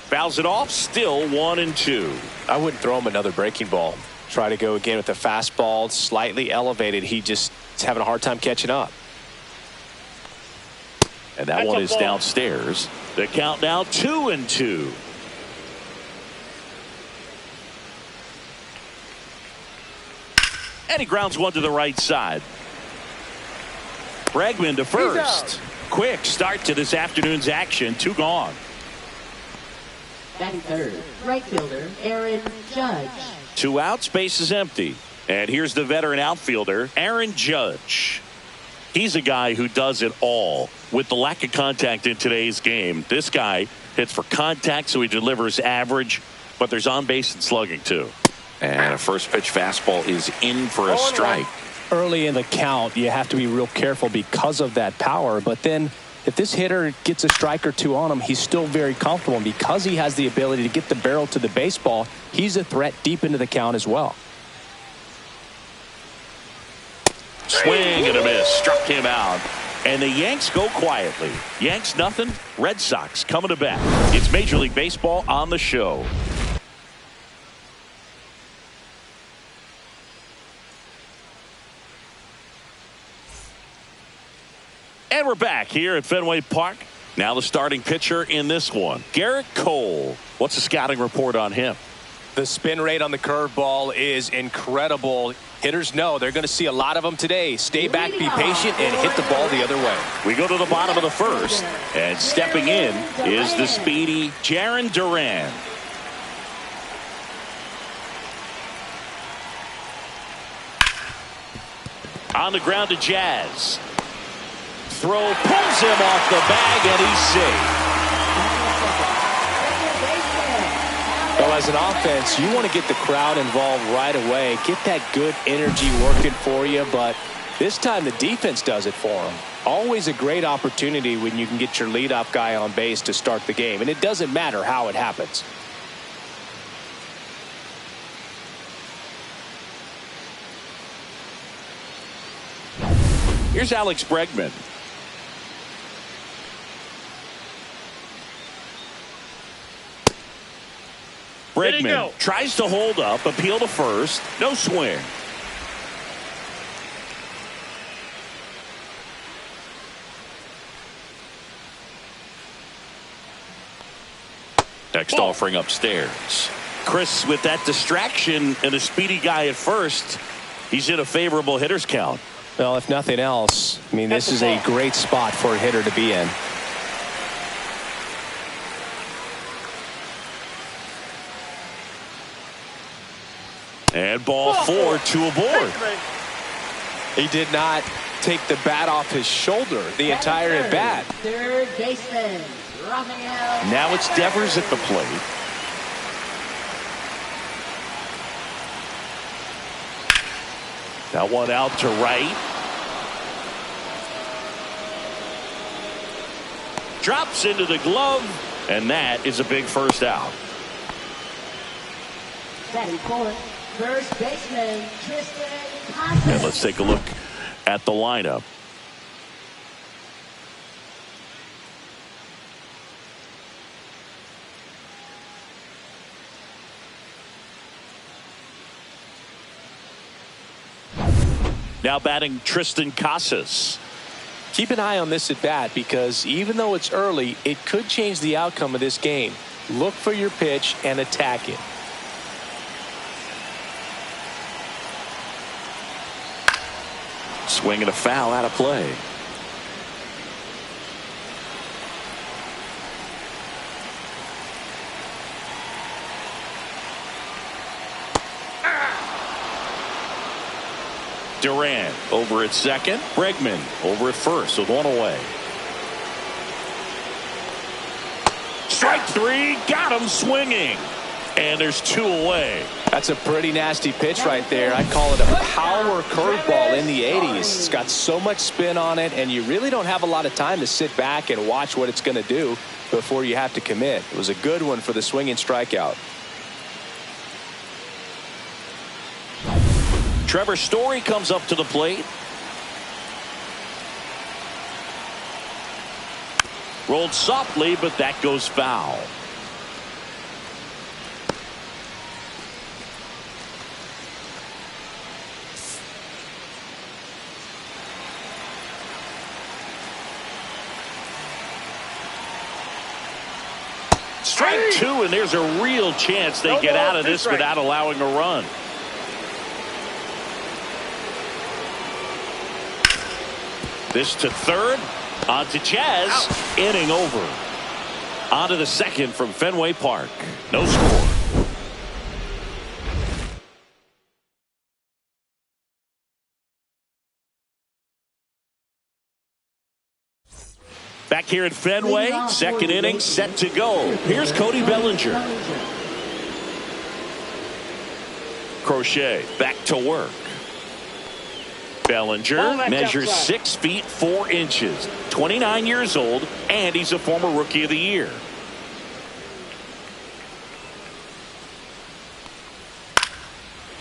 Fouls it off, still 1-2. I wouldn't throw him another breaking ball. Try to go again with the fastball, slightly elevated. He just is having a hard time catching up. And that one is downstairs. The count now 2-2. And he grounds one to the right side. Bregman to first. Quick start to this afternoon's action. 2 gone. Batting third, right fielder Aaron Judge. 2 outs, base is empty. And here's the veteran outfielder, Aaron Judge. He's a guy who does it all. With the lack of contact in today's game, this guy hits for contact, so he delivers average, but there's on base and slugging too. And a first pitch fastball is in for a strike. Early in the count, you have to be real careful because of that power. But then if this hitter gets a strike or two on him, he's still very comfortable. And because he has the ability to get the barrel to the baseball, he's a threat deep into the count as well. Swing and a miss. Struck him out. And the Yanks go quietly. Yanks nothing. Red Sox coming to bat. It's Major League Baseball on the show. And we're back here at Fenway Park. Now the starting pitcher in this one, Garrett Cole. What's the scouting report on him? The spin rate on the curveball is incredible. Hitters know they're going to see a lot of them today. Stay back, be patient, and hit the ball the other way. We go to the bottom of the first, and stepping in is the speedy Jarren Duran. On the ground to Jazz. Throw pulls him off the bag, and he's safe. Well, as an offense, you want to get the crowd involved right away. Get that good energy working for you, but This time the defense does it for him. Always a great opportunity when you can get your leadoff guy on base to start the game, and it doesn't matter how it happens. Here's Alex Bregman. Bregman tries to hold up, appeal to first, no swing. Next offering upstairs. Chris, with that distraction and a speedy guy at first, he's in a favorable hitter's count. Well, if nothing else, I mean, this is a great spot for a hitter to be in. And ball 4, 2 aboard. He did not take the bat off his shoulder the entire at bat. Third baseman, Rafael. Now it's Devers at the plate. That one out to right. Drops into the glove, and that is a big first out. Batting fourth, first baseman, Tristan Casas. And let's take a look at the lineup. Now batting Tristan Casas. Keep an eye on this at bat because even though it's early, it could change the outcome of this game. Look for your pitch and attack it. Swing and a foul out of play. Durant over at second. Bregman over at first with one away. Strike 3, got him swinging. And there's 2 away. That's a pretty nasty pitch right there. I call it a power curveball in the 80s. It's got so much spin on it, and you really don't have a lot of time to sit back and watch what it's going to do before you have to commit. It was a good one for the swinging strikeout. Trevor Story comes up to the plate. Rolled softly, but that goes foul. Strike 2, and there's a real chance they get out of this without allowing a run. This to third, on to Jazz, inning over. On to the second from Fenway Park. No score. Back here at Fenway, second inning set to go. Here's Cody Bellinger. Crochet back to work. Bellinger measures 6 feet 4 inches, 29 years old, and he's a former Rookie of the Year.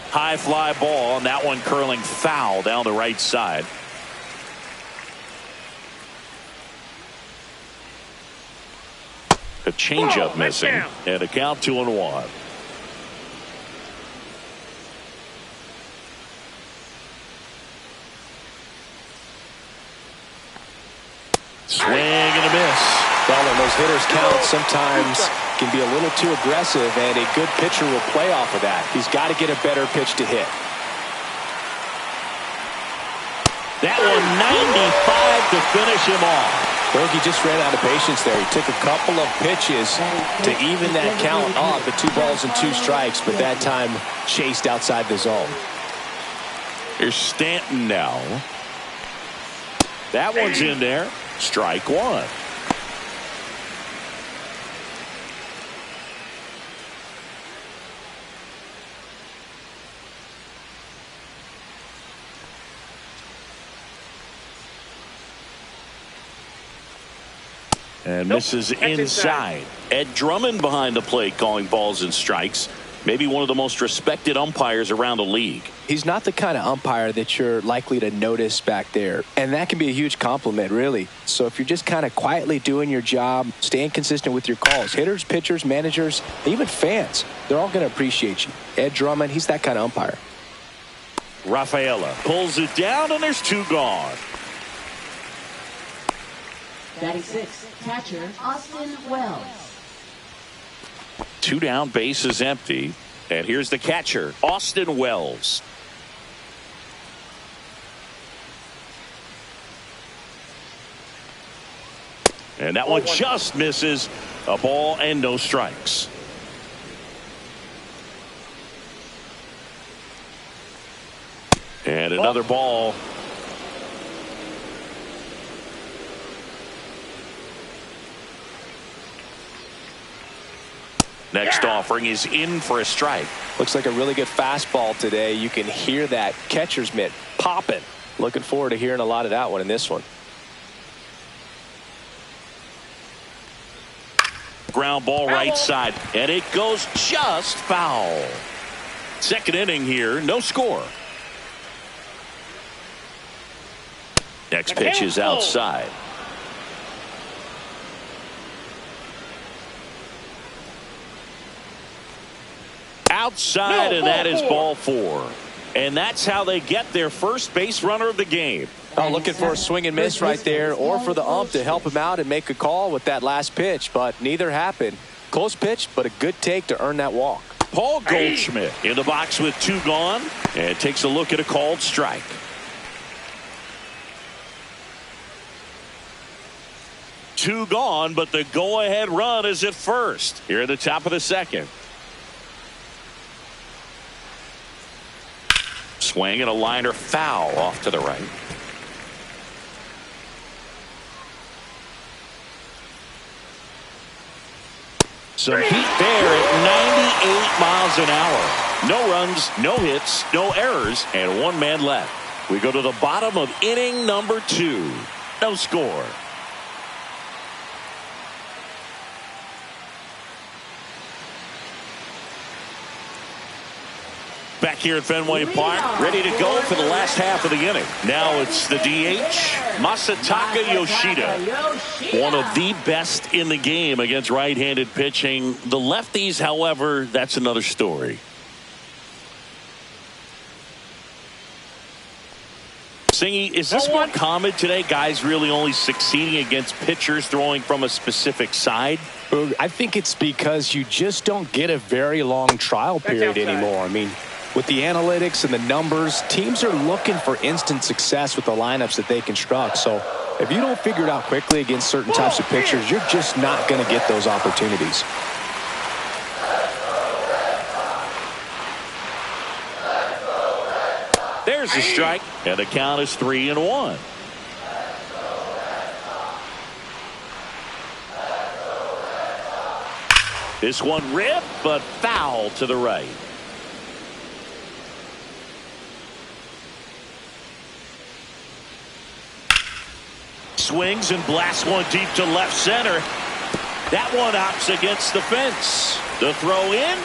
High fly ball, and that one curling foul down the right side. A changeup missing, and a count 2-1. Swing and a miss. Well, and those hitters count sometimes can be a little too aggressive, and a good pitcher will play off of that. He's got to get a better pitch to hit. That one 95 to finish him off. Bogey just ran out of patience there. He took a couple of pitches to even that count off at 2 balls and 2 strikes, but that time chased outside the zone. Here's Stanton now. That one's in there. Strike 1. And Nope. misses That's inside. Ed Drummond behind the plate calling balls and strikes. Maybe one of the most respected umpires around the league. He's not the kind of umpire that you're likely to notice back there. And that can be a huge compliment, really. So if you're just kind of quietly doing your job, staying consistent with your calls, hitters, pitchers, managers, even fans, they're all going to appreciate you. Ed Drummond, he's that kind of umpire. Rafaela pulls it down, and there's 2 gone. Batting 6, catcher Austin Wells. 2 down, base is empty. And here's the catcher, Austin Wells. And that one just misses. A ball and no strikes. And another ball. Next offering is in for a strike. Looks like a really good fastball today. You can hear that catcher's mitt popping. Looking forward to hearing a lot of that one in this one. Ground ball right side, and it goes just foul. Second inning here, no score. Next pitch is outside. Outside, and that is ball 4. And that's how they get their first base runner of the game. Oh, looking for a swing and miss right there, or for the ump to help him out and make a call with that last pitch, but neither happened. Close pitch, but a good take to earn that walk. Paul Goldschmidt in the box with 2 gone, and takes a look at a called strike. Two gone, but the go-ahead run is at first here at the top of the second. Swing and a liner foul off to the right. Some heat there at 98 miles an hour. No runs, no hits, no errors, and 1 man left. We go to the bottom of inning number 2. No score. Back here at Fenway Park, ready to go for the last half of the inning. Now it's the DH, Masataka Yoshida. One of the best in the game against right-handed pitching. The lefties, however, that's another story. Singy, is this more common today? Guys really only succeeding against pitchers throwing from a specific side? I think it's because you just don't get a very long trial period anymore. I mean, with the analytics and the numbers, teams are looking for instant success with the lineups that they construct. So if you don't figure it out quickly against certain types of pitchers, you're just not going to get those opportunities. There's a strike, and the count is 3-1. This one ripped, but foul to the right. Swings and blasts one deep to left center. That one hops against the fence. The throw in.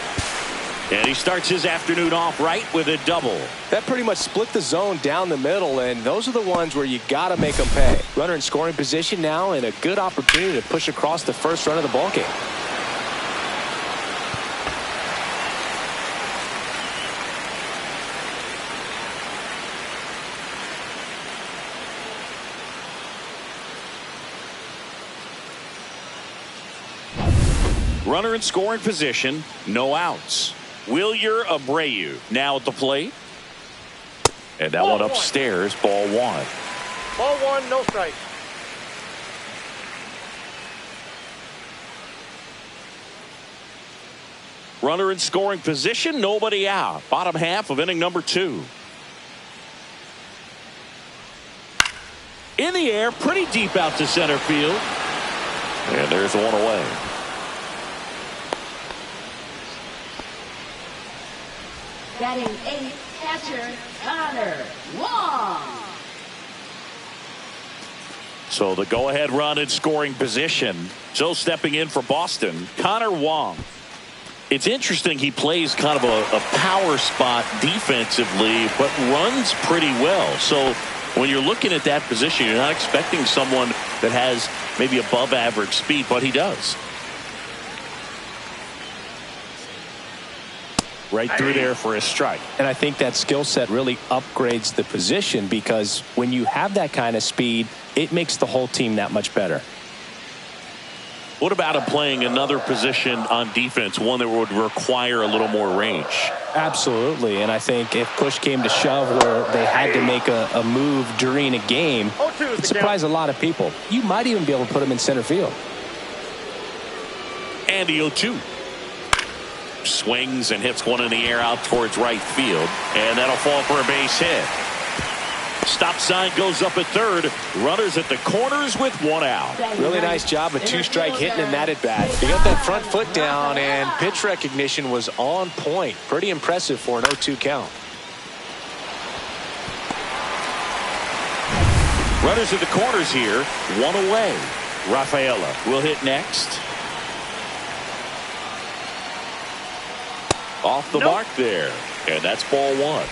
And he starts his afternoon off right with a double. That pretty much split the zone down the middle, and those are the ones where you got to make them pay. Runner in scoring position now, and a good opportunity to push across the first run of the ballgame. Runner in scoring position, no outs. Wilyer Abreu now at the plate. And that one upstairs, ball 1. Ball 1, no strike. Runner in scoring position, nobody out. Bottom half of inning number 2. In the air, pretty deep out to center field. And there's one away. Batting 8, catcher Connor Wong. So the go-ahead run in scoring position. So stepping in for Boston, Connor Wong. It's interesting, he plays kind of a power spot defensively, but runs pretty well. So when you're looking at that position, you're not expecting someone that has maybe above average speed, but he does. Right through there for a strike. And I think that skill set really upgrades the position, because when you have that kind of speed, it makes the whole team that much better. What about him playing another position on defense, one that would require a little more range? Absolutely. And I think if push came to shove where they had to make a move during a game, it surprised a lot of people. You might even be able to put him in center field. And the 0-2. Swings and hits one in the air out towards right field, and that'll fall for a base hit. Stop sign goes up at third. Runners at the corners with one out. Really nice job, a two-strike hitting in that at bat. He got that front foot down, and pitch recognition was on point. Pretty impressive for an 0-2 count. Runners at the corners here, one away. Rafaela will hit next. Off the mark there, and that's ball one.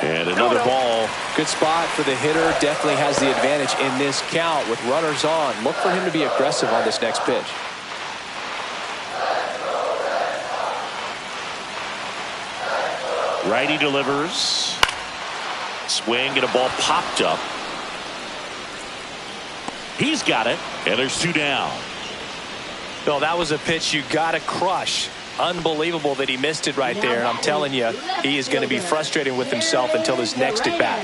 And another ball. Good spot for the hitter. Definitely has the advantage in this count with runners on. Look for him to be aggressive on this next pitch. Righty delivers. Swing and a ball popped up. He's got it, and there's two down. Bill, that was a pitch you got to crush. Unbelievable that he missed it right there. And I'm telling you, he is going to be frustrated with himself until his next at bat.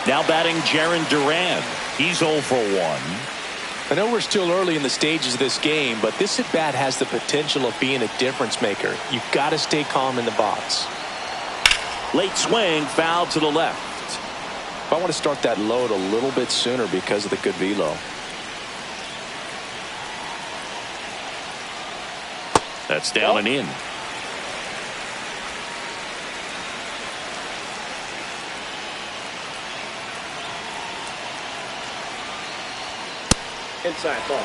Now batting Jarren Duran. He's 0 for 1. I know we're still early in the stages of this game, but this at bat has the potential of being a difference maker. You've got to stay calm in the box. Late swing, foul to the left. I want to start that load a little bit sooner because of the good velo. That's down and in. Inside ball.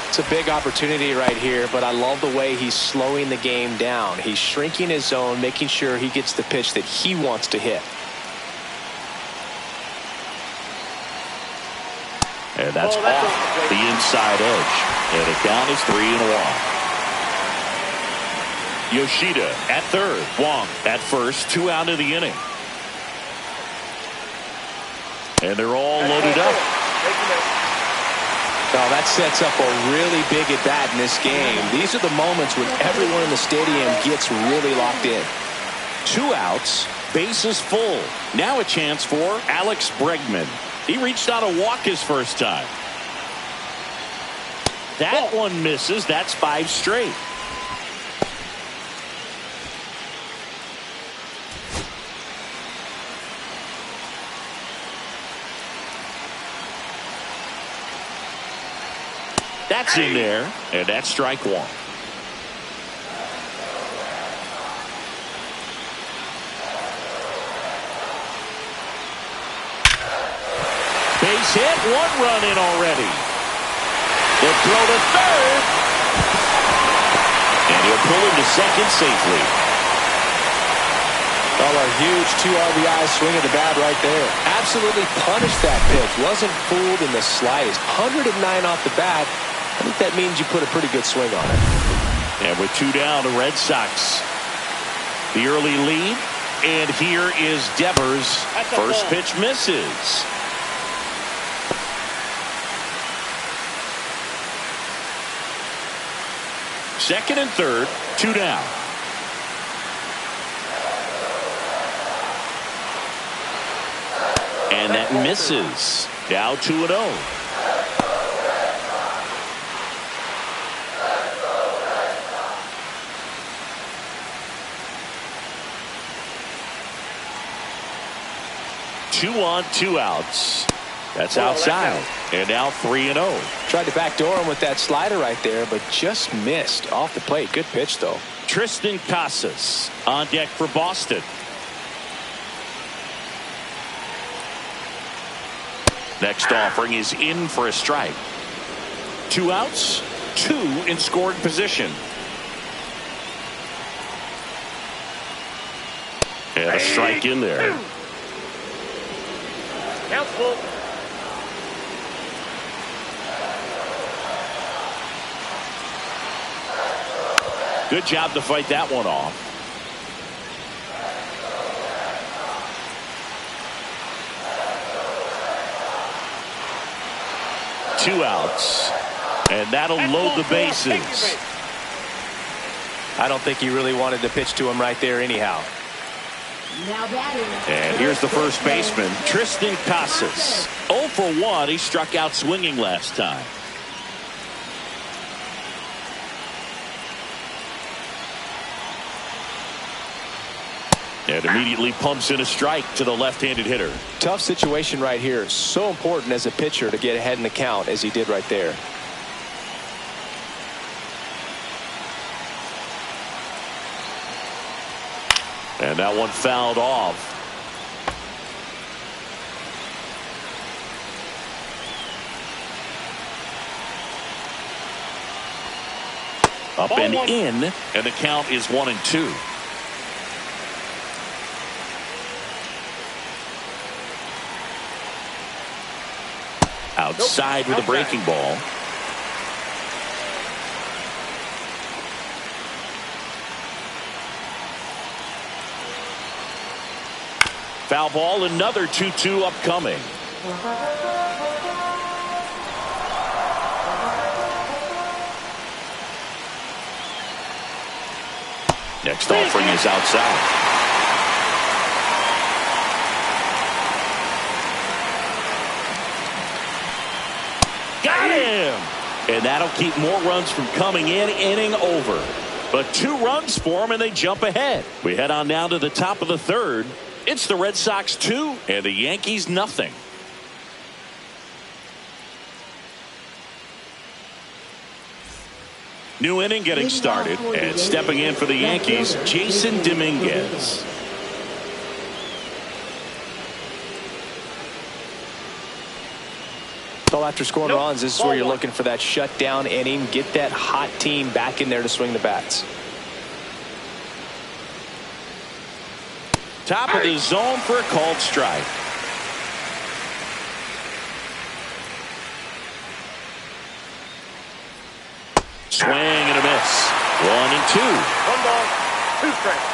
It's a big opportunity right here, but I love the way he's slowing the game down. He's shrinking his zone, making sure he gets the pitch that he wants to hit. And that's off the inside edge. And the count is 3-1. Yoshida at third. Wong at first. 2 out of the inning. And they're all loaded up. Now that sets up a really big at bat in this game. These are the moments when everyone in the stadium gets really locked in. 2 outs, bases full. Now a chance for Alex Bregman. He reached out a walk his first time. That one misses. That's 5 straight. That's in there, and that's strike 1. Base hit, 1 run in already. The throw to third, and he'll pull him to second safely. Well, a huge 2 RBI swing of the bat right there. Absolutely punished that pitch. Wasn't fooled in the slightest. 109 off the bat. I think that means you put a pretty good swing on it. And with 2 down, the Red Sox, the early lead. And here is Devers. First pitch misses. Second and third, 2 down. And that misses. Now 2-0. Two on, 2 outs. That's outside. And now 3-0. Tried to backdoor him with that slider right there, but just missed off the plate. Good pitch, though. Tristan Casas on deck for Boston. Next offering is in for a strike. 2 outs, 2 in scoring position. And a strike in there. Count's full. Good job to fight that one off. Two outs. And that'll load the bases. I don't think he really wanted to pitch to him right there anyhow. Now batting. And here's the first baseman, Tristan Casas. 0 for 1. He struck out swinging last time. And immediately pumps in a strike to the left-handed hitter. Tough situation right here. So important as a pitcher to get ahead in the count as he did right there. And that one fouled off. Up and in, and the count is 1-2. Outside with a breaking ball. Foul ball, another 2-2 upcoming. Next offering is outside. Got him! And that'll keep more runs from coming in, inning over. But 2 runs for them, and they jump ahead. We head on down to the top of the third. It's the Red Sox 2 and the Yankees nothing. New inning getting started, and stepping in for the Yankees, Jason Dominguez. So after scoring runs, this is where you're looking for that shutdown inning. Get that hot team back in there to swing the bats. Top of the zone for a called strike. Swing and a miss. 1-2. 1 ball, 2 strikes.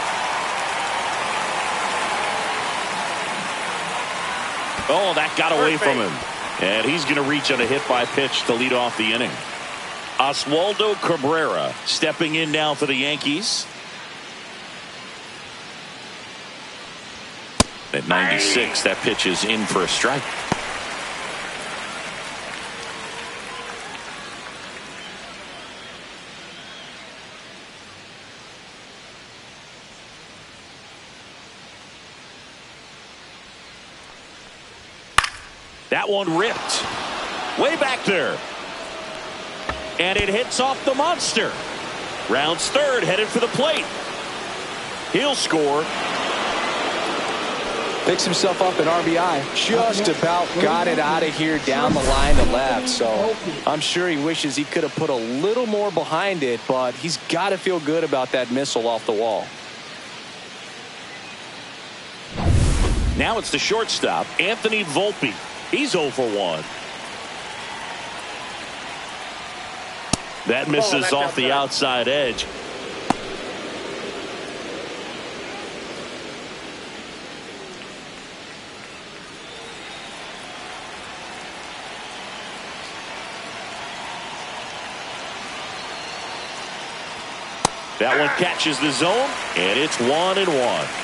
Oh, that got away from him. And he's going to reach on a hit by pitch to lead off the inning. Oswaldo Cabrera stepping in now for the Yankees. At 96, that pitch is in for a strike. That one ripped. Way back there. And it hits off the monster. Rounds third, headed for the plate. He'll score. Picks himself up an RBI. Just about got it out of here down the line to left. So I'm sure he wishes he could have put a little more behind it, but he's got to feel good about that missile off the wall. Now it's the shortstop, Anthony Volpe. He's 0 for 1. That misses off the outside edge. That one catches the zone, and it's 1-1.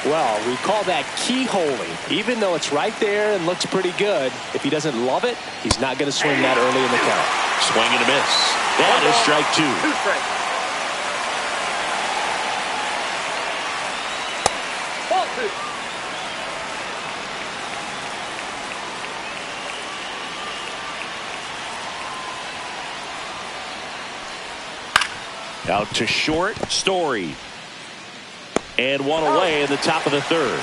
Well, we call that keyholing. Even though it's right there and looks pretty good, if he doesn't love it, he's not going to swing that early in the count. Swing and a miss. That is strike 2. 2 strikes. Ball 2. Out to short, Story. And one away in the top of the third.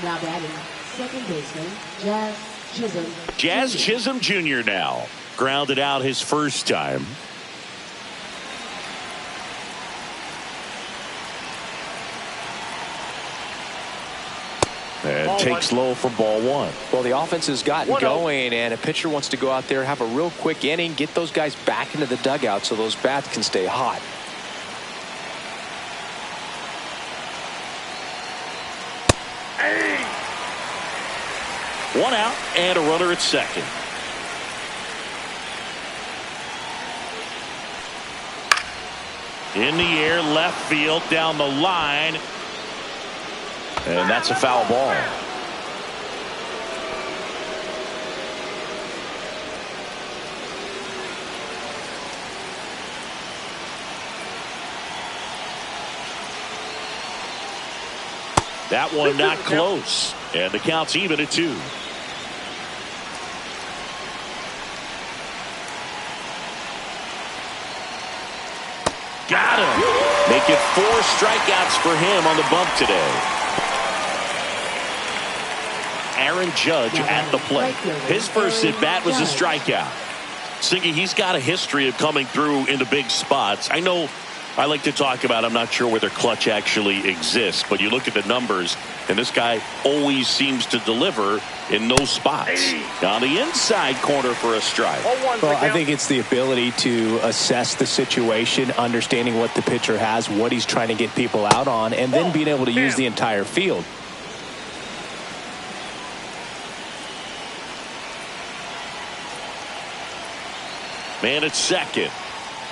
Now batting, second baseman, Jazz Chisholm. Jazz Chisholm Jr. now. Grounded out his first time. And takes low for ball one. Well, the offense has gotten going, and a pitcher wants to go out there, have a real quick inning, get those guys back into the dugout so those bats can stay hot. One out and a runner at second. In the air, left field, down the line. And that's a foul ball. That one not close. And the count's even at 2. Got him. Make it 4 strikeouts for him on the bump today. Aaron Judge at the plate. His first at bat was a strikeout. Siggy, he's got a history of coming through into big spots. I know I like to talk about, I'm not sure whether clutch actually exists, but you look at the numbers, and this guy always seems to deliver in those spots. On the inside corner for a strike. Well, I think it's the ability to assess the situation, understanding what the pitcher has, what he's trying to get people out on, and then being able to use the entire field. Man at second.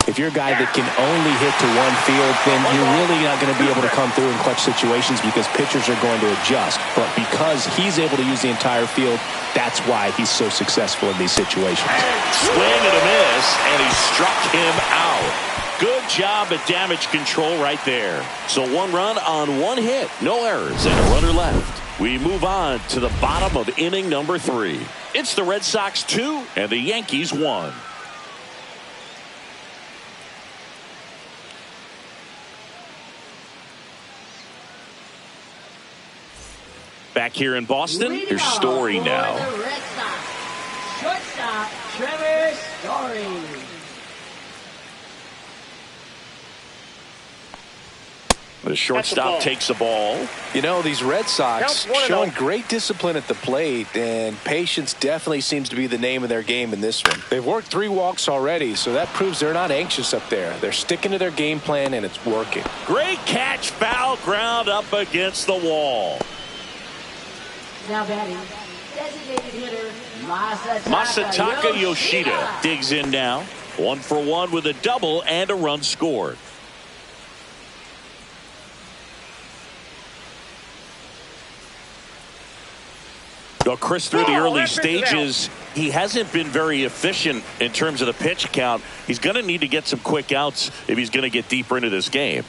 If you're a guy that can only hit to one field, then you're really not going to be able to come through in clutch situations because pitchers are going to adjust. But because he's able to use the entire field, that's why he's so successful in these situations. Swing and a miss, and he struck him out. Good job at damage control right there. So 1 run on 1 hit, no errors, and a runner left. We move on to the bottom of inning number 3. It's the Red Sox 2 and the Yankees 1. Back here in Boston, here's Story now. The Red Sox. Shortstop, Trevor Story. The shortstop takes the ball. You know, these Red Sox showing great discipline at the plate, and patience definitely seems to be the name of their game in this one. They've worked 3 walks already, so that proves they're not anxious up there. They're sticking to their game plan, and it's working. Great catch, foul ground up against the wall. Now batting, designated hitter, Masataka Yoshida digs in now. 1 for 1 with a double and a run scored. Chris, through the early stages, he hasn't been very efficient in terms of the pitch count. He's going to need to get some quick outs if he's going to get deeper into this game.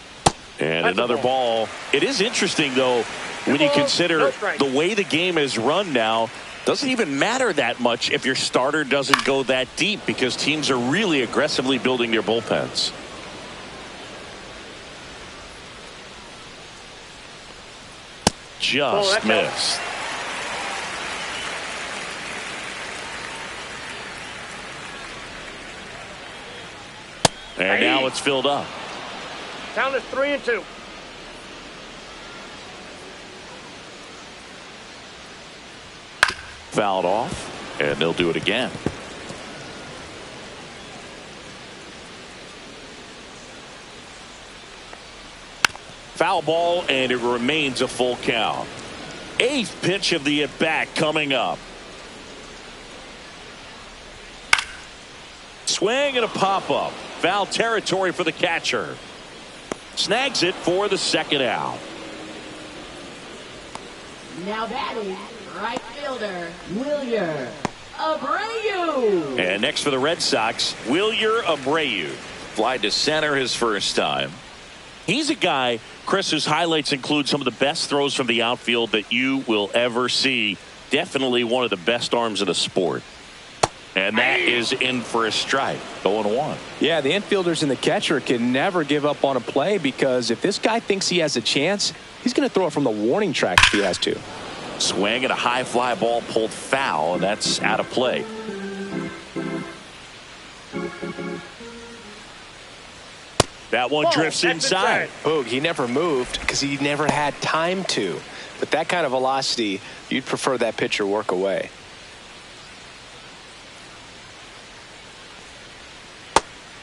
And another ball. It is interesting, though, when you consider the way the game is run now. Doesn't even matter that much if your starter doesn't go that deep because teams are really aggressively building their bullpens. Just missed. And now it's filled up. Count is 3-2. Fouled off, and they'll do it again. Foul ball, and it remains a full count. 8th pitch of the at-bat coming up. Swing and a pop-up. Foul territory for the catcher. Snags it for the second out. Now batting, right fielder, Wilyer Abreu. And next for the Red Sox, Wilyer Abreu. Fly to center his first time. He's a guy, Chris, whose highlights include some of the best throws from the outfield that you will ever see. Definitely one of the best arms in the sport. And that is in for a strike. 0-1. Yeah, the infielders and the catcher can never give up on a play, because if this guy thinks he has a chance, he's going to throw it from the warning track if he has to. Swing and a high fly ball pulled foul, and that's out of play. That one drifts inside. Boog, he never moved because he never had time to. But that kind of velocity, you'd prefer that pitcher work away.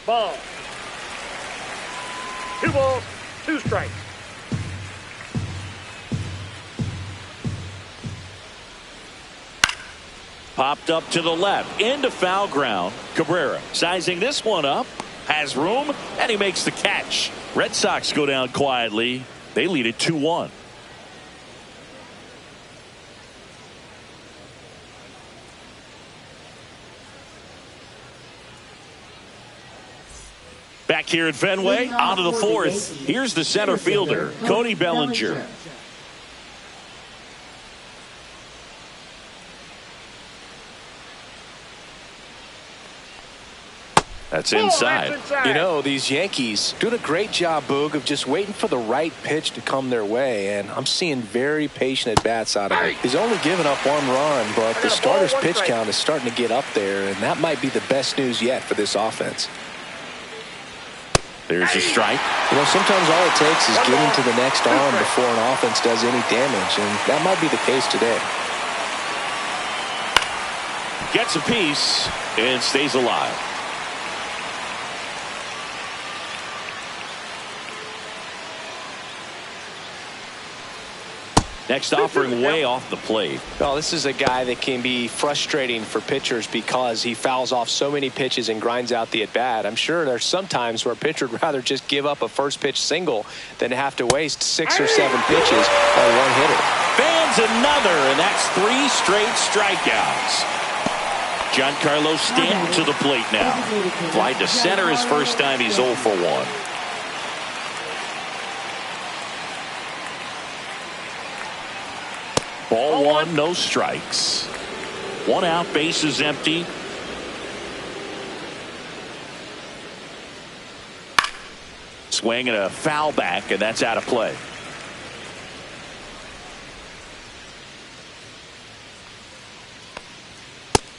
Ball. 2 balls, 2 strikes. Popped up to the left, into foul ground. Cabrera sizing this one up, has room, and he makes the catch. Red Sox go down quietly. They lead it 2-1. Back here at Fenway, on to the 4th. Here's the center fielder, Cody Bellinger. That's inside. You know, these Yankees doing a great job, Boog, of just waiting for the right pitch to come their way, and I'm seeing very patient at-bats out of it. He's only given up 1 run, but the starter's pitch count is starting to get up there, and that might be the best news yet for this offense. There's a strike. You know, sometimes all it takes is getting to the next arm before an offense does any damage, and that might be the case today. Gets a piece and stays alive. Next offering way off the plate. Well, this is a guy that can be frustrating for pitchers because he fouls off so many pitches and grinds out the at-bat. I'm sure there's some times where a pitcher would rather just give up a first pitch single than have to waste 6 or 7 pitches on one hitter. Fans another, and that's 3 straight strikeouts. Giancarlo Stanton to the plate now. Fly to center his first time. He's 0 for 1. Ball 1, no strikes. 1 out, base is empty. Swing and a foul back, and that's out of play.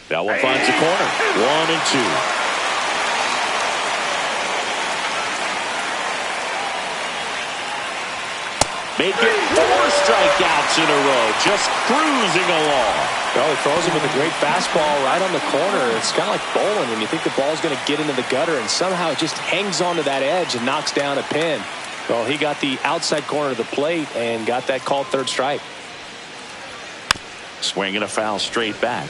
That one finds the corner. 1 and 2. Making 4 strikeouts in a row, just cruising along. Well, he throws him with a great fastball right on the corner. It's kind of like bowling when you think the ball's going to get into the gutter, and somehow it just hangs onto that edge and knocks down a pin. Well, he got the outside corner of the plate and got that called 3rd strike. Swinging a foul straight back.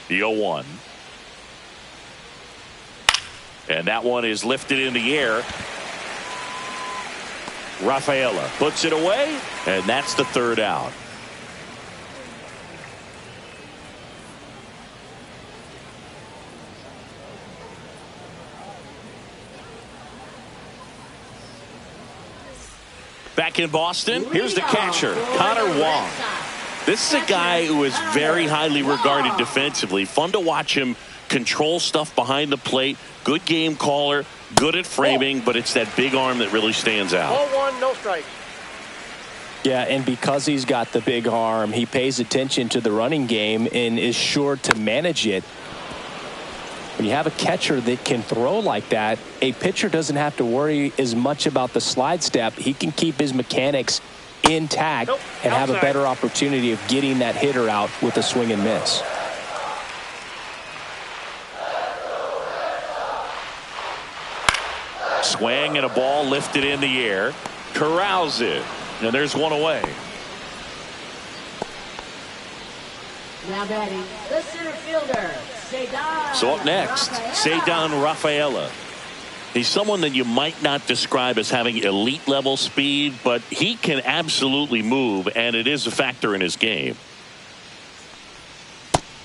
The 0-1. And that one is lifted in the air. Rafaela puts it away, and that's the 3rd out. Back in Boston, here's the catcher, Connor Wong. This is a guy who is very highly regarded defensively. Fun to watch him control stuff behind the plate. Good game caller, good at framing, but it's that big arm that really stands out. Ball 1, no strike. Yeah, and because he's got the big arm, he pays attention to the running game and is sure to manage it. When you have a catcher that can throw like that, a pitcher doesn't have to worry as much about the slide step. He can keep his mechanics intact and have a better opportunity of getting that hitter out with a swing and miss. Swing and a ball lifted in the air. Corrals it. And there's 1 away. Now batting, the center fielder, Cedar. So up next, Cedar Rafaela. He's someone that you might not describe as having elite level speed, but he can absolutely move, and it is a factor in his game.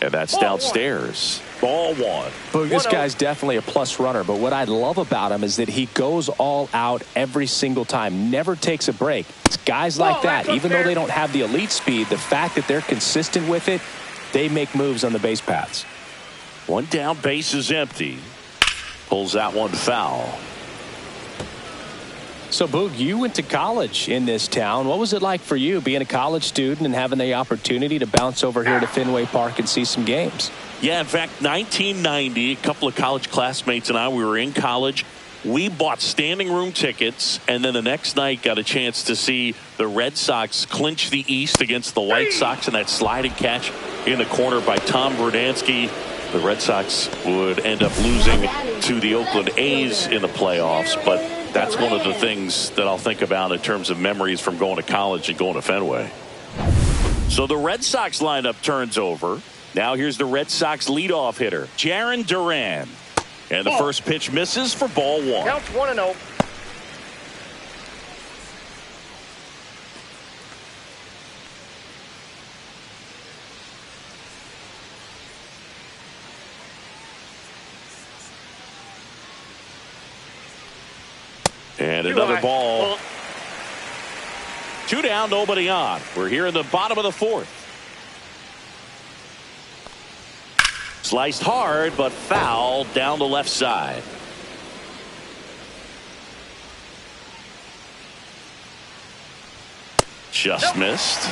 And that's downstairs. Ball one. Boog, this guy's definitely a plus runner, but what I love about him is that he goes all out every single time, never takes a break. It's guys like that, even though they don't have the elite speed, the fact that they're consistent with it, they make moves on the base paths. One down, base is empty. Pulls that one foul. So, Boog, you went to college in this town. What was it like for you being a college student and having the opportunity to bounce over here to Fenway Park and see some games? Yeah, in fact, 1990, a couple of college classmates and I, we were in college. We bought standing room tickets, and then the next night got a chance to see the Red Sox clinch the East against the White Sox in that sliding catch in the corner by Tom Verdansky. The Red Sox would end up losing to the Oakland A's in the playoffs, but that's one of the things that I'll think about in terms of memories from going to college and going to Fenway. So the Red Sox lineup turns over. Now here's the Red Sox leadoff hitter, Jarren Duran. And the first pitch misses for ball one. Counts 1-0. And another ball. 2 down, nobody on. We're here in the bottom of the fourth. Sliced hard, but foul down the left side. Just missed.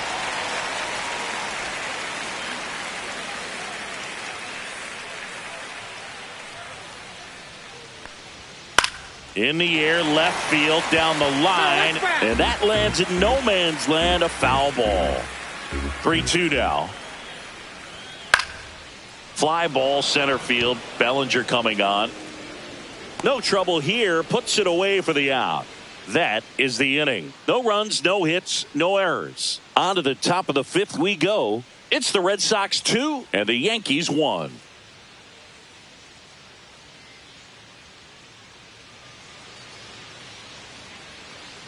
In the air, left field, down the line, and that lands in no man's land, a foul ball. 3-2 now. Fly ball, center field, Bellinger coming on. No trouble here, puts it away for the out. That is the inning. No runs, no hits, no errors. On to the top of the fifth we go. It's the Red Sox 2 and the Yankees 1.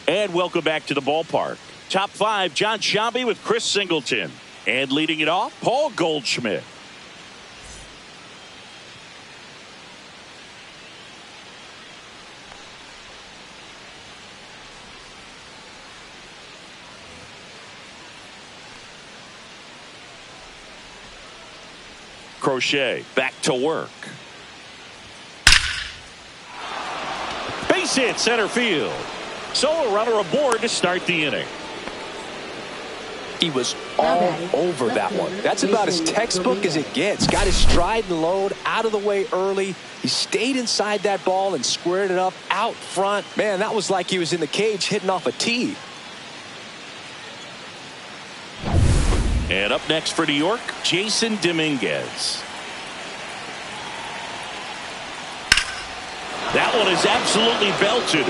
And welcome back to the ballpark. Top 5, John Sciambi with Chris Singleton. And leading it off, Paul Goldschmidt. Crochet back to work. Base hit, center field. So a runner aboard to start the inning. He was all over that one. That's about as textbook as it gets. Got his stride and load out of the way early. He stayed inside that ball and squared it up out front. Man, that was like he was in the cage hitting off a tee. And up next for New York, Jason Dominguez. That one is absolutely belted.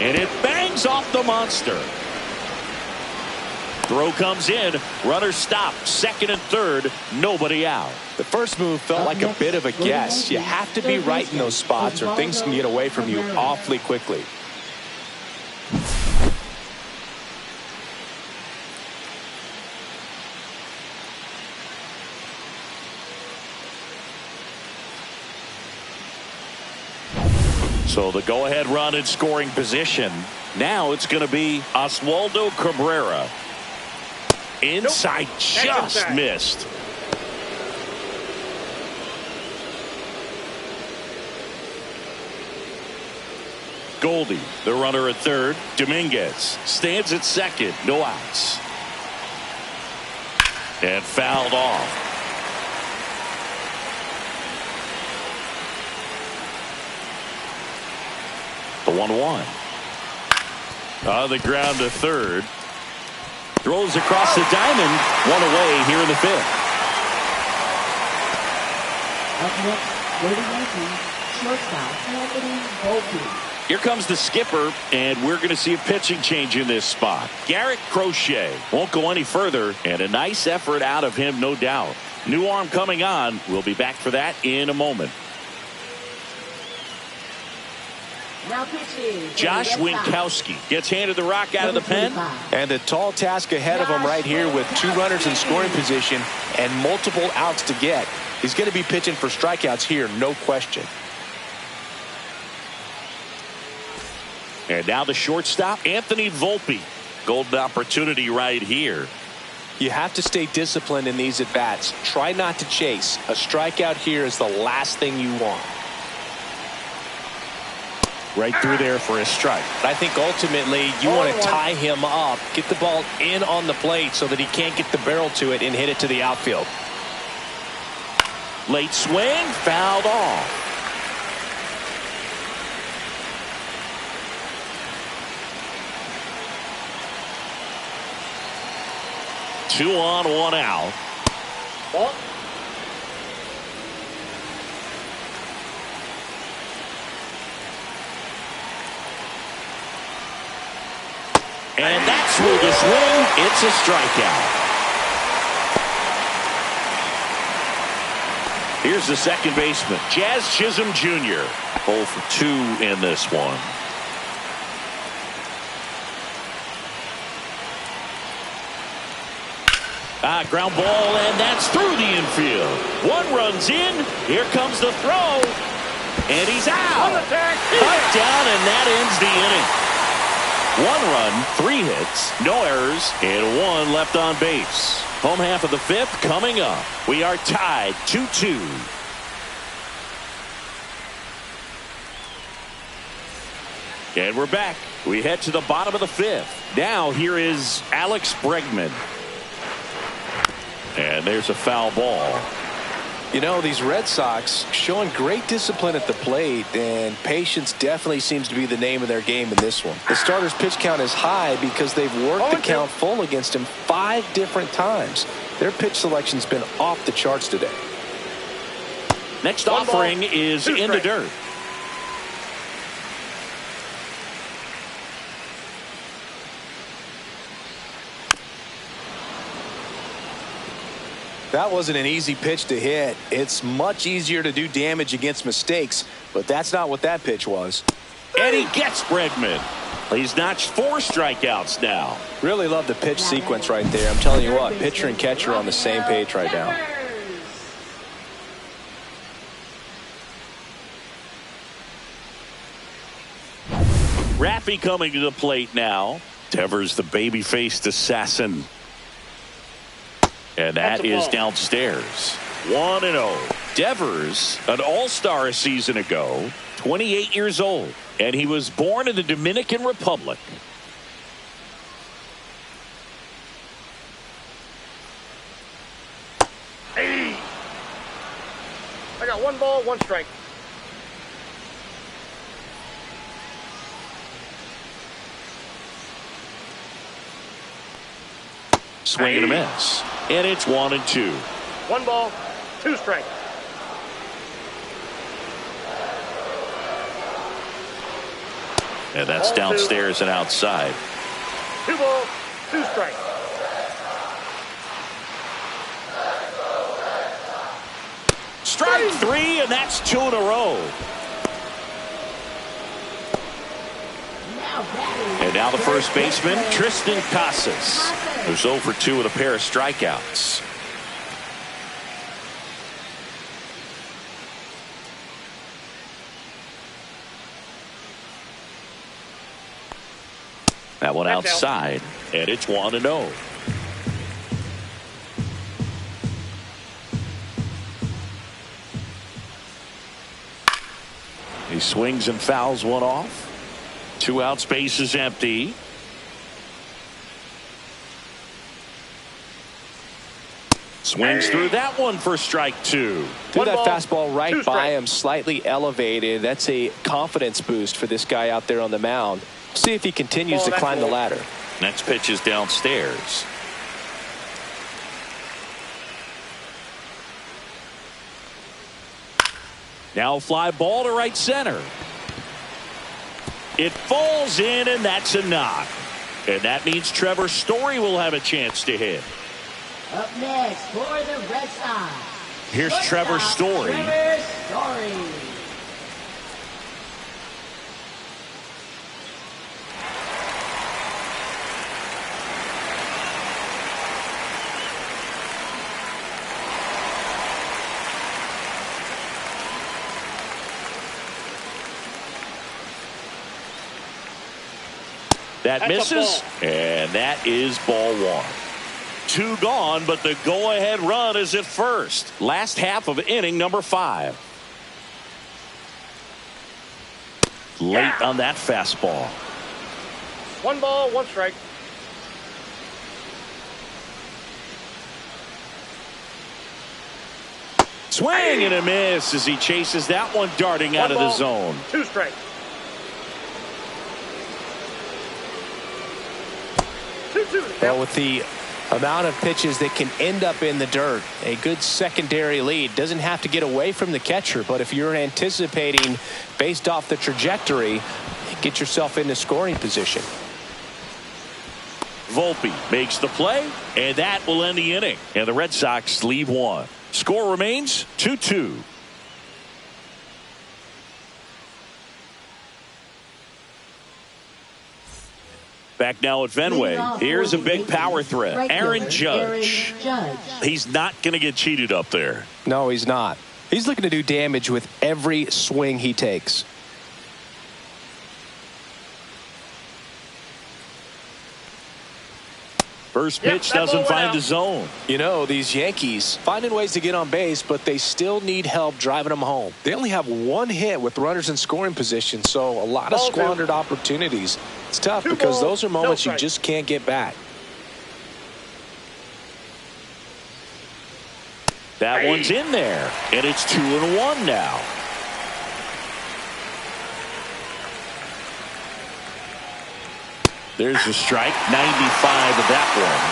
And it bangs off the monster. Throw comes in. Runner stopped. Second and third. Nobody out. The first move felt like a bit of a guess. You have to be right in those spots or things can get away from you awfully quickly. So the go-ahead run in scoring position. Now it's going to be Oswaldo Cabrera. Inside, just missed. Goldie, the runner at third. Dominguez stands at second. No outs. And fouled off. The 1-1. On the ground to third. Throws across the diamond. One away here in the fifth. Up next, for the Yankees, shortstop Anthony Volpe. Here comes the skipper, and we're going to see a pitching change in this spot. Garrett Crochet won't go any further, and a nice effort out of him, no doubt. New arm coming on. We'll be back for that in a moment. Now pitching. Josh Winkowski gets handed the rock out of the pen. And the tall task ahead of him right here with 2 runners in scoring position and multiple outs to get. He's going to be pitching for strikeouts here, no question. And now the shortstop, Anthony Volpe. Golden opportunity right here. You have to stay disciplined in these at-bats. Try not to chase. A strikeout here is the last thing you want. Right through there for a strike. I think ultimately you want to tie him up, get the ball in on the plate so that he can't get the barrel to it and hit it to the outfield. Late swing, fouled off. Two on, 1 out. Ball. And that's through the swing. It's a strikeout. Here's the second baseman, Jazz Chisholm Jr. 0 for 2 in this one. Ground ball, and that's through the infield. 1 runs in. Here comes the throw. And he's out. Cut down, and that ends the inning. 1 run, 3 hits, no errors, and 1 left on base. Home half of the 5th coming up. We are tied 2-2. And we're back. We head to the bottom of the 5th. Now here is Alex Bregman. And there's a foul ball. You know, these Red Sox showing great discipline at the plate, and patience definitely seems to be the name of their game in this one. The starter's pitch count is high because they've worked the count full against him 5 different times. Their pitch selection's been off the charts today. Next offering is in the dirt. That wasn't an easy pitch to hit. It's much easier to do damage against mistakes, but that's not what that pitch was. And he gets Bregman. He's notched 4 strikeouts now. Really love the pitch sequence right there. I'm telling you what, pitcher and catcher are on the same page right now. Raffy coming to the plate now. Devers, the baby-faced assassin. And that is downstairs. 1-0. Devers, an all-star a season ago, 28 years old. And he was born in the Dominican Republic. Hey. I got 1 ball, 1 strike. Swing and a miss. And it's 1-2. 1 ball, 2 strikes. And that's downstairs and outside. 2 balls, 2 strikes. Strike 3, and that's 2 in a row. And now the first baseman, Tristan Casas, who's 0 for 2 with a pair of strikeouts. That one outside, and it's 1-0. He swings and fouls one off. 2 outs, base is empty. Swings through that one for strike 2. Threw that fastball right by him, slightly elevated. That's a confidence boost for this guy out there on the mound. See if he continues to climb the ladder. Next pitch is downstairs. Now fly ball to right center. It falls in, and that's a knock. And that means Trevor Story will have a chance to hit. Up next for the Red Sox. Here's Trevor Story. That That's a misses, and that is ball one. 2 gone, but the go-ahead run is at first. Last half of inning number 5. Late on that fastball. 1 ball, 1 strike. Swing and a miss as he chases that one darting out of the zone. 2 strikes. 2-2. Well, with the amount of pitches that can end up in the dirt, a good secondary lead. Doesn't have to get away from the catcher, but if you're anticipating based off the trajectory, get yourself into scoring position. Volpe makes the play, and that will end the inning. And the Red Sox leave 1. Score remains 2-2. Back now at Fenway. Here's a big power threat. Aaron Judge. He's not going to get cheated up there. No, he's not. He's looking to do damage with every swing he takes. First pitch doesn't find the zone. You know, these Yankees finding ways to get on base, but they still need help driving them home. They only have 1 hit with runners in scoring position, so a lot of squandered opportunities. It's tough because those are moments you just can't get back. That one's in there, and it's 2-1 now. There's a strike, 95 of that one.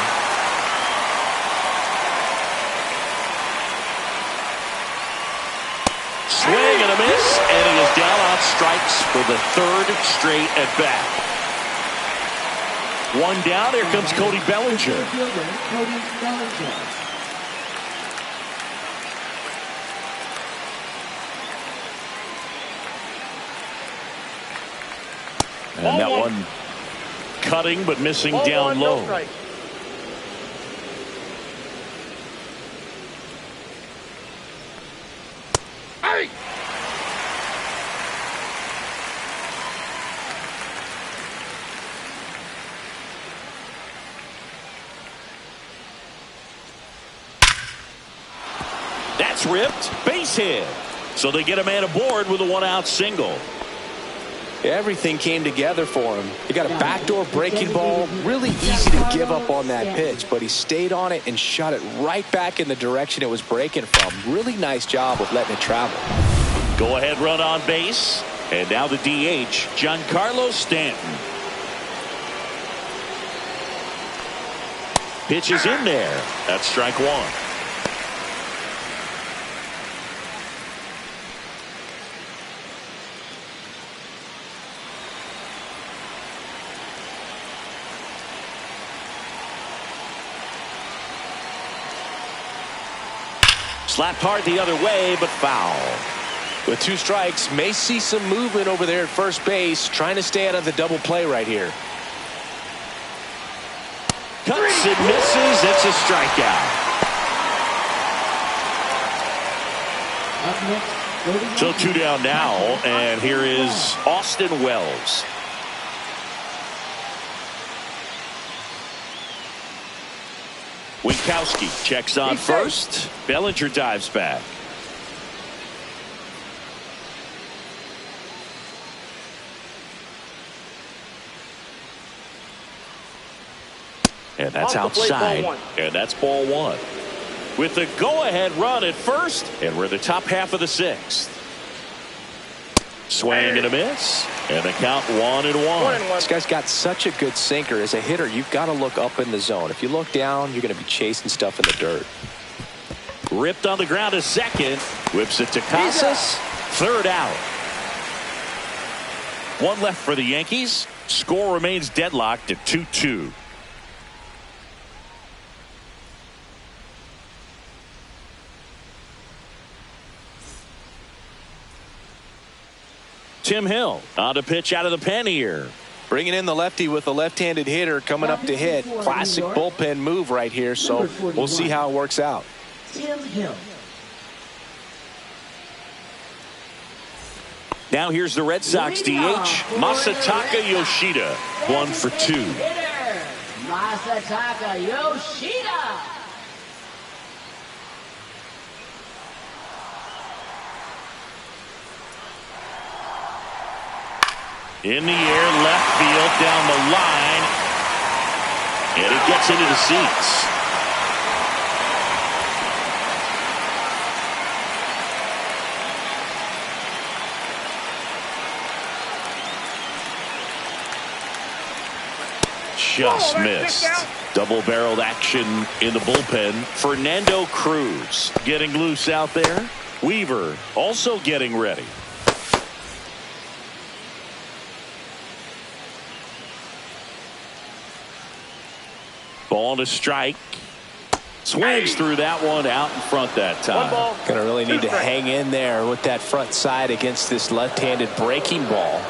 Swing and a miss, and he is down on strikes for the 3rd straight at bat. 1 down, here comes Cody Bellinger. And that one cutting but missing down low. That's ripped. Base hit. So they get a man aboard with a 1-out single. Everything came together for him. He got a backdoor breaking ball. Really easy to give up on that pitch, but he stayed on it and shot it right back in the direction it was breaking from. Really nice job of letting it travel. Go ahead run on base. And now the DH, Giancarlo Stanton. Pitch is in there. That's strike 1. Slapped hard the other way, but foul. With 2 strikes, may see some movement over there at first base, trying to stay out of the double play right here. Cuts and misses. It's a strikeout. So 2 down now, and here is Austin Wells. Winkowski checks on first. Bellinger dives back. And that's outside. And that's ball 1. With the go-ahead run at first, and we're in the top half of the 6th. Swing and a miss, and the count 1-1. This guy's got such a good sinker. As a hitter, you've got to look up in the zone. If you look down, you're going to be chasing stuff in the dirt. Ripped on the ground to second. Whips it to Casas. 3rd out. 1 left for the Yankees. Score remains deadlocked at 2-2. Tim Hill on to pitch out of the pen here. Bringing in the lefty with a left-handed hitter coming up to hit. Classic bullpen move right here, so we'll see how it works out. Tim Hill. Now here's the Red Sox DH, Masataka Yoshida, 1 for 2. Hitter, Masataka Yoshida. In the air, left field, down the line, and it gets into the seats. Just missed. Double-barreled action in the bullpen. Fernando Cruz getting loose out there. Weaver also getting ready. Ball to strike. Swings through that one out in front that time. Going to really need to hang in there with that front side against this left-handed breaking ball.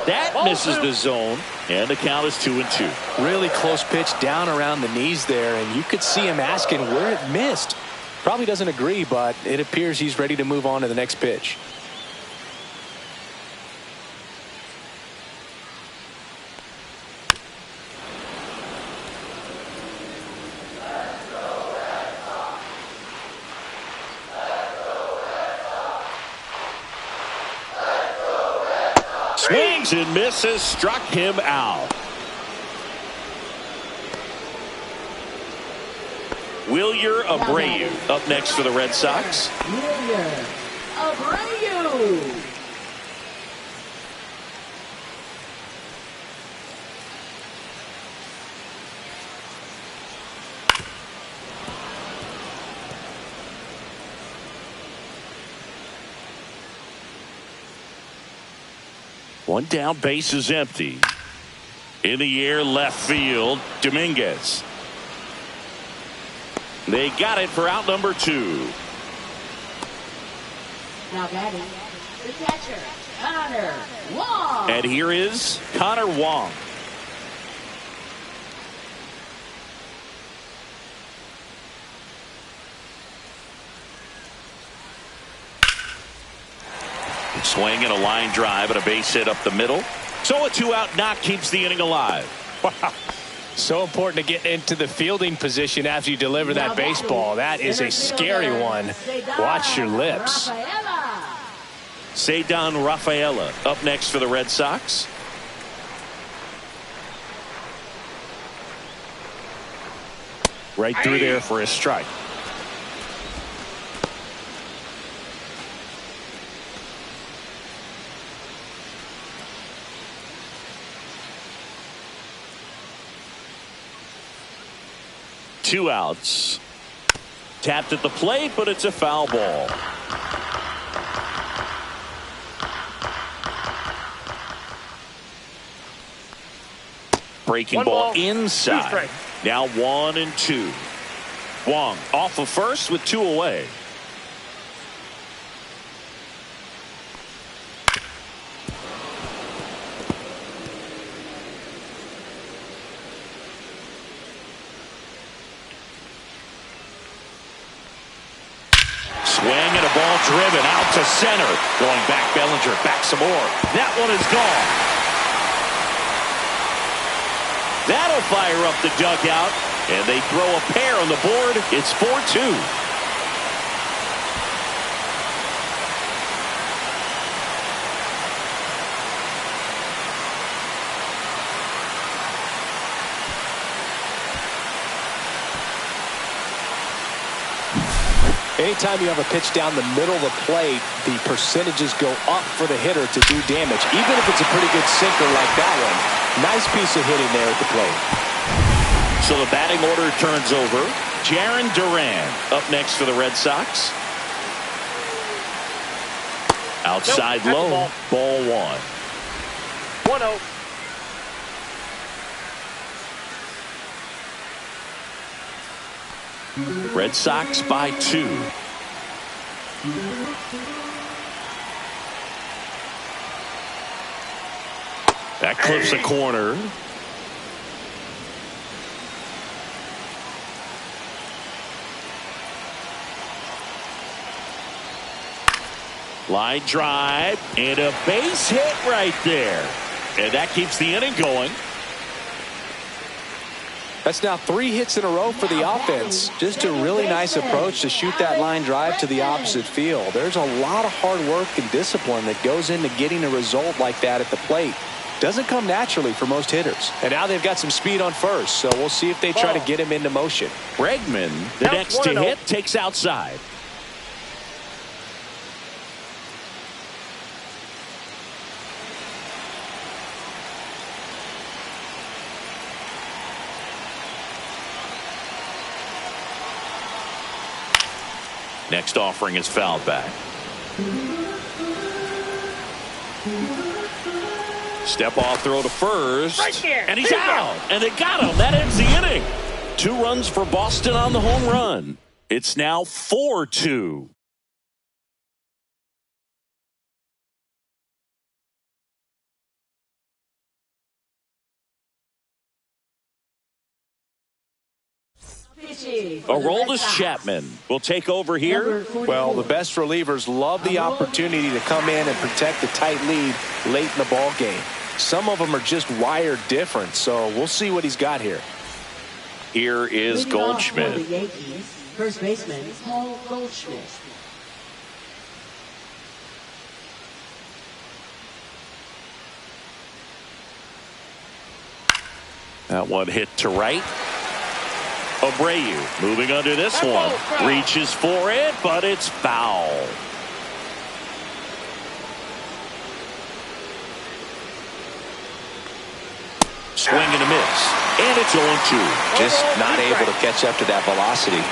That misses the zone, and the count is 2-2. Really close pitch down around the knees there, and you could see him asking where it missed. Probably doesn't agree, but it appears he's ready to move on to the next pitch. Swings and misses, struck him out. Wilyer Abreu up next for the Red Sox. Wilyer Abreu. One down, base is empty. In the air, left field, Dominguez. They got it for out number 2. Now batting, the catcher, Connor Wong. And here is Connor Wong. Swing and a line drive and a base hit up the middle. So a 2-out knock keeps the inning alive. Wow. So important to get into the fielding position after you deliver that baseball. That is a scary one. Watch your lips. Cedar Rafaela up next for the Red Sox. Right through there for a strike. Two outs. Tapped at the plate, but it's a foul ball. Breaking ball inside. Now 1-2. Wong off of first with 2 away. Swing and a ball driven out to center. Going back, Bellinger. Back some more. That one is gone. That'll fire up the dugout. And they throw a pair on the board. It's 4-2. Anytime you have a pitch down the middle of the plate, the percentages go up for the hitter to do damage, even if it's a pretty good sinker like that one. Nice piece of hitting there at the plate. So the batting order turns over. Jarren Duran up next for the Red Sox. Outside low. Ball 1. 1-0. Red Sox by 2. That clips a corner. Line drive and a base hit right there. And that keeps the inning going. That's now 3 hits in a row for the offense. Just a really nice approach to shoot that line drive to the opposite field. There's a lot of hard work and discipline that goes into getting a result like that at the plate. Doesn't come naturally for most hitters. And now they've got some speed on first, so we'll see if they try to get him into motion. Bregman, the next to hit, takes outside. Next offering is fouled back. Step off throw to first. Right there. And he's out. And they got him. That ends the inning. 2 runs for Boston on the home run. It's now 4-2. Aroldis Chapman will take over here. Well, the best relievers love the opportunity to come in and protect the tight lead late in the ball game. Some of them are just wired different, so we'll see what he's got here. Here is Goldschmidt. For the Yankees, first baseman Paul Goldschmidt. That one hit to right. Abreu moving under this one. Reaches for it, but it's foul. Swing and a miss. And it's 0-2. Just not able to catch up to that velocity.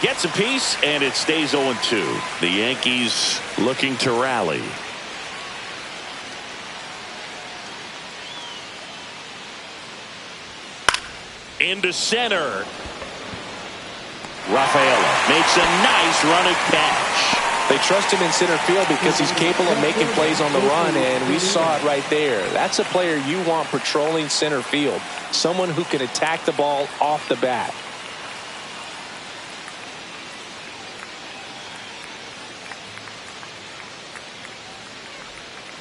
Gets a piece, and it stays 0-2. The Yankees looking to rally. Into center. Rafaela makes a nice running catch. They trust him in center field because he's capable of making plays on the run, and we saw it right there. That's a player you want patrolling center field. Someone who can attack the ball off the bat.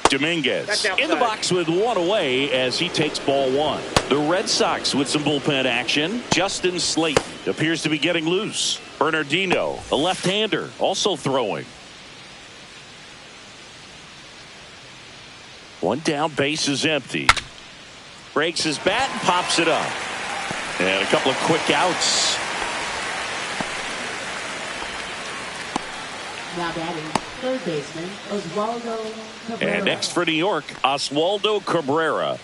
Dominguez in the box with 1 away as he takes ball 1. The Red Sox with some bullpen action. Justin Slayton appears to be getting loose. Bernardino, a left-hander, also throwing. 1 down, base is empty. Breaks his bat and pops it up. And a couple of quick outs. Now batting, third baseman Oswaldo Cabrera. And next for New York, Oswaldo Cabrera.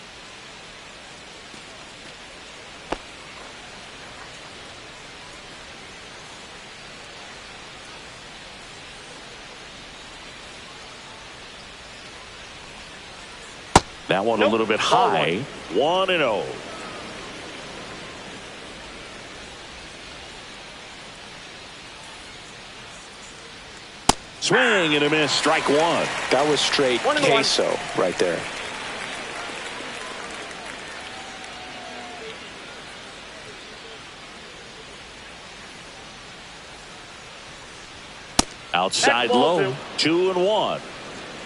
That one a little bit high. 1-0. Swing and a miss. Strike 1. That was straight queso right there. Outside low. 2-1.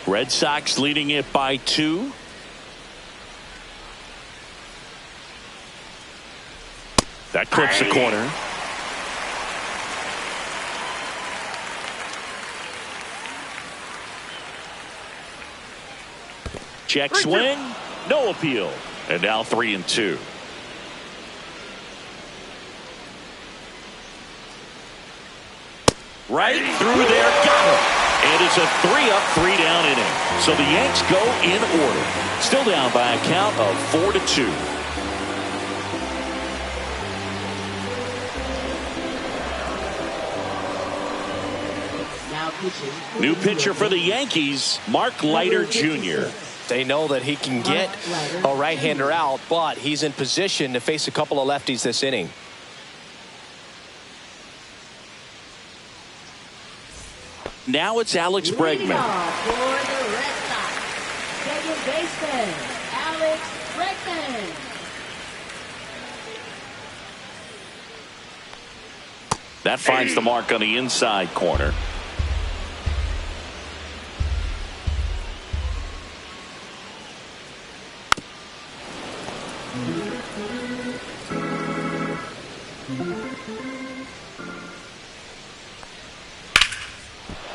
Red Sox leading it by 2. That clips the corner. Check swing. No appeal. And now 3-2. Right through there. Got him. And it's a 3-up, 3-down inning. So the Yanks go in order. Still down by a count of 4-2. New pitcher for the Yankees, Mark Leiter Jr. They know that he can get a right-hander out, but he's in position to face a couple of lefties this inning. Now it's Alex Bregman. For the Red Sox, second baseman Alex Bregman. That finds the mark on the inside corner.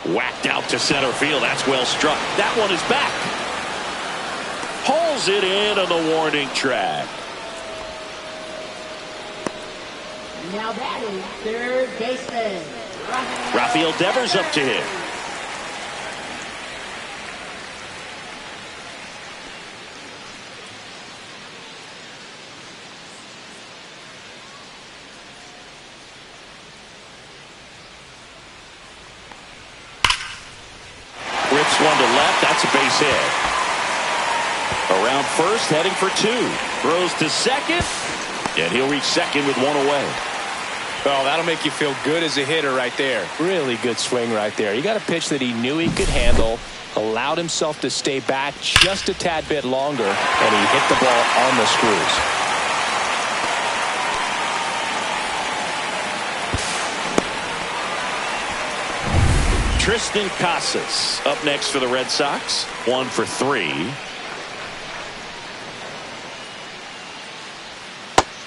Whacked out to center field. That's well struck. That one is back. Pulls it in on the warning track. Now batting, third baseman, Rafael Devers up to hit. Rips one to left. That's a base hit. Around first, heading for two. Throws to second, and he'll reach second with one away. Oh, that'll make you feel good as a hitter right there. Really good swing right there. You got a pitch that he knew he could handle, allowed himself to stay back just a tad bit longer, and he hit the ball on the screws. Tristan Casas up next for the Red Sox. 1 for 3.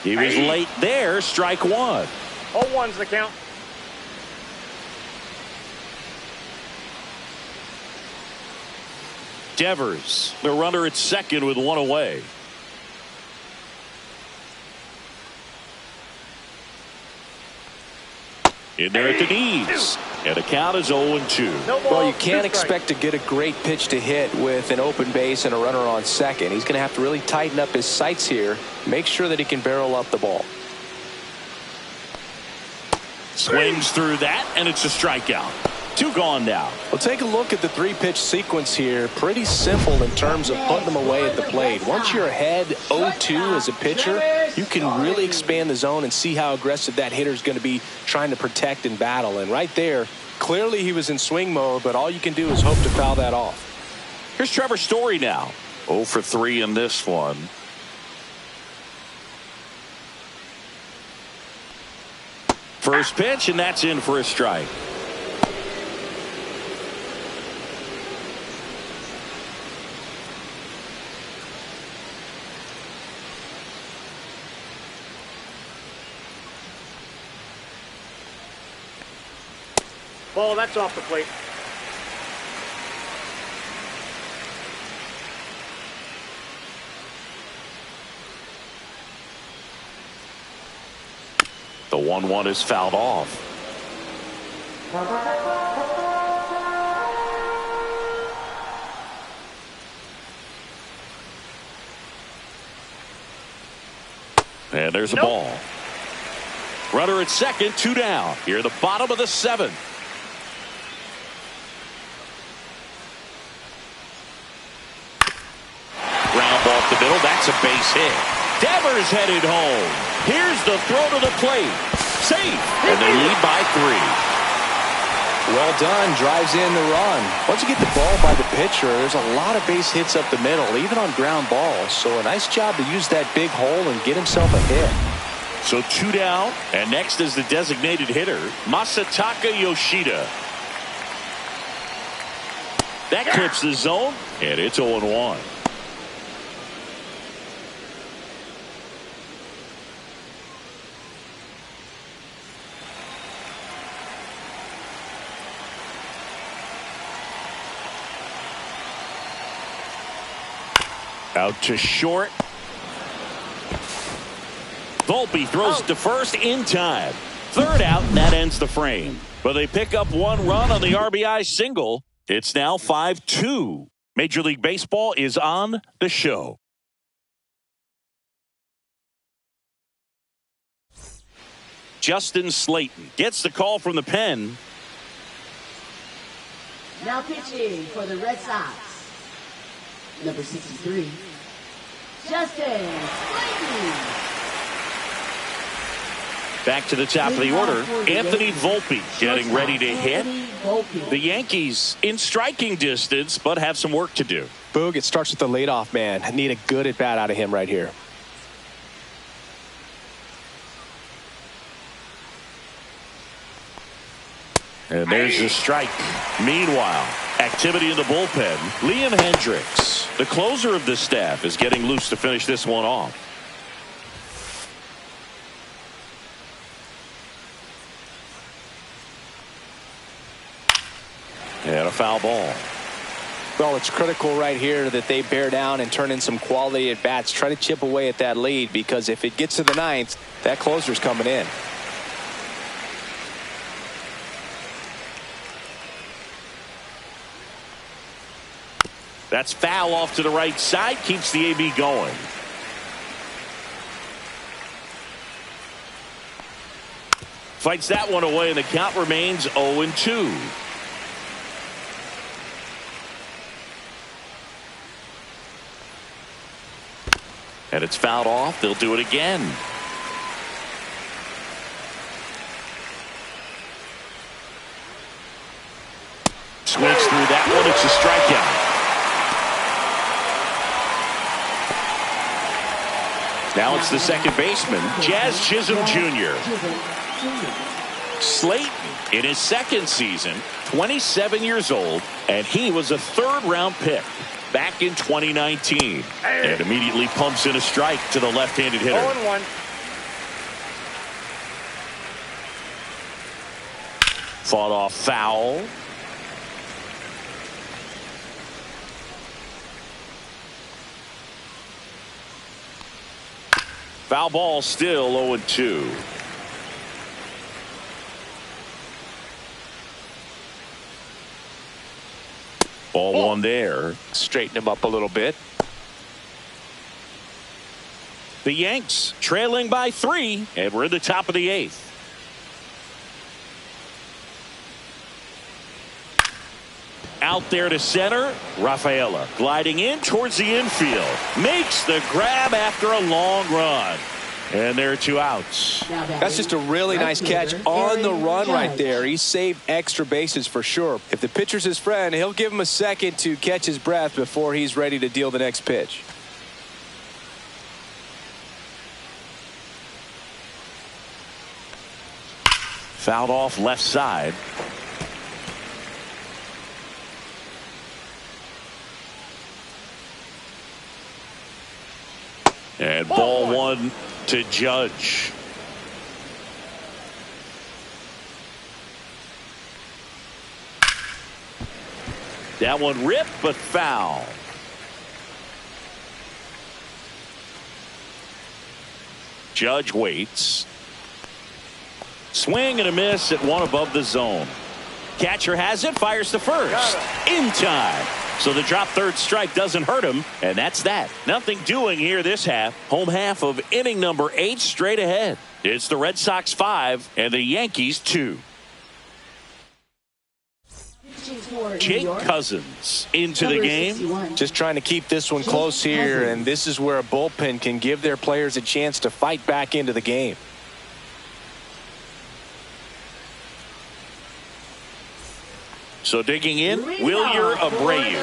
He was late there. Strike one. 0-1's the count. Devers, the runner at second with one away. In there at the knees. And the count is 0-2. No ball, Well, you can't 2 expect to get a great pitch to hit with an open base and a runner on second. He's going to have to really tighten up his sights here, make sure that he can barrel up the ball. Swings through that, and it's a strikeout. 2 gone now. Well, take a look at the 3-pitch sequence here. Pretty simple in terms of putting them away at the plate. Once you're ahead 0-2 as a pitcher, you can really expand the zone and see how aggressive that hitter is going to be trying to protect and battle. And right there, clearly he was in swing mode, but all you can do is hope to foul that off. Here's Trevor Story now. 0 for 3 in this one. First pitch, and that's in for a strike. Ball, that's off the plate. The 1-1 is fouled off. And there's a ball. Runner at second, 2 down. Here at the bottom of the 7th. Ground ball up the middle. That's a base hit. Devers headed home. Here's the throw to the plate. Safe. And they lead by 3. Well done. Drives in the run. Once you get the ball by the pitcher, there's a lot of base hits up the middle, even on ground balls. So a nice job to use that big hole and get himself a hit. So 2 down. And next is the designated hitter, Masataka Yoshida. That clips the zone, and it's 0-1. Out to short. Volpe throws to first in time. 3rd out, and that ends the frame. But they pick up 1 run on the RBI single. It's now 5-2. Major League Baseball is on the show. Justin Slayton gets the call from the pen. Now pitching for the Red Sox, number 63, Justin Slayton. Back to the top of the order, Anthony Volpe getting ready to hit. The Yankees in striking distance, but have some work to do. Boog, it starts with the leadoff man. I need a good at bat out of him right here. And there's the strike. Meanwhile, activity in the bullpen. Liam Hendricks, the closer of the staff, is getting loose to finish this one off. And a foul ball. Well, it's critical right here that they bear down and turn in some quality at bats. Try to chip away at that lead, because if it gets to the ninth, that closer's coming in. That's foul off to the right side. Keeps the AB going. Fights that one away, and the count remains 0-2. And it's fouled off. They'll do it again. Swings through that one. It's a strikeout. Now it's the second baseman, Jazz Chisholm Jr. Slayton in his second season, 27 years old, and he was a third-round pick back in 2019. And immediately pumps in a strike to the left-handed hitter. 0-1. Fought off foul. Foul ball, still 0-2. Ball one there. Straighten him up a little bit. The Yanks trailing by 3, and we're in the top of the 8th. Out there to center, Rafaela gliding in towards the infield. Makes the grab after a long run. And there are 2 outs. That's just a really nice catch on the run right there. He saved extra bases for sure. If the pitcher's his friend, he'll give him a second to catch his breath before he's ready to deal the next pitch. Fouled off left side. And ball one to Judge. That one ripped, but foul. Judge waits. Swing and a miss at one above the zone. Catcher has it, fires to first. In time. So the drop third strike doesn't hurt him, and that's that. Nothing doing here this half. Home half of inning number 8 straight ahead. It's the Red Sox 5 and the Yankees 2. Jake Cousins into the game. Just trying to keep this one close here, and this is where a bullpen can give their players a chance to fight back into the game. So digging in, Wilyer Abreu.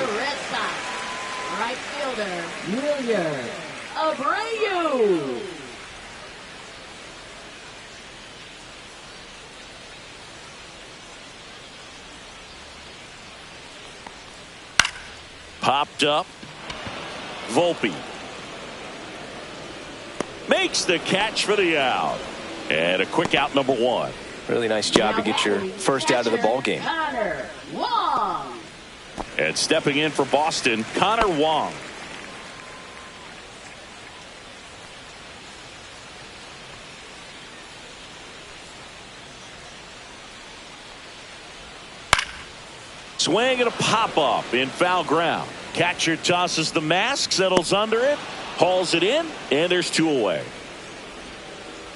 Right fielder, Wilyer Abreu. Popped up. Volpe. Makes the catch for the out. And a quick out, number 1. Really nice job to get your first out of the ball game. Connor Wong. And stepping in for Boston, Connor Wong. Swing and a pop-up in foul ground. Catcher tosses the mask, settles under it, hauls it in, and there's 2 away.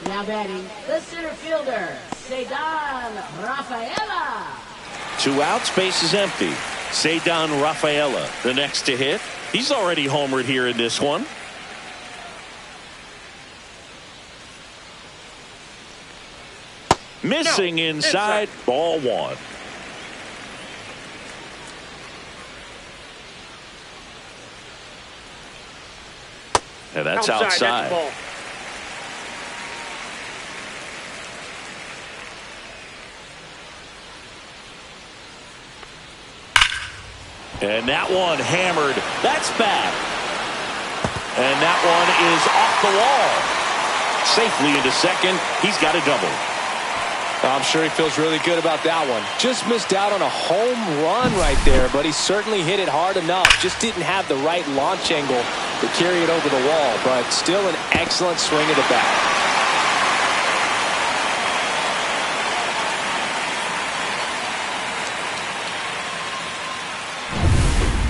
Now batting, the center fielder, Cedar Rafaela. 2 outs, base is empty. Cedar Rafaela, the next to hit. He's already homered here in this one. Missing inside, ball 1. And that's outside. That's And that one hammered. That's bad. And that one is off the wall. Safely into second. He's got a double. I'm sure he feels really good about that one. Just missed out on a home run right there, but he certainly hit it hard enough. Just didn't have the right launch angle to carry it over the wall, but still an excellent swing of the bat.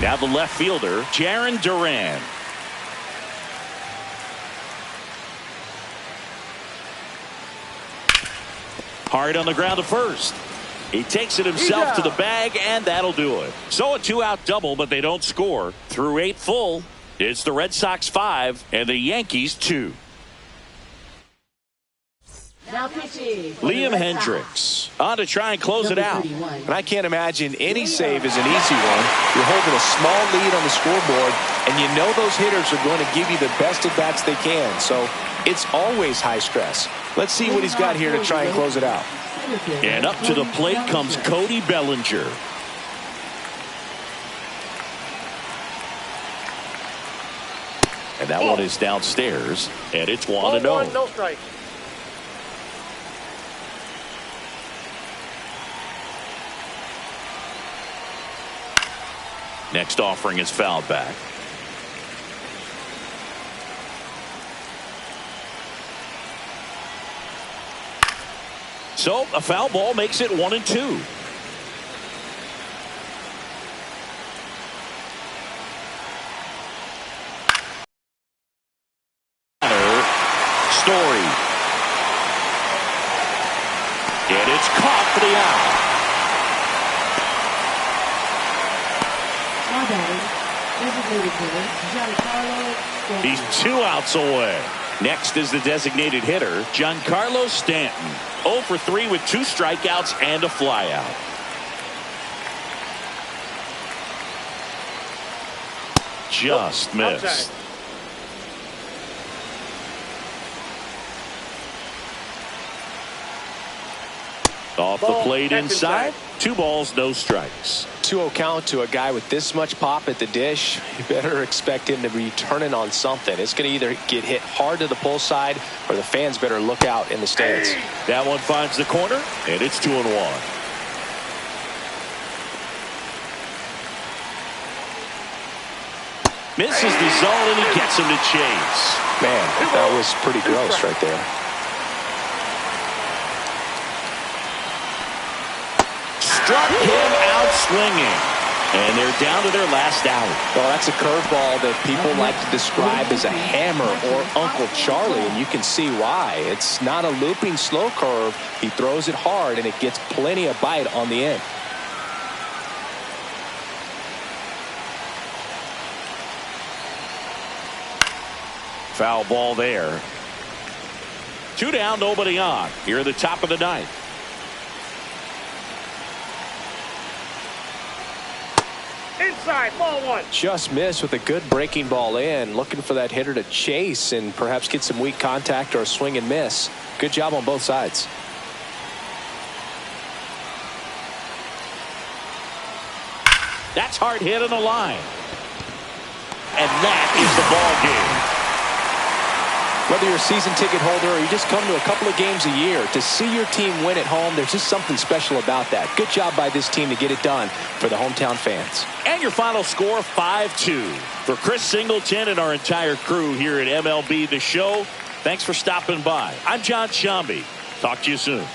Now the left fielder, Jarren Duran. Hard on the ground to first. He takes it himself to the bag, and that'll do it. So a 2-out double, but they don't score. Through 8 full, it's the Red Sox 5 and the Yankees 2. Now pitching. Liam Hendricks on to try and close it out. And I can't imagine any save is an easy one. You're holding a small lead on the scoreboard, and you know those hitters are going to give you the best at-bats they can. So it's always high stress. Let's see what he's got here to try and close it out. And up to the plate comes Cody Bellinger. And that one is downstairs, and it's 1-0. No strike. Next offering is fouled back. So a foul ball makes it 1-2. Story. And it's caught for the out. Now batting, designated hitter, Giancarlo Stanton. He's 2 outs away. Next is the designated hitter, Giancarlo Stanton. 0 for 3 with 2 strikeouts and a flyout. Just missed. Outside. Off the Ball, plate that's inside. inside. 2 balls, no strikes. 2-0 count to a guy with this much pop at the dish. You better expect him to be turning on something. It's going to either get hit hard to the pull side, or the fans better look out in the stands. That one finds the corner, and it's 2-1. Misses the zone, and he gets him to chase. Man, that was pretty gross right there. Struck him out swinging. And they're down to their last out. Well, that's a curveball that people like to describe as a hammer or Uncle Charlie, and you can see why. It's not a looping slow curve. He throws it hard, and it gets plenty of bite on the end. Foul ball there. 2 down, nobody on. Here at the top of the 9th. Inside, ball 1. Just missed with a good breaking ball in. Looking for that hitter to chase and perhaps get some weak contact or a swing and miss. Good job on both sides. That's hard hit on the line. And that is the ball game. Whether you're a season ticket holder or you just come to a couple of games a year, to see your team win at home, there's just something special about that. Good job by this team to get it done for the hometown fans. And your final score, 5-2. For Chris Singleton and our entire crew here at MLB The Show, thanks for stopping by. I'm John Shambi. Talk to you soon.